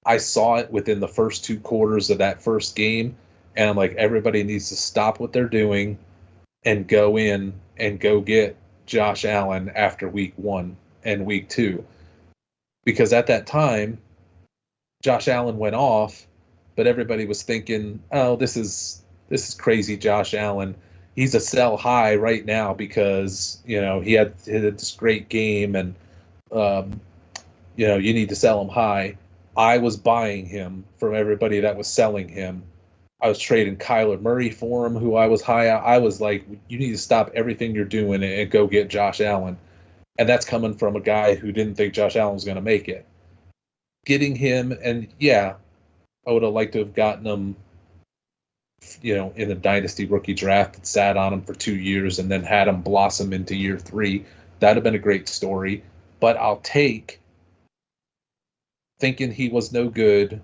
I saw it within the first 2 quarters of that first game, and I'm like, everybody needs to stop what they're doing and go in and go get Josh Allen after week 1 and week 2. Because at that time, Josh Allen went off, but everybody was thinking, oh, this is crazy Josh Allen. He's a sell high right now because, he had this great game and, you need to sell him high. I was buying him from everybody that was selling him. I was trading Kyler Murray for him, who I was high on. I was like, you need to stop everything you're doing and go get Josh Allen. And that's coming from a guy who didn't think Josh Allen was going to make it. Getting him, and I would have liked to have gotten him, in the dynasty rookie draft and sat on him for 2 years and then had him blossom into year 3. That'd have been a great story. But I'll take thinking he was no good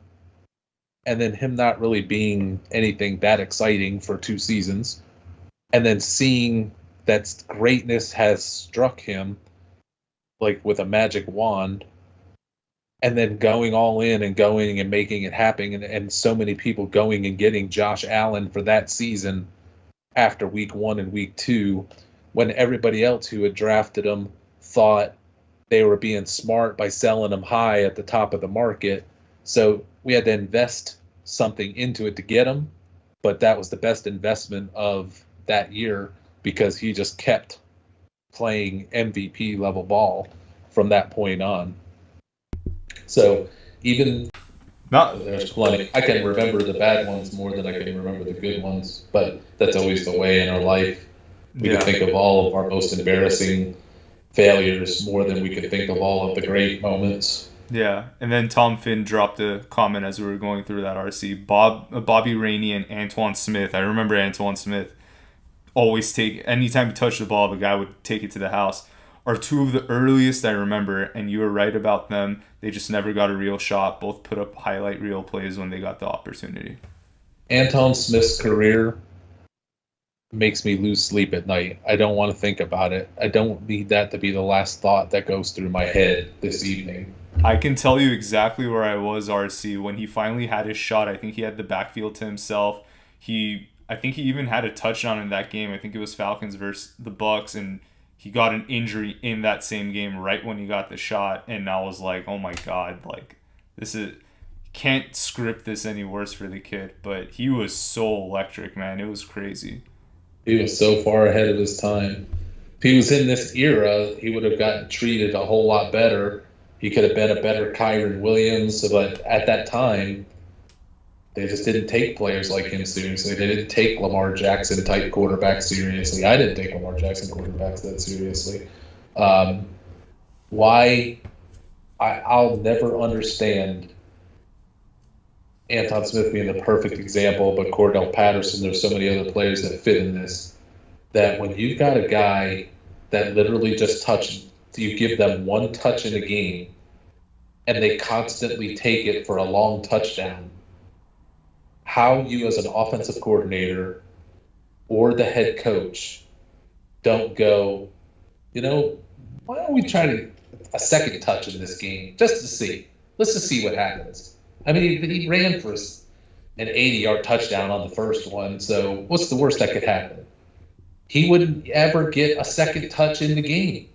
and then him not really being anything that exciting for 2 seasons, and then seeing that greatness has struck him like with a magic wand, and then going all in and going and making it happen, and so many people going and getting Josh Allen for that season after week 1 and week 2, when everybody else who had drafted him thought they were being smart by selling him high at the top of the market. So we had to invest something into it to get him, but that was the best investment of that year because he just kept playing MVP level ball from that point on. So even there's plenty. I can remember the bad ones more than I can remember the good ones, but that's always the way in our life. We can think of all of our most embarrassing failures more than we could think of all of the great moments. Yeah, and then Tom Finn dropped a comment as we were going through that RC. Bobby Rainey and Antoine Smith. I remember Antoine Smith always anytime he touched the ball, the guy would take it to the house. Are 2 of the earliest I remember, and you were right about them. They just never got a real shot. Both put up highlight reel plays when they got the opportunity. Antoine Smith's career makes me lose sleep at night. I don't want to think about it. I don't need that to be the last thought that goes through my head this evening. I can tell you exactly where I was, RC, when he finally had his shot. I think he had the backfield to himself. I think he even had a touchdown in that game. I think it was Falcons versus the Bucks, and he got an injury in that same game right when he got the shot, and I was like, oh my God, like, can't script this any worse for the kid, but he was so electric, man. It was crazy. He was so far ahead of his time. If he was in this era, he would have gotten treated a whole lot better. He could have been a better Kyron Williams, but at that time, they just didn't take players like him seriously. They didn't take Lamar Jackson type quarterbacks seriously. I didn't take Lamar Jackson quarterbacks that seriously. I'll never understand Anton Smith being the perfect example, but Cordell Patterson, there's so many other players that fit in this, that when you've got a guy that literally just you give them one touch in a game, and they constantly take it for a long touchdown, how you as an offensive coordinator or the head coach don't go, why don't we try to a second touch in this game just to see? Let's just see what happens. I mean, he ran for an 80-yard touchdown on the first one, so what's the worst that could happen? He wouldn't ever get a second touch in the game.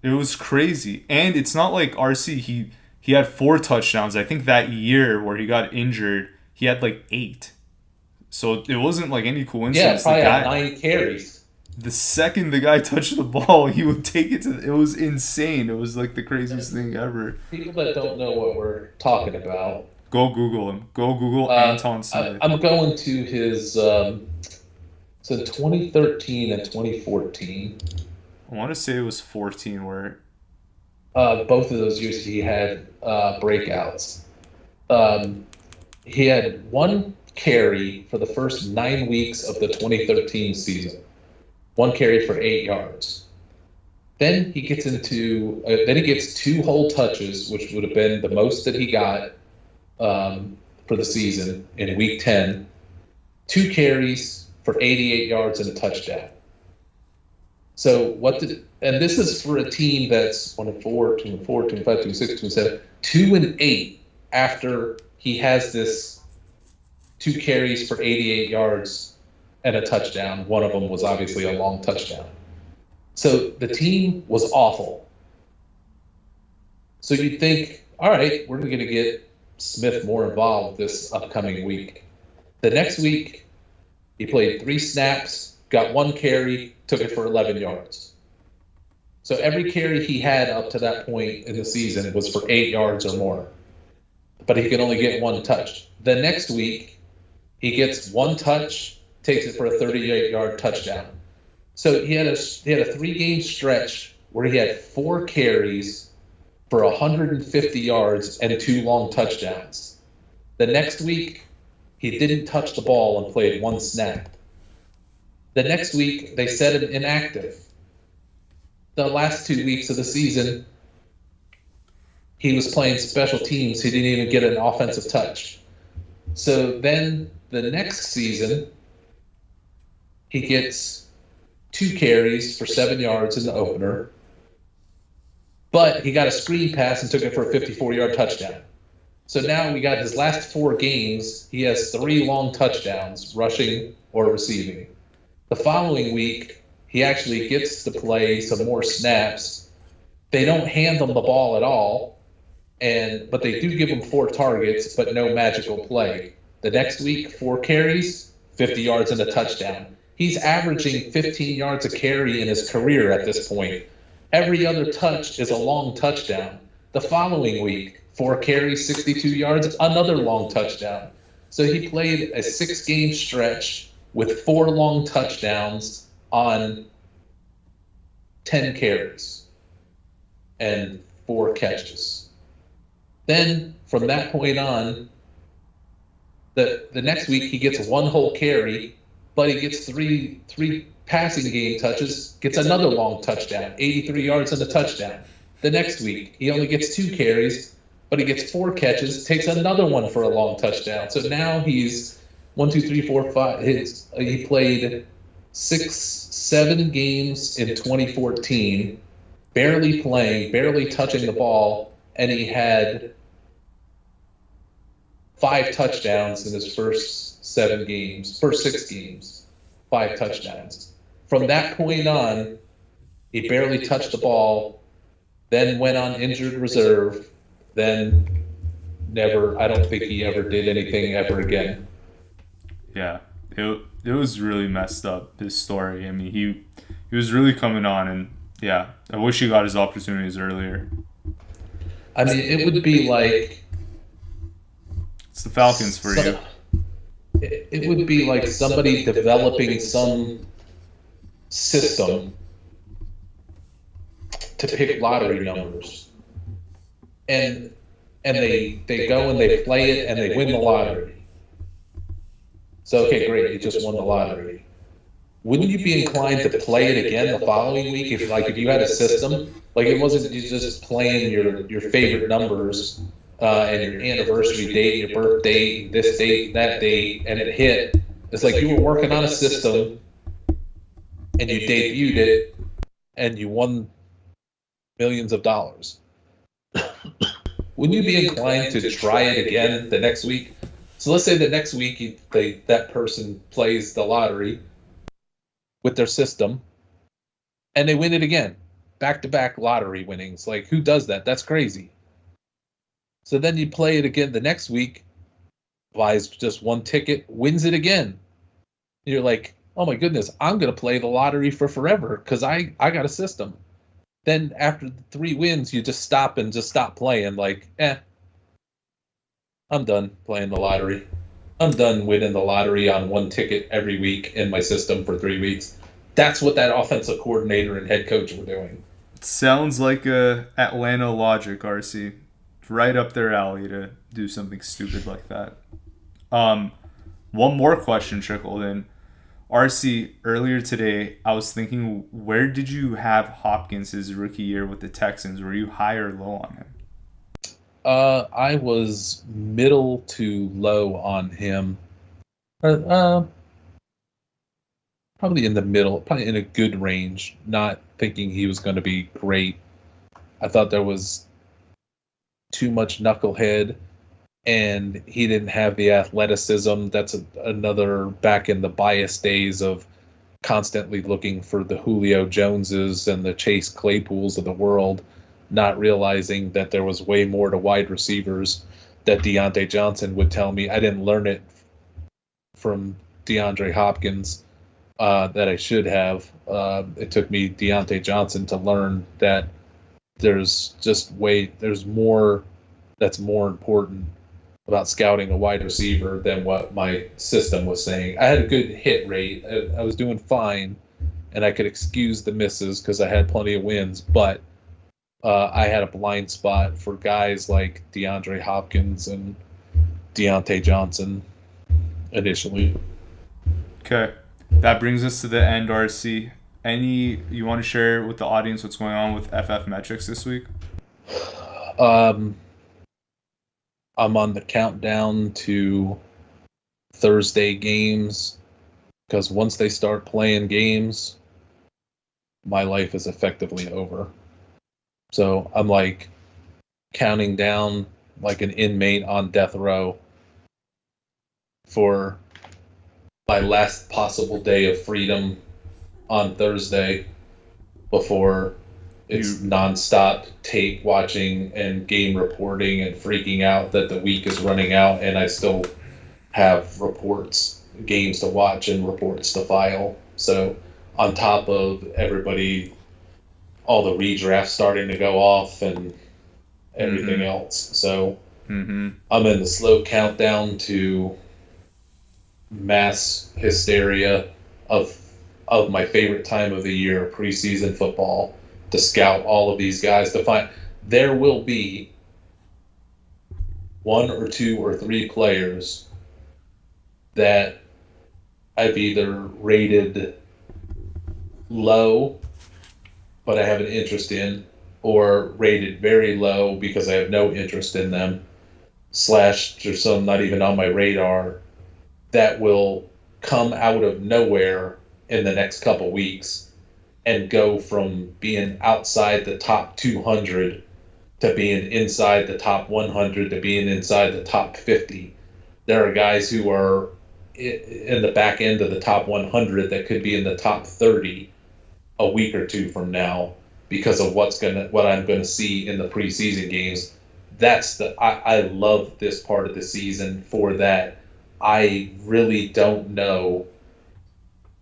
It was crazy. And it's not like RC, he had 4 touchdowns. I think that year where he got injured, he had like 8. So it wasn't like any coincidence. Yeah, probably had 9 carries. The second the guy touched the ball, he would take it to. It was insane. It was like the craziest thing ever. People that don't know what we're talking about, go Google him. Go Google Anton Smith. I'm going to his. So 2013 and 2014. I want to say it was 14 where. Both of those years he had breakouts. He had 1 carry for the first 9 weeks of the 2013 season. 1 carry for 8 yards. Then he gets 2 whole touches, which would have been the most that he got for the season in week 10. 2 carries for 88 yards and a touchdown. So and this is for a team that's 1-4, 2-4, 2-5, 2-6, 2-7, 2-8 after he has this 2 carries for 88 yards and a touchdown. One of them was obviously a long touchdown. So the team was awful. So you'd think, all right, we're going to get Smith more involved this upcoming week. The next week, he played 3 snaps, got 1 carry, took it for 11 yards. So every carry he had up to that point in the season was for 8 yards or more. But he could only get 1 touch. The next week, he gets 1 touch, takes it for a 38-yard touchdown. So he had a 3-game stretch where he had 4 carries for 150 yards and 2 long touchdowns. The next week, he didn't touch the ball and played 1 snap. The next week, they set him inactive. The last 2 weeks of the season, he was playing special teams. He didn't even get an offensive touch. So then the next season, he gets 2 carries for 7 yards in the opener, but he got a screen pass and took it for a 54-yard touchdown. So now we got his last 4 games. He has 3 long touchdowns, rushing or receiving. The following week, he actually gets to play some more snaps. They don't hand him the ball at all, but they do give him 4 targets, but no magical play. The next week, 4 carries, 50 yards and a touchdown. He's averaging 15 yards a carry in his career at this point. Every other touch is a long touchdown. The following week, 4 carries, 62 yards, another long touchdown. So he played a 6-game stretch with 4 long touchdowns on 10 carries and 4 catches. Then from that point on, the next week he gets 1 whole carry, but he gets three passing game touches, gets another long touchdown, 83 yards and a touchdown. The next week, he only gets 2 carries, but he gets 4 catches, takes another one for a long touchdown. So now he's 1, 2, 3, 4, 5. He played 7 games in 2014, barely playing, barely touching the ball, and he had 5 touchdowns in his first 6 games, 5 touchdowns. From that point on, he barely touched the ball, then went on injured reserve, then I don't think he ever did anything ever again. Yeah, it was really messed up, his story. I mean, he was really coming on, and yeah, I wish he got his opportunities earlier. I mean, it would be like... It's the Falcons for you. It would be like somebody developing some system to pick lottery numbers. And they go and they play it and they win the lottery. So, okay, great, you just won the lottery. Wouldn't you be inclined to play it again the following week if you had a system? Like, it wasn't you just playing your favorite numbers and your anniversary date, your birthday, this date, that date, and it hit. It's like you were working on a system and you debuted it and you won millions of dollars. Wouldn't you be inclined to try it again the next week? So let's say the next week that person plays the lottery with their system and they win it again. Back-to-back lottery winnings. Like, who does that? That's crazy. So then you play it again the next week, buys just one ticket, wins it again. You're like, oh my goodness, I'm going to play the lottery for forever because I got a system. Then after the 3 wins, you just stop playing. Like, I'm done playing the lottery. I'm done winning the lottery on one ticket every week in my system for 3 weeks. That's what that offensive coordinator and head coach were doing. Sounds like a Atlanta logic, RC. Right up their alley to do something stupid like that. One more question trickled in. RC, earlier today, I was thinking, where did you have Hopkins his rookie year with the Texans? Were you high or low on him? I was middle to low on him. Probably in the middle, probably in a good range, not thinking he was going to be great. I thought there was too much knucklehead, and he didn't have the athleticism. That's another back in the bias days of constantly looking for the Julio Joneses and the Chase Claypools of the world, not realizing that there was way more to wide receivers that Deontay Johnson would tell me. I didn't learn it from DeAndre Hopkins that I should have. It took me Deontay Johnson to learn that there's more that's more important about scouting a wide receiver than what my system was saying. I had a good hit rate. I was doing fine, and I could excuse the misses because I had plenty of wins, but I had a blind spot for guys like DeAndre Hopkins and Deontay Johnson initially. Okay. That brings us to the end, RC. You want to share with the audience what's going on with FF Metrics this week? I'm on the countdown to Thursday games because once they start playing games, my life is effectively over. So I'm like counting down like an inmate on death row for my last possible day of freedom on Thursday before it's nonstop tape watching and game reporting and freaking out that the week is running out and I still have games to watch and reports to file. So on top of everybody, all the redrafts starting to go off and everything else. So I'm in the slow countdown to mass hysteria of my favorite time of the year, preseason football, to scout all of these guys to find. There will be 1 or 2 or 3 players that I've either rated low, but I have an interest in, or rated very low because I have no interest in them, / there's some not even on my radar that will come out of nowhere in the next couple weeks and go from being outside the top 200 to being inside the top 100 to being inside the top 50. There are guys who are in the back end of the top 100 that could be in the top 30 a week or 2 from now because of what I'm gonna see in the preseason games. I love this part of the season for that. I really don't know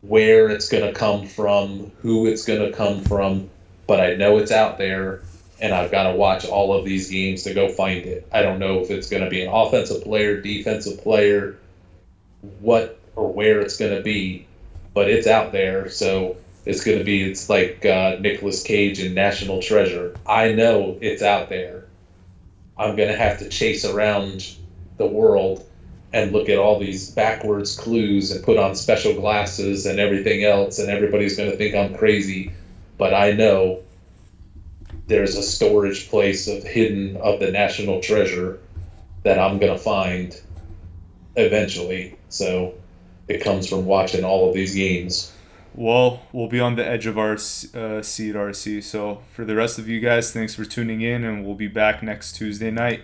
where it's going to come from, who it's going to come from, but I know it's out there, and I've got to watch all of these games to go find it. I don't know if it's going to be an offensive player, defensive player, what or where it's going to be, but it's out there, so it's like Nicolas Cage in National Treasure. I know it's out there. I'm going to have to chase around the world and look at all these backwards clues and put on special glasses and everything else, and everybody's going to think I'm crazy. But I know there's a storage place of the national treasure that I'm going to find eventually. So it comes from watching all of these games. Well, we'll be on the edge of our seat, RC. So for the rest of you guys, thanks for tuning in, and we'll be back next Tuesday night.